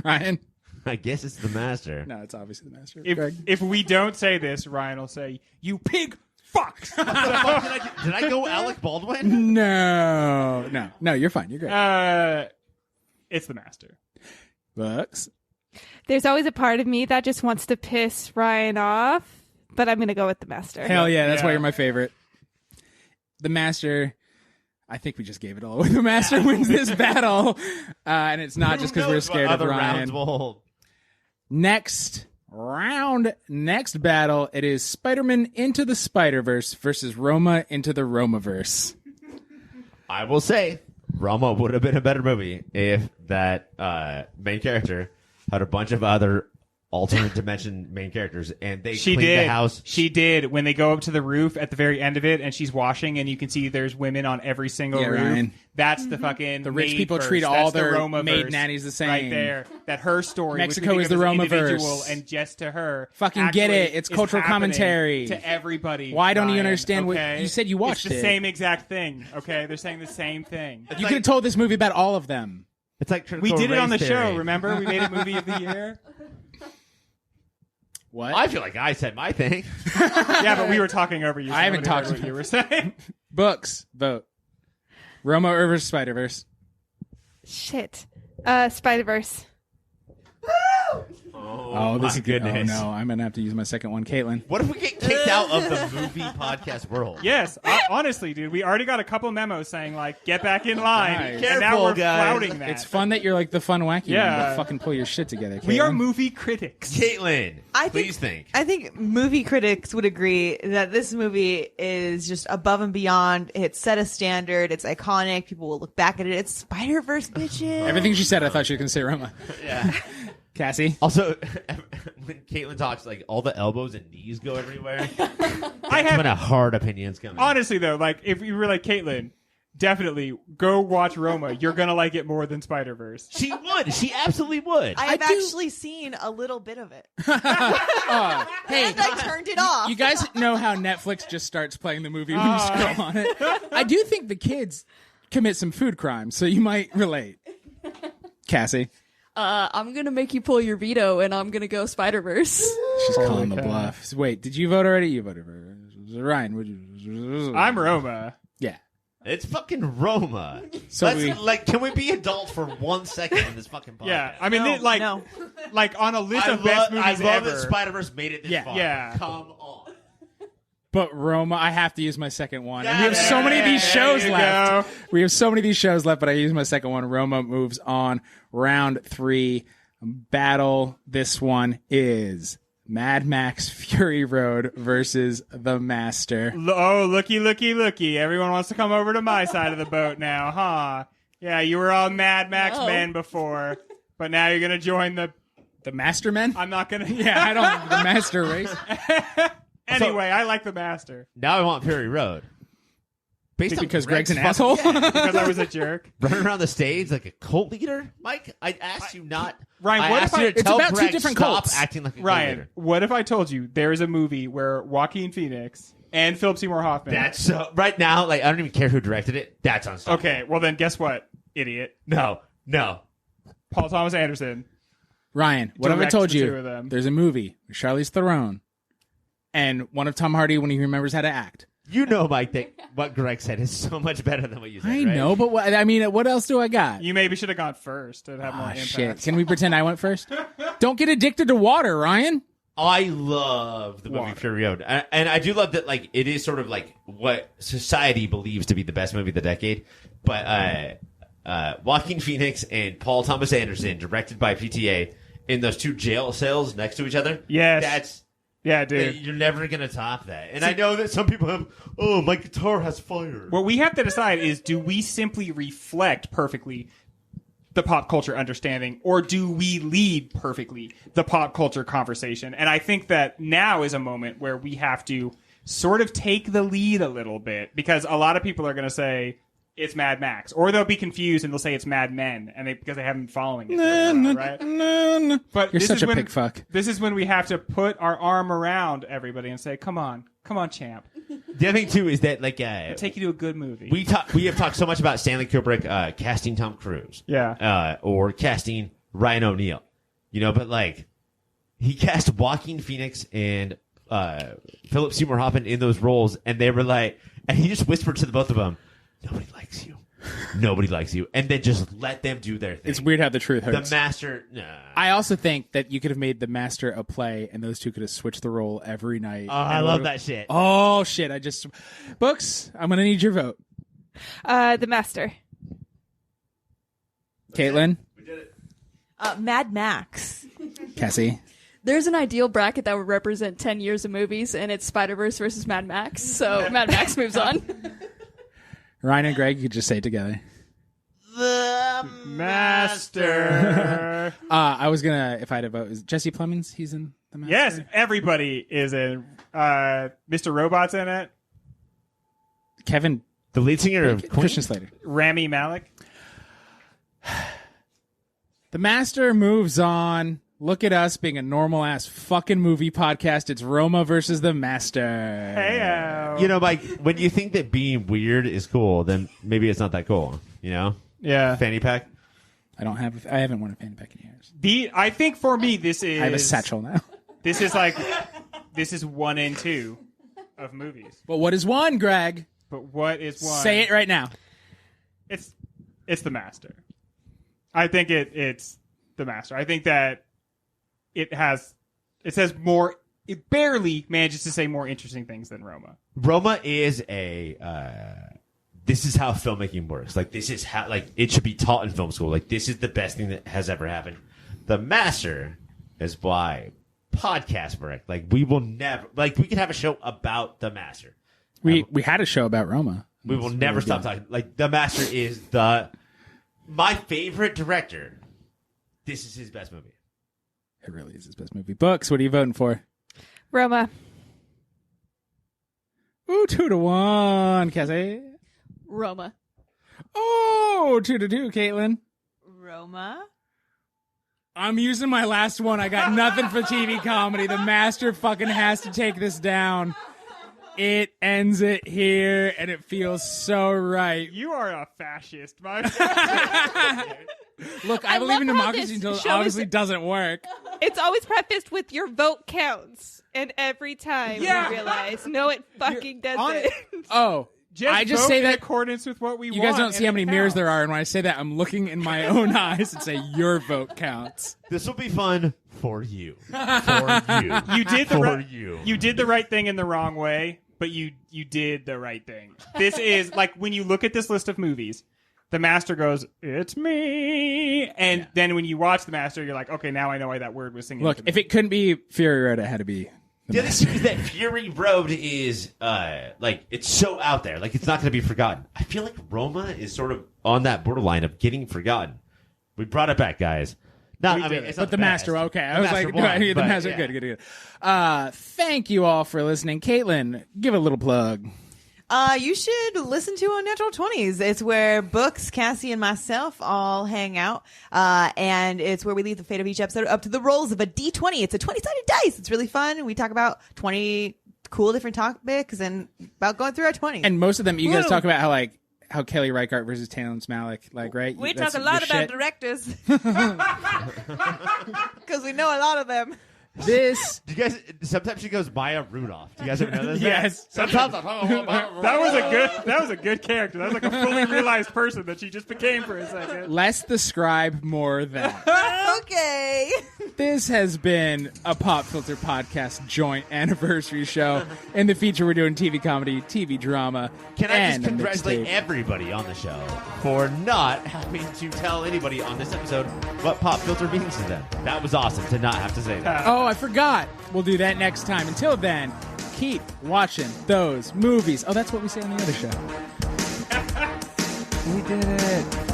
Speaker 1: Ryan?
Speaker 2: I guess it's the Master.
Speaker 1: No, it's obviously the master. Greg?
Speaker 3: If we don't say this, Ryan will say, "You pig fucks."
Speaker 2: Did I go Alec Baldwin?
Speaker 1: No, you're fine. You're great.
Speaker 3: It's The Master.
Speaker 1: Bucks?
Speaker 4: There's always a part of me that just wants to piss Ryan off, but I'm going to go with the Master.
Speaker 1: Hell yeah, that's why
Speaker 3: Yeah.
Speaker 1: you're my favorite. The master... I think we just gave it all away. The master wins this battle. And it's not just because we're scared of
Speaker 2: Other
Speaker 1: Ryan.
Speaker 2: rounds will hold.
Speaker 1: Next round, next battle, it is Spider-Man Into the Spider-Verse versus Roma Into the Romaverse.
Speaker 2: I will say, Roma would have been a better movie if that main character had a bunch of other alternate dimension main characters, and they
Speaker 3: She
Speaker 2: cleaned
Speaker 3: did.
Speaker 2: the house.
Speaker 3: She did. When they go up to the roof at the very end of it, and she's washing, and you can see there's women on every single
Speaker 1: Yeah,
Speaker 3: roof.
Speaker 1: Ryan.
Speaker 3: That's the fucking
Speaker 1: The rich
Speaker 3: maid
Speaker 1: people
Speaker 3: verse.
Speaker 1: treat
Speaker 3: That's
Speaker 1: all
Speaker 3: the
Speaker 1: their
Speaker 3: Roma
Speaker 1: maid
Speaker 3: verse
Speaker 1: nannies the same.
Speaker 3: Right there. That her story,
Speaker 1: Mexico
Speaker 3: which we
Speaker 1: is
Speaker 3: think
Speaker 1: the
Speaker 3: of as
Speaker 1: Roma
Speaker 3: individual
Speaker 1: verse.
Speaker 3: and just to her.
Speaker 1: Fucking get
Speaker 3: actually
Speaker 1: it. It's
Speaker 3: is
Speaker 1: cultural
Speaker 3: happening
Speaker 1: commentary.
Speaker 3: to everybody.
Speaker 1: Why don't you
Speaker 3: Ryan,
Speaker 1: understand what-
Speaker 3: okay?
Speaker 1: you said you watched
Speaker 3: It's the
Speaker 1: it.
Speaker 3: same exact thing. Okay, they're saying the same thing.
Speaker 1: You could have told this movie about all of them.
Speaker 2: It's like
Speaker 3: We did it on the
Speaker 2: race
Speaker 3: show.
Speaker 2: theory.
Speaker 3: Remember, we made it movie of the year.
Speaker 1: What?
Speaker 2: I feel like I said my thing.
Speaker 3: Yeah, but we were talking over you. So
Speaker 1: I haven't
Speaker 3: nobody heard
Speaker 1: talked
Speaker 3: what you were saying.
Speaker 1: Books, vote. Roma versus Spider-Verse.
Speaker 4: Shit. Spider-Verse.
Speaker 1: Oh, this
Speaker 2: my
Speaker 1: is good. Oh,
Speaker 2: goodness.
Speaker 1: no. I'm going to have to use my second one. Caitlin.
Speaker 2: What if we get kicked out of the movie podcast world?
Speaker 3: Yes, honestly, dude, we already got a couple memos saying like, "Get back in line."
Speaker 1: Guys.
Speaker 3: And now
Speaker 2: Careful,
Speaker 3: we're
Speaker 2: guys.
Speaker 3: flouting that.
Speaker 1: It's fun that you're like the fun, wacky
Speaker 3: Yeah.
Speaker 1: one, but fucking pull your shit together, Caitlin.
Speaker 3: We are movie critics.
Speaker 2: Caitlin,
Speaker 6: I
Speaker 2: please think.
Speaker 6: I think movie critics would agree that this movie is just above and beyond. It's set a standard. It's iconic. People will look back at it. It's Spider-Verse, bitches.
Speaker 1: Everything she said, I thought she was going to say Roma.
Speaker 2: Yeah.
Speaker 1: Cassie?
Speaker 2: Also, when Caitlin talks, like all the elbows and knees go everywhere.
Speaker 3: I have
Speaker 2: When a hard opinions coming.
Speaker 3: honestly though, like if you were like Caitlin, definitely go watch Roma. You're gonna like it more than Spider-Verse.
Speaker 2: She would. She absolutely would.
Speaker 6: I've
Speaker 1: I do-
Speaker 6: actually seen a little bit of it.
Speaker 1: Hey,
Speaker 6: And I turned it off.
Speaker 1: you guys know how Netflix just starts playing the movie when you scroll on it? I do think the kids commit some food crimes, so you might relate. Cassie?
Speaker 5: I'm gonna make you pull your veto, and I'm gonna go Spider-Verse.
Speaker 1: She's calling the
Speaker 3: cow.
Speaker 1: bluff. Wait, did you vote already? You voted for Ryan. Would you?
Speaker 3: I'm Roma.
Speaker 1: Yeah.
Speaker 2: It's fucking Roma.
Speaker 1: So
Speaker 2: Can we be adults for 1 second in this fucking podcast?
Speaker 3: Yeah, I mean,
Speaker 6: No,
Speaker 3: like,
Speaker 6: no.
Speaker 3: like on a list
Speaker 2: I
Speaker 3: of best
Speaker 2: love
Speaker 3: movies
Speaker 2: that
Speaker 3: ever.
Speaker 2: Spider-Verse made it this
Speaker 1: Yeah.
Speaker 2: far.
Speaker 3: Yeah.
Speaker 2: Come on.
Speaker 1: But Roma, I have to use my second one. And
Speaker 2: Yeah,
Speaker 1: we have so many of these
Speaker 3: there
Speaker 1: shows
Speaker 3: you
Speaker 1: left.
Speaker 3: go.
Speaker 1: We have so many of these shows left, but I use my second one. Roma moves on. Round 3 battle. This one is Mad Max Fury Road versus The Master.
Speaker 3: Oh, looky. Everyone wants to come over to my side of the boat now, huh? Yeah, you were all Mad Max
Speaker 5: No.
Speaker 3: men before, but now you're going to join the...
Speaker 1: The Mastermen?
Speaker 3: I'm not going to...
Speaker 1: Yeah, I don't. The Master race.
Speaker 3: Anyway, I like the Master.
Speaker 2: Now I want Fury Road. Based on
Speaker 1: Because Greg's an
Speaker 2: fucking-
Speaker 1: asshole?
Speaker 3: Because I was a jerk.
Speaker 2: Running around the stage like a cult leader, Mike. I asked you not.
Speaker 3: Ryan,
Speaker 2: I
Speaker 3: what
Speaker 2: asked
Speaker 3: if
Speaker 2: you
Speaker 3: I-
Speaker 2: to
Speaker 1: It's
Speaker 2: tell
Speaker 1: about two
Speaker 2: Greg
Speaker 1: different
Speaker 2: stop
Speaker 1: cults.
Speaker 2: acting like a cult
Speaker 3: Ryan,
Speaker 2: leader.
Speaker 3: what if I told you there is a movie where Joaquin Phoenix and Philip Seymour Hoffman...
Speaker 2: That's so right now. Like I don't even care who directed it. That's unstoppable.
Speaker 3: Okay, well then guess what, idiot?
Speaker 2: No.
Speaker 3: Paul Thomas Anderson.
Speaker 1: Ryan, what have I
Speaker 3: Direct
Speaker 1: told
Speaker 3: the two
Speaker 1: you?
Speaker 3: of them.
Speaker 1: There's a movie with Charlize Theron and one of Tom Hardy when he remembers how to act.
Speaker 2: You know, Mike, that what Greg said is so much better than what you said.
Speaker 1: I
Speaker 2: right?
Speaker 1: know, but I mean, what else do I got?
Speaker 3: You maybe should have gone first to have more
Speaker 1: Ah,
Speaker 3: impact.
Speaker 1: shit. Can we pretend I went first? Don't get addicted to water, Ryan.
Speaker 2: I love the movie
Speaker 3: Water.
Speaker 2: Fury Road, and I do love that. Like it is sort of like what society believes to be the best movie of the decade. But Joaquin Phoenix and Paul Thomas Anderson, directed by PTA, in those two jail cells next to each other.
Speaker 3: Yes.
Speaker 2: That's
Speaker 3: Yeah, dude.
Speaker 2: you're never gonna top that. And I know that some people have. Oh, my guitar has fire.
Speaker 3: What we have to decide is, do we simply reflect perfectly the pop culture understanding, or do we lead perfectly the pop culture conversation? And I think that now is a moment where we have to sort of take the lead a little bit, because a lot of people are going to say it's Mad Max, or they'll be confused and they'll say it's Mad Men, and because they haven't been following it, for a while, right?
Speaker 1: No.
Speaker 3: But
Speaker 1: You're
Speaker 3: this
Speaker 1: such
Speaker 3: is
Speaker 1: a
Speaker 3: when,
Speaker 1: pig fuck.
Speaker 3: This is when we have to put our arm around everybody and say, "Come on, champ,
Speaker 2: The other thing too is that like
Speaker 3: I'll take you to a good movie."
Speaker 2: we have talked so much about Stanley Kubrick casting Tom Cruise,
Speaker 3: Yeah.
Speaker 2: or casting Ryan O'Neal, but like he cast Joaquin Phoenix and Philip Seymour Hoffman in those roles, and they were like, and he just whispered to the both of them, "Nobody likes you, nobody likes you," and then just let them do their thing.
Speaker 1: It's weird how the truth
Speaker 2: The
Speaker 1: hurts.
Speaker 2: Master, nah.
Speaker 1: I also think that you could have made The Master a play, and those two could have switched the role every night.
Speaker 2: Oh, I love that shit.
Speaker 1: Oh, shit. Books, I'm going to need your vote.
Speaker 4: The Master.
Speaker 1: Caitlin?
Speaker 6: Mad Max.
Speaker 1: Cassie?
Speaker 5: There's an ideal bracket that would represent 10 years of movies, and it's Spider-Verse versus Mad Max. So Mad Max moves on.
Speaker 1: Ryan and Greg, you could just say it together.
Speaker 2: The
Speaker 3: Master.
Speaker 1: I was going to, if I had a vote, is Jesse Plemons? He's in The Master?
Speaker 3: Yes, everybody is in. Mr. Robot's in it.
Speaker 1: Kevin,
Speaker 2: The lead singer of Queen.
Speaker 1: Christian Slater.
Speaker 3: Rami Malek.
Speaker 1: The Master moves on. Look at us being a normal ass fucking movie podcast. It's Roma versus The Master.
Speaker 3: Heyo.
Speaker 2: Mike, when you think that being weird is cool, then maybe it's not that cool.
Speaker 3: Yeah.
Speaker 2: Fanny pack.
Speaker 1: I haven't worn a fanny pack in years.
Speaker 3: I think for me, this is.
Speaker 1: I have a satchel now.
Speaker 3: This is 1 and 2 of movies.
Speaker 1: But what is one, Greg?
Speaker 3: But what is one?
Speaker 1: Say it right now.
Speaker 3: It's The Master. I think it's The Master. I think that it says more. It barely manages to say more interesting things than Roma.
Speaker 2: Roma is this is how filmmaking works. Like, this is how, like, it should be taught in film school. Like, this is the best thing that has ever happened. The Master is why podcasts work. Like, we will never, like, we could have a show about The Master.
Speaker 1: We had a show about Roma.
Speaker 2: We will never stop talking. Like, The Master is my favorite director. This is his best movie.
Speaker 1: It really is his best movie. Books, what are you voting for?
Speaker 4: Roma.
Speaker 1: Ooh, 2-1, Cassie.
Speaker 5: Roma.
Speaker 1: Oh, 2-2, Caitlin.
Speaker 6: Roma.
Speaker 1: I'm using my last one. I got nothing for TV comedy. The Master fucking has to take this down. It ends it here, and it feels so right.
Speaker 3: You are a fascist, my friend.
Speaker 1: Look, I believe in
Speaker 4: love how
Speaker 1: democracy
Speaker 4: this
Speaker 1: until it
Speaker 4: show
Speaker 1: obviously
Speaker 4: is-
Speaker 1: doesn't work.
Speaker 4: It's always prefaced with your vote counts, and every time
Speaker 3: Yeah.
Speaker 4: we realize, no, it fucking
Speaker 3: on
Speaker 4: doesn't.
Speaker 3: it.
Speaker 1: Oh, I just
Speaker 3: vote
Speaker 1: say
Speaker 3: in
Speaker 1: that
Speaker 3: accordance with what we
Speaker 1: you
Speaker 3: want.
Speaker 1: guys don't see
Speaker 3: and
Speaker 1: how many
Speaker 3: it
Speaker 1: mirrors there
Speaker 3: counts.
Speaker 1: are, and when I say that, I'm looking in my own eyes and say, your vote counts.
Speaker 2: This will be fun for you. For you.
Speaker 3: You did the
Speaker 2: for
Speaker 3: right.
Speaker 2: you.
Speaker 3: You did the right thing in the wrong way, but you did the right thing. This is like when you look at this list of movies, The Master goes, "It's me," and then when you watch The Master, you're like, "Okay, now I know why that word was singing."
Speaker 1: Look,
Speaker 3: to me.
Speaker 1: if it couldn't be Fury Road, it had to be.
Speaker 2: The other thing is that Fury Road is like, it's so out there. Like, it's not going to be forgotten. I feel like Roma is sort of on that borderline of getting forgotten. We brought it back, guys. No, I mean, it's not
Speaker 1: But the
Speaker 2: best.
Speaker 1: Master, okay. I
Speaker 2: The
Speaker 1: was
Speaker 2: Master
Speaker 1: like,
Speaker 2: won,
Speaker 1: the
Speaker 2: but
Speaker 1: Master,
Speaker 2: yeah.
Speaker 1: good. Thank you all for listening. Caitlin, give a little plug.
Speaker 6: You should listen to Unnatural 20s. It's where Books, Cassie, and myself all hang out. And it's where we leave the fate of each episode up to the rolls of a D20. It's a 20-sided dice. It's really fun. We talk about 20 cool different topics and about going through our 20s.
Speaker 1: And most of them, you guys
Speaker 6: Woo.
Speaker 1: talk about how Kelly Reichardt versus Terrence Malick, like, right?
Speaker 6: we
Speaker 1: That's
Speaker 6: talk a lot
Speaker 1: your
Speaker 6: about
Speaker 1: shit.
Speaker 6: directors. Because we know a lot of them.
Speaker 1: This.
Speaker 2: Do you guys, sometimes she goes Maya Rudolph. Do you guys ever know this?
Speaker 1: Yes.
Speaker 2: Sometimes I talk about Maya Rudolph.
Speaker 3: that was a good character. That was like a fully realized person that she just became for a second.
Speaker 1: Less the scribe, more that.
Speaker 6: Okay.
Speaker 1: This has been a Pop Filter Podcast joint anniversary show. In the future, we're doing TV comedy, TV drama,
Speaker 2: Can I
Speaker 1: and
Speaker 2: just
Speaker 1: a
Speaker 2: congratulate
Speaker 1: mixtape.
Speaker 2: everybody on the show for not having to tell anybody on this episode what pop filter means to them? That was awesome to not have to say that.
Speaker 1: Oh, I forgot. We'll do that next time. Until then, keep watching those movies. Oh, that's what we say on the other show. We did it.